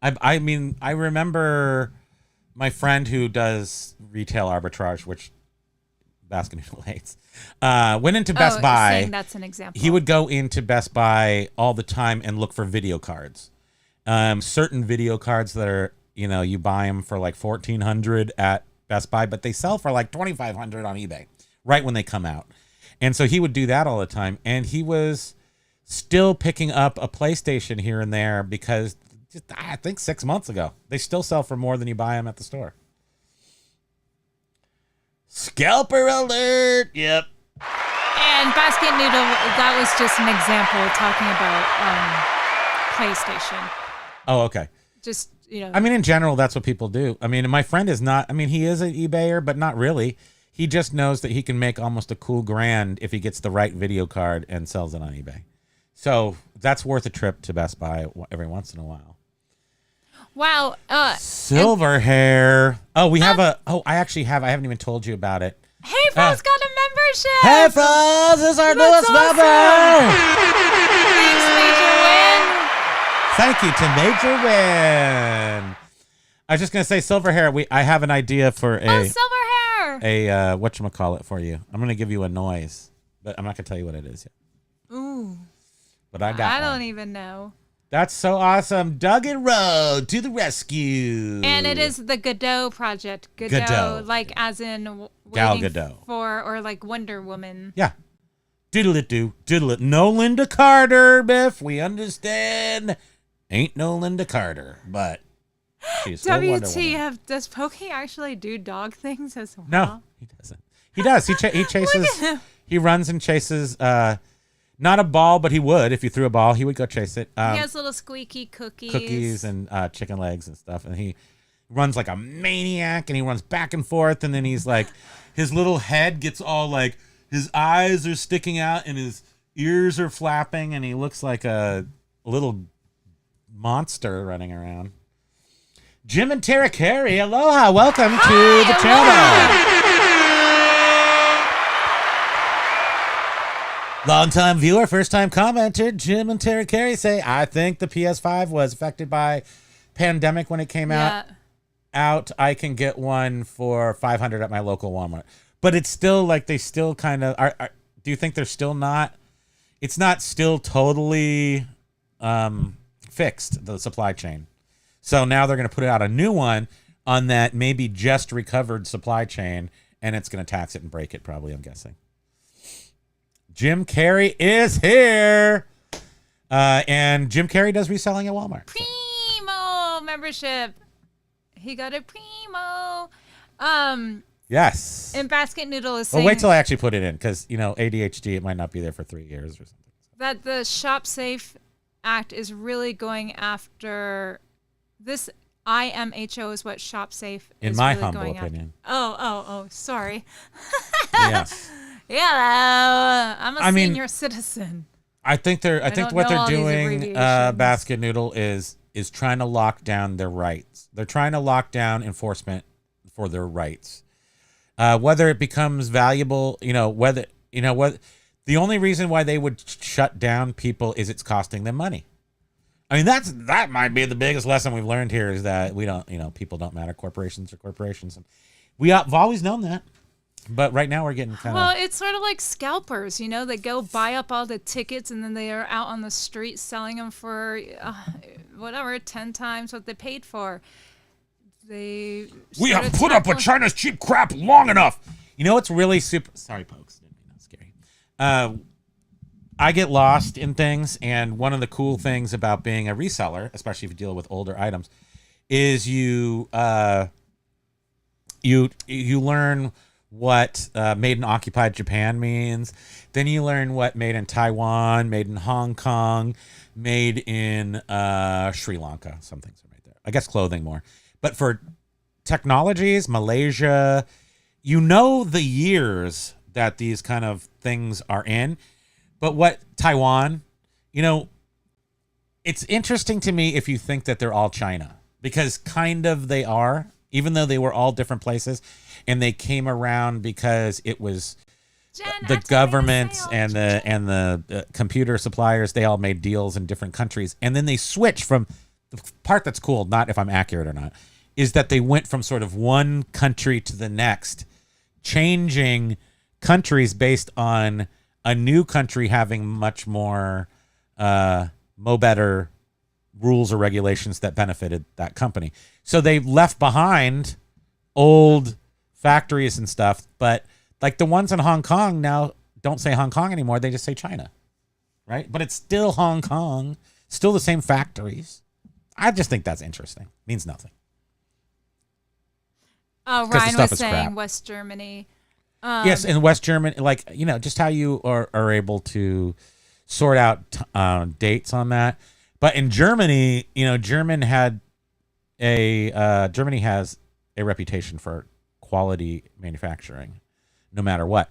Speaker 1: I mean, I remember my friend who does retail arbitrage, which Baskin hates, went into Best Buy.
Speaker 2: Saying that's an example.
Speaker 1: He would go into Best Buy all the time and look for video cards. Certain video cards that are you buy them for like $1,400 at Best Buy, but they sell for like $2,500 on eBay right when they come out. And so he would do that all the time. And he was still picking up a PlayStation here and there because I think 6 months ago, they still sell for more than you buy them at the store. Scalper alert. Yep.
Speaker 2: And Basket Noodle, that was just an example talking about PlayStation.
Speaker 1: Oh, okay.
Speaker 2: Just,
Speaker 1: I mean, in general, that's what people do. I mean, my friend is not, he is an eBayer, but not really. He just knows that he can make almost a cool grand if he gets the right video card and sells it on eBay. So that's worth a trip to Best Buy every once in a while.
Speaker 2: Wow.
Speaker 1: Silver hair. Oh, we have I haven't even told you about it.
Speaker 2: Hey, Fro's got a membership.
Speaker 1: Hey, Froz, this is our newest member.
Speaker 2: Thanks, Major Win.
Speaker 1: Thank you to Major Win. I was just going to say, silver hair, I have an idea for
Speaker 2: silver hair.
Speaker 1: Whatchamacallit for you. I'm going to give you a noise, but I'm not going to tell you what it is yet.
Speaker 2: Ooh.
Speaker 1: But I got
Speaker 2: I don't even know.
Speaker 1: That's so awesome. Doug and Road to the rescue.
Speaker 2: And it is the Godot project.
Speaker 1: Godot.
Speaker 2: Like as in
Speaker 1: Gal
Speaker 2: waiting
Speaker 1: Gadot.
Speaker 2: or like Wonder Woman.
Speaker 1: Yeah. Diddle it do. Diddle it. No Linda Carter, Biff. We understand. Ain't no Linda Carter, but she's still Wonder Woman.
Speaker 2: WTF, does Pokey actually do dog things as well?
Speaker 1: No, he doesn't. He does. He chases. He runs and chases. Not a ball, but he would. If you threw a ball, he would go chase it.
Speaker 2: He has little squeaky cookies.
Speaker 1: And chicken legs and stuff. And he runs like a maniac, and he runs back and forth. And then he's like, his little head gets all like, his eyes are sticking out and his ears are flapping. And he looks like a little monster running around. Jim and Tara Carey, aloha. Welcome to the channel. Long-time viewer, first-time commenter, Jim and Tara Carey say, I think the PS5 was affected by pandemic when it came out. I can get one for $500 at my local Walmart. But it's still like they still kind of are. Do you think they're still not? It's not still totally fixed, the supply chain. So now they're going to put out a new one on that maybe just recovered supply chain, and it's going to tax it and break it probably, I'm guessing. Jim Carrey is here. And Jim Carrey does reselling at Walmart.
Speaker 2: Primo membership. He got a Primo.
Speaker 1: Yes.
Speaker 2: And Basket Noodle is saying...
Speaker 1: Well, wait till I actually put it in because, ADHD, it might not be there for 3 years or something.
Speaker 2: That the Shop Safe Act is really going after... This IMHO is what Shop Safe is
Speaker 1: in my
Speaker 2: really
Speaker 1: humble
Speaker 2: going
Speaker 1: opinion.
Speaker 2: After. Oh, sorry.
Speaker 1: Yes.
Speaker 2: Yeah, I'm a senior citizen.
Speaker 1: I think what they're doing, Basket Noodle, is trying to lock down their rights. They're trying to lock down enforcement for their rights. Whether it becomes valuable, the only reason why they would shut down people is it's costing them money. I mean, that might be the biggest lesson we've learned here is that we don't, people don't matter. Corporations are corporations. And we've always known that. But right now we're getting kind of...
Speaker 2: Well, it's sort of like scalpers, they go buy up all the tickets and then they are out on the street selling them for, 10 times what they paid for. We
Speaker 1: have put up with China's cheap crap long enough. It's really super... Sorry, folks. Didn't mean that scary. I get lost in things, and one of the cool things about being a reseller, especially if you deal with older items, is you learn what made in occupied Japan means. Then you learn what made in Taiwan, made in Hong Kong, made in Sri Lanka. Some things are made there. I guess clothing more. But for technologies, Malaysia, the years that these kind of things are in. But what Taiwan, it's interesting to me if you think that they're all China, because kind of they are, even though they were all different places, and they came around because it was the governments and the computer suppliers. They all made deals in different countries, and then they switched from the part that's cool, not if I'm accurate or not, is that they went from sort of one country to the next, changing countries based on a new country having much more, better rules or regulations that benefited that company. So they left behind old factories and stuff, but like the ones in Hong Kong now don't say Hong Kong anymore. They just say China, right? But it's still Hong Kong, still the same factories. I just think that's interesting. Means nothing.
Speaker 2: Oh,
Speaker 1: 'Cause the
Speaker 2: Ryan
Speaker 1: stuff
Speaker 2: was
Speaker 1: is
Speaker 2: saying
Speaker 1: crap.
Speaker 2: West Germany.
Speaker 1: Yes, in West Germany, like, just how you are able to sort out dates on that. But in Germany, Germany has a reputation for quality manufacturing, no matter what.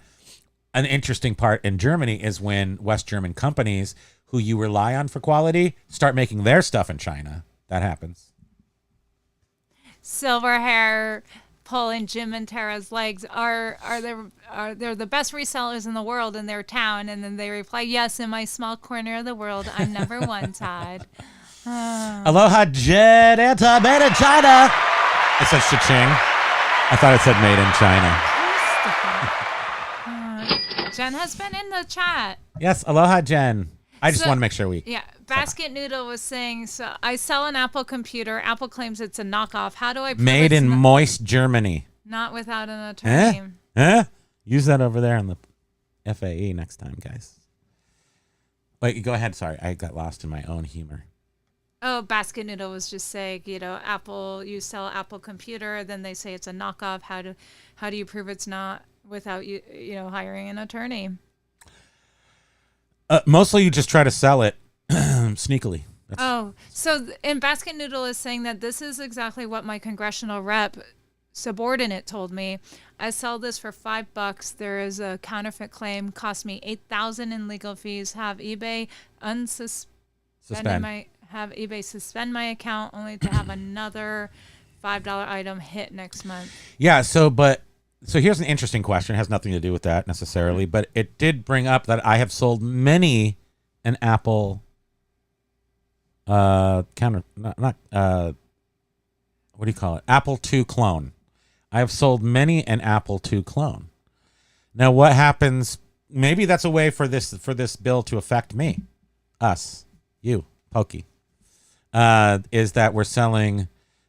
Speaker 1: An interesting part in Germany is when West German companies who you rely on for quality start making their stuff in China. That happens.
Speaker 2: Silver hair pulling Jim and Tara's legs they're the best resellers in the world in their town, and then they reply, yes, in my small corner of the world, I'm number one, Todd.
Speaker 1: Aloha, Jen. It's made in China. It says cha-ching. I thought it said made in China.
Speaker 2: Jen has been in the chat.
Speaker 1: Yes, aloha, Jen. I just
Speaker 2: So-
Speaker 1: want to make sure we...
Speaker 2: Yeah, Basket Noodle was saying, so I sell an Apple computer. Apple claims it's a knockoff. How do I prove
Speaker 1: Made
Speaker 2: it's
Speaker 1: in moist Germany.
Speaker 2: not without an attorney?
Speaker 1: Use that over there on the FAE next time, guys. Wait, go ahead. Sorry, I got lost in my own humor.
Speaker 2: Oh, Basket Noodle was just saying, Apple, you sell Apple computer, then they say it's a knockoff. How do you prove it's not without you hiring an attorney?
Speaker 1: Mostly you just try to sell it sneakily.
Speaker 2: And Basket Noodle is saying that this is exactly what my congressional rep subordinate told me. I sell this for $5. There is a counterfeit claim, cost me $8,000 in legal fees. Have eBay suspend my account, only to have another $5 item hit next month.
Speaker 1: Yeah. So here's an interesting question. It has nothing to do with that necessarily, but it did bring up that I have sold many an Apple what do you call it? Apple II clone. I have sold many an Apple II clone. Now, what happens? Maybe that's a way for this bill to affect me, us, you, Pokey. Is that we're selling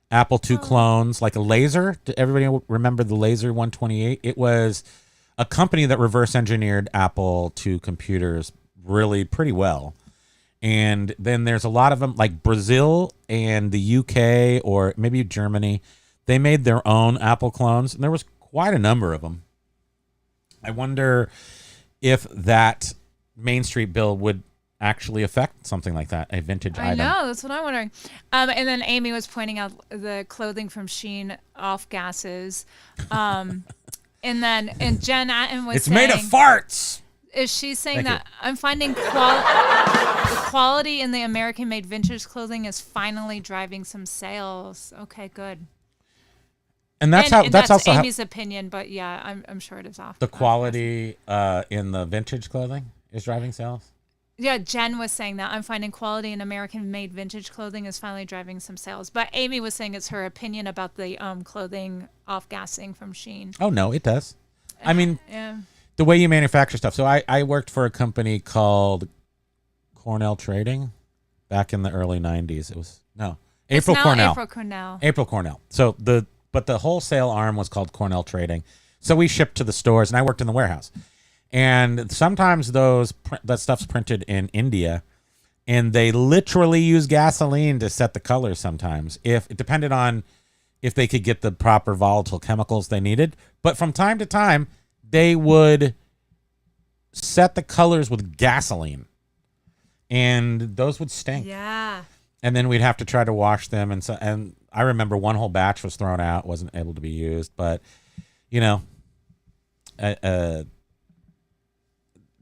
Speaker 1: Apple II clones like a laser? Do everybody remember the Laser 128? It was a company that reverse engineered Apple II computers really pretty well. And then there's a lot of them, like Brazil and the UK or maybe Germany. They made their own Apple clones, and there was quite a number of them. I wonder if that Main Street bill would actually affect something like that, a vintage item.
Speaker 2: I know, that's what I'm wondering. And then Amy was pointing out the clothing from Shein off gases. And Jen Atten was
Speaker 1: It's
Speaker 2: saying...
Speaker 1: made of farts!
Speaker 2: Is she saying
Speaker 1: Thank
Speaker 2: that I'm finding the quality in the American-made vintage clothing is finally driving some sales? Okay, good.
Speaker 1: And that's
Speaker 2: that's
Speaker 1: also
Speaker 2: Amy's opinion, but yeah, I'm sure it is off.
Speaker 1: the quality in the vintage clothing is driving sales.
Speaker 2: Yeah, Jen was saying that I'm finding quality in American-made vintage clothing is finally driving some sales. But Amy was saying it's her opinion about the clothing off-gassing from Shein.
Speaker 1: Oh no, it does. I mean,
Speaker 2: Yeah.
Speaker 1: the way you manufacture stuff. So I worked for a company called Cornell Trading back in the early 90s. It was April Cornell. April Cornell. So the wholesale arm was called Cornell Trading. So we shipped to the stores, and I worked in the warehouse. And sometimes that stuff's printed in India, and they literally use gasoline to set the colors sometimes. If it depended on if they could get the proper volatile chemicals they needed. But from time to time, they would set the colors with gasoline, and those would stink.
Speaker 2: Yeah.
Speaker 1: And then we'd have to try to wash them, and I remember one whole batch was thrown out, wasn't able to be used. But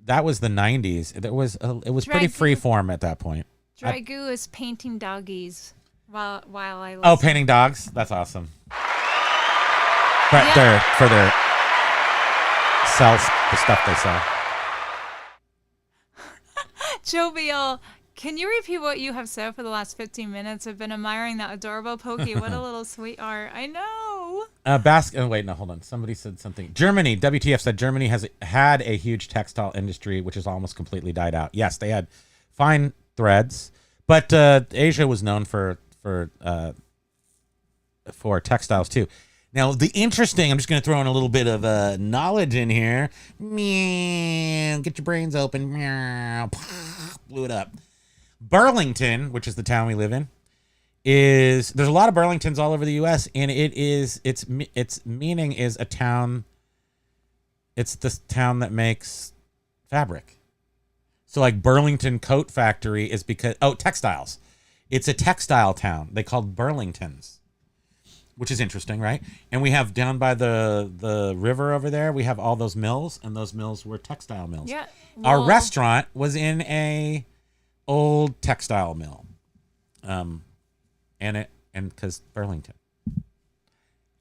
Speaker 1: that was the 90s. It was pretty free form at that point.
Speaker 2: Dragoo is painting doggies while I listen.
Speaker 1: Oh, painting dogs. That's awesome. For their sells the stuff they sell.
Speaker 2: Jovial, can you repeat what you have said for the last 15 minutes? I've been admiring that adorable Pokey. What a little sweetheart. I know.
Speaker 1: Wait, no, hold on. Somebody said something. Germany, WTF said Germany has had a huge textile industry, which has almost completely died out. Yes, they had fine threads, But Asia was known for textiles too. Now, the interesting, I'm just going to throw in a little bit of knowledge in here. Meow, get your brains open. Meow, blew it up. Burlington, which is the town we live in, there's a lot of Burlingtons all over the U.S. and its meaning is a town. It's the town that makes fabric. So like Burlington Coat Factory is because textiles. It's a textile town. They called Burlingtons. Which is interesting, right? And we have down by the river over there, we have all those mills, and those mills were textile mills.
Speaker 2: Yeah.
Speaker 1: Our restaurant was in a old textile mill. And because Burlington.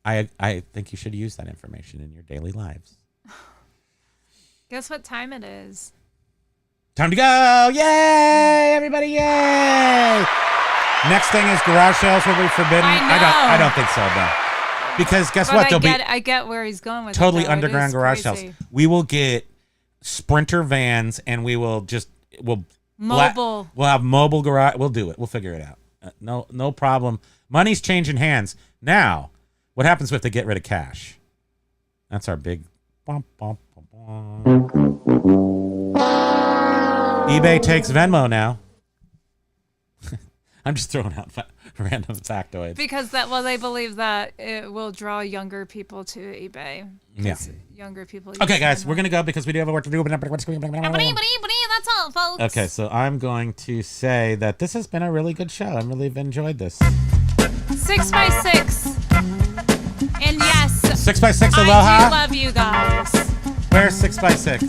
Speaker 1: I think you should use that information in your daily lives.
Speaker 2: Guess what time it is?
Speaker 1: Time to go! Yay! Everybody, yay! Next thing is garage sales will be forbidden. I don't think so, though. Because guess what?
Speaker 2: I get where he's going with
Speaker 1: totally
Speaker 2: it,
Speaker 1: underground garage sales. We will get Sprinter vans, and we'll
Speaker 2: mobile.
Speaker 1: We'll have mobile garage. We'll do it. We'll figure it out. No problem. Money's changing hands now. What happens if they get rid of cash? That's our big. Bum, bum, bum, bum. eBay takes Venmo now. I'm just throwing out random factoids.
Speaker 2: Because they believe that it will draw younger people to eBay.
Speaker 1: Yeah.
Speaker 2: Younger people.
Speaker 1: Okay, guys, we're going to go because we do have work to do.
Speaker 2: That's all, folks.
Speaker 1: Okay, so I'm going to say that this has been a really good show. I really have enjoyed this.
Speaker 2: 6x6. And yes.
Speaker 1: 6x6 aloha.
Speaker 2: I do love you guys.
Speaker 1: Where's 6x6?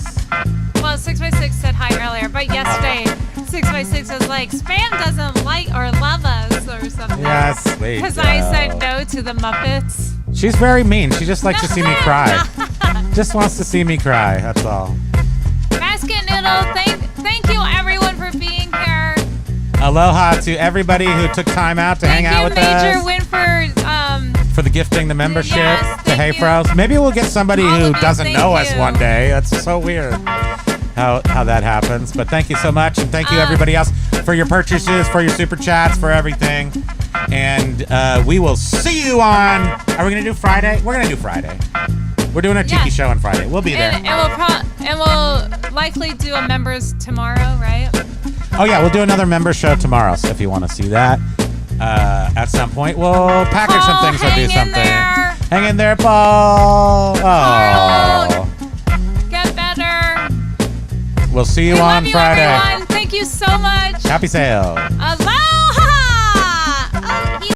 Speaker 2: Well, 6x6 said hi earlier, but yesterday 6x6 was like, Spam doesn't like or love us or something.
Speaker 1: Yes, sweet.
Speaker 2: Because I said no to the Muppets.
Speaker 1: She's very mean. She just likes to see me cry. Just wants to see me cry. That's all.
Speaker 2: Basket Noodle, thank you everyone for being here.
Speaker 1: Aloha to everybody who took time out to hang out with
Speaker 2: Major
Speaker 1: us.
Speaker 2: Winford,
Speaker 1: for the gifting the membership
Speaker 2: Yes,
Speaker 1: to Hey
Speaker 2: thank
Speaker 1: Frows. Maybe we'll get somebody
Speaker 2: All
Speaker 1: who
Speaker 2: of you,
Speaker 1: doesn't
Speaker 2: thank
Speaker 1: know us
Speaker 2: you.
Speaker 1: one day. That's so weird how that happens. But thank you so much. And thank you everybody else for your purchases, for your super chats, for everything. And we will see you on, are we going to do Friday? We're going to do Friday. We're doing a Tiki show on Friday. We'll be there.
Speaker 2: And we'll likely do a members tomorrow, right?
Speaker 1: Oh yeah, we'll do another member show tomorrow. So if you want to see that at some point, we'll package some things or do something. Hang in there, Paul.
Speaker 2: Carl, get better.
Speaker 1: We'll see you
Speaker 2: We
Speaker 1: on
Speaker 2: love you,
Speaker 1: Friday.
Speaker 2: everyone. Thank you so much.
Speaker 1: Happy sale.
Speaker 2: Bye.